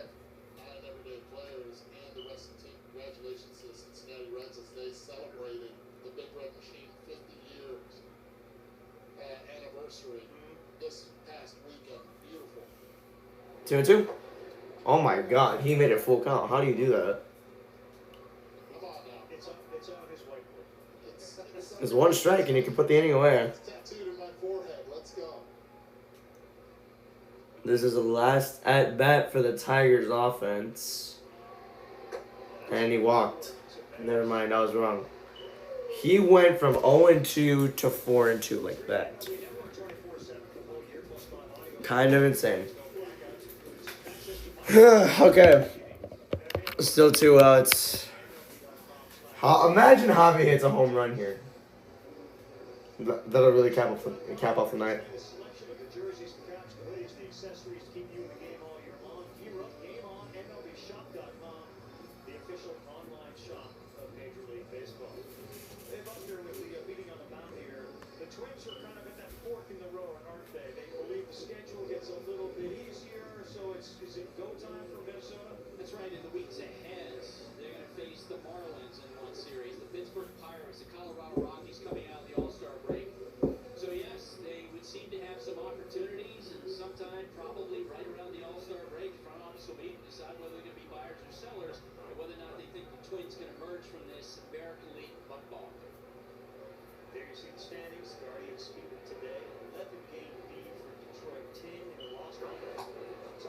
9 everyday players and the rest of the team. Congratulations to the Cincinnati Reds as they celebrated the Big Red Machine 50 years anniversary this past weekend. Beautiful. 2-2. Oh my god, he made it full count. How do you do that? Come on now. It's on his whiteboard. It's It's one strike and you can put the inning away. It's tattooed in my forehead. Let's go. This is the last at bat for the Tigers offense. And he walked. Never mind, I was wrong. He went from 0-2 to 4-2 like that. Kind of insane. Okay. Still 2 outs. Imagine Javi hits a home run here. That'll really cap off the night. The selection of the jerseys, the caps, the hoodies, the accessories to keep you in the game all year long. Gear up, game on, MLBShop.com, the official online shop of Major League Baseball. Hey, Buster, with the meeting on the mound here, the Twins are kind of at that fork in the road, aren't they? They believe the schedule gets a little bit easier, so is it go time for Minnesota? That's right, in the weeks ahead, they're going to face the Marlins in one series, the Pittsburgh Pirates, the Colorado Rockies coming out of the All-Star break. So yes, they would seem to have some opportunities, and sometime probably right around the All-Star break, the front office will meet and decide whether they're going to be buyers or sellers, and whether or not they think the Twins can emerge from this American League football. There you see the standings. Guardians speaking today. 11-game lead for Detroit, 10 in the loss column.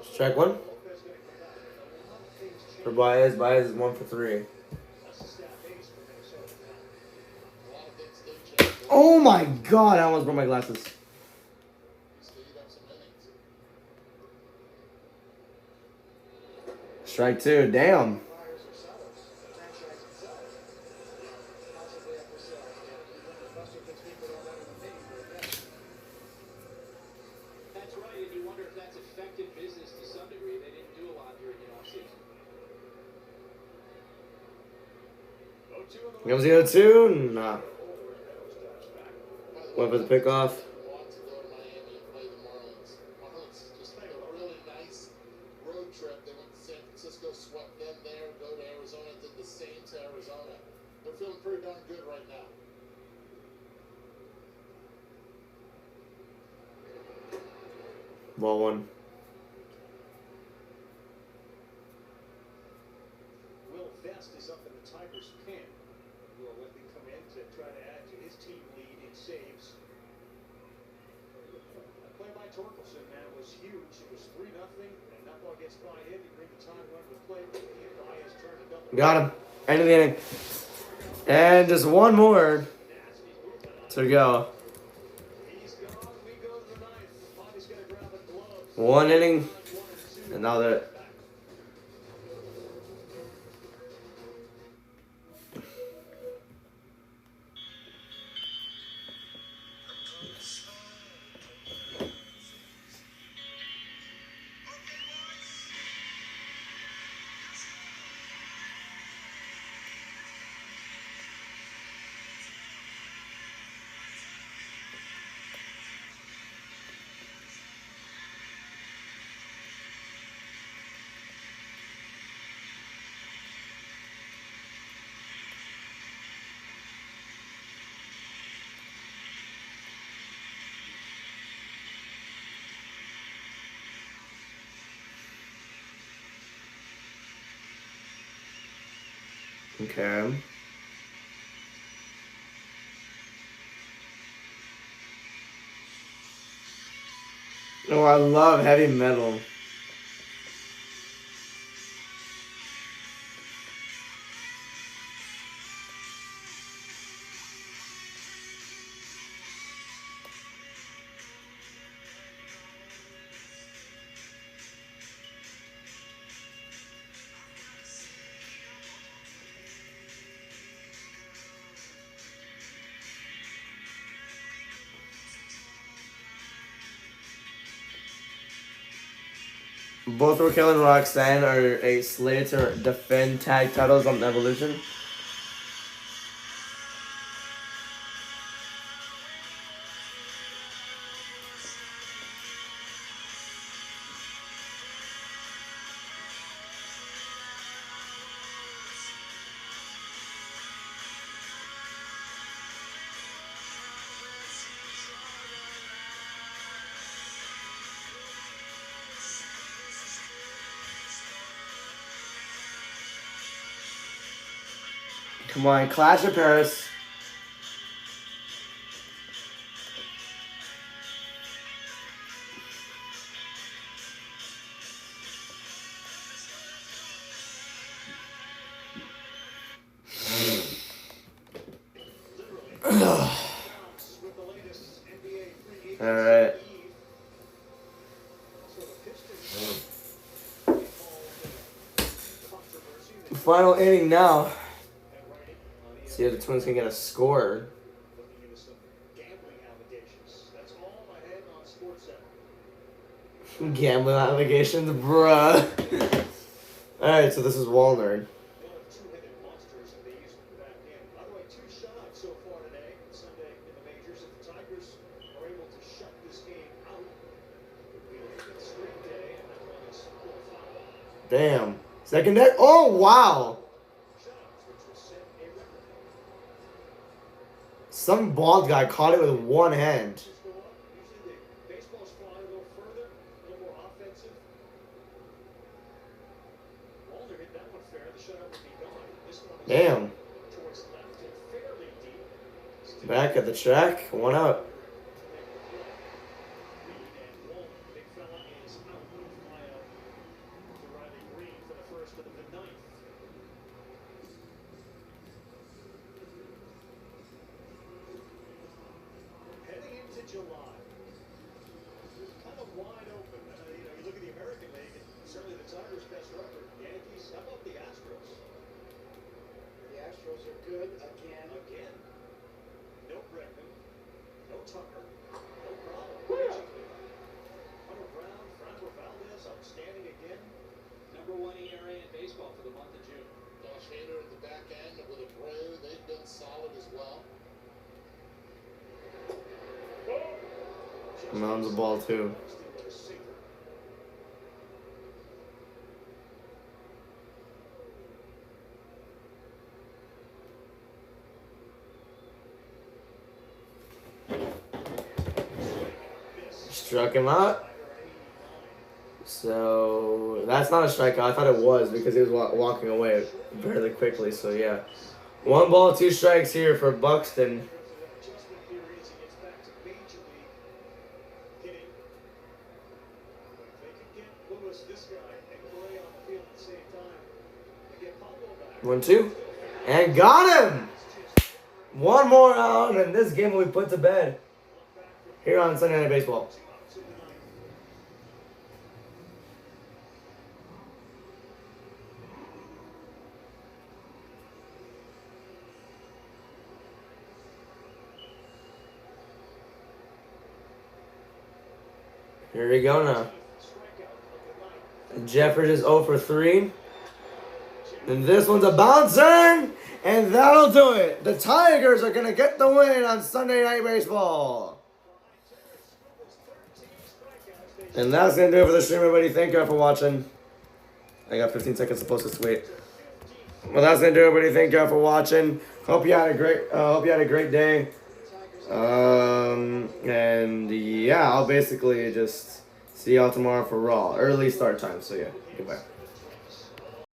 Strike one. Lopez going to come back. A lot of things For change. Baez. Baez is 1 for 3. That's the stat base for Minnesota now. A lot of things did change. Oh my god! I almost broke my glasses. He's to eat up some innings. Strike 2. Damn. Buyers or sellers, the franchise itself, possibly up for sale. Buster can speak with all that in the meeting, but yes. That's right, and you wonder if that's affected business to some degree. They didn't do a lot during the offseason. 0-2 on the Here comes the 0-2. Nah. By the Went way, for the pickoff. want to go to Miami and play the Marlins. Marlins just made a really nice road trip. They went to San Francisco, swept them there, go to Arizona, did the same to Arizona. They're feeling pretty darn good right now. Ball 1. Will Vest is up in the Tigers' pen. Will Whitley come in to try to add to his team lead in saves. That play by Torkelson, man, was huge. It was 3-0, and that ball gets by him. You bring the time run with play, but he and Baez turned it double. Got him. End of the inning. And just one more Nasty movement on to go. He's gone. We go to the ninth. Bonnie's gonna grab a glove. 1 inning. 1-2. And now they're. Okay. Oh, I love heavy metal. Both Raquel and Roxanne are slated to defend tag titles on Evolution. Come on, Clash of Paris. With the latest NBA free agents. All right. So the Pistons controversy. Final inning now. And writing on See if the Twins can get a score. looking into some gambling Gambling allegations, bruh. Alright, so this is Walnerd. One of two-headed monsters in the East back in. By the way, 2 shutouts so far today, Sunday in the majors. If the Tigers are able to shut this game out, it'll be a 5th straight day, and that one is 4-5. Damn. Second deck? Oh, wow. Shutouts, which was set a record. Some bald guy caught it with one hand. Just go up. Usually the baseballs fly a little further, a little more offensive. Walner hit that one fair. The shutout would be gone. This one is Damn. towards left and fairly deep. Still Back at the track. 1 out. Reed and Walner. Big fella is out of fly out to Riley Green for the first of the 9th. Heading into July, kind of wide open. You look at the American League, and certainly the Tigers' best record. Yankees, how about the Astros? The Astros are good again. Again, no Bregman, no Tucker, no problem. Hunter Brown, Franco Valdez, outstanding again. Number 1 ERA in baseball for the month of June. Josh Hader at the back end with a Abreu, they've been solid as well. Mounds the ball, too. Still with a sinker. Struck him out. So that's not a strikeout. I thought it was because he was walking away fairly quickly. So yeah, 1 ball, 2 strikes here for Buxton. Adjustment periods, he gets back to major league hitting. If they could get Lewis, this guy, and Clay on the field at the same time, and get Pablo back. 1, 2, and got him. 1 more out, and this game will be put to bed here on Sunday Night Baseball. Here we go now. Jeffers is 0 for 3. And this one's a bouncer, and that'll do it. The Tigers are going to get the win on Sunday Night Baseball. And that's going to do it for the stream, everybody. Thank you all for watching. I got 15 seconds to post this tweet. Well, that's going to do it, everybody. Thank you all for watching. Hope you had a great day. And yeah, I'll basically just see y'all tomorrow for Raw. Early start time, so yeah, goodbye.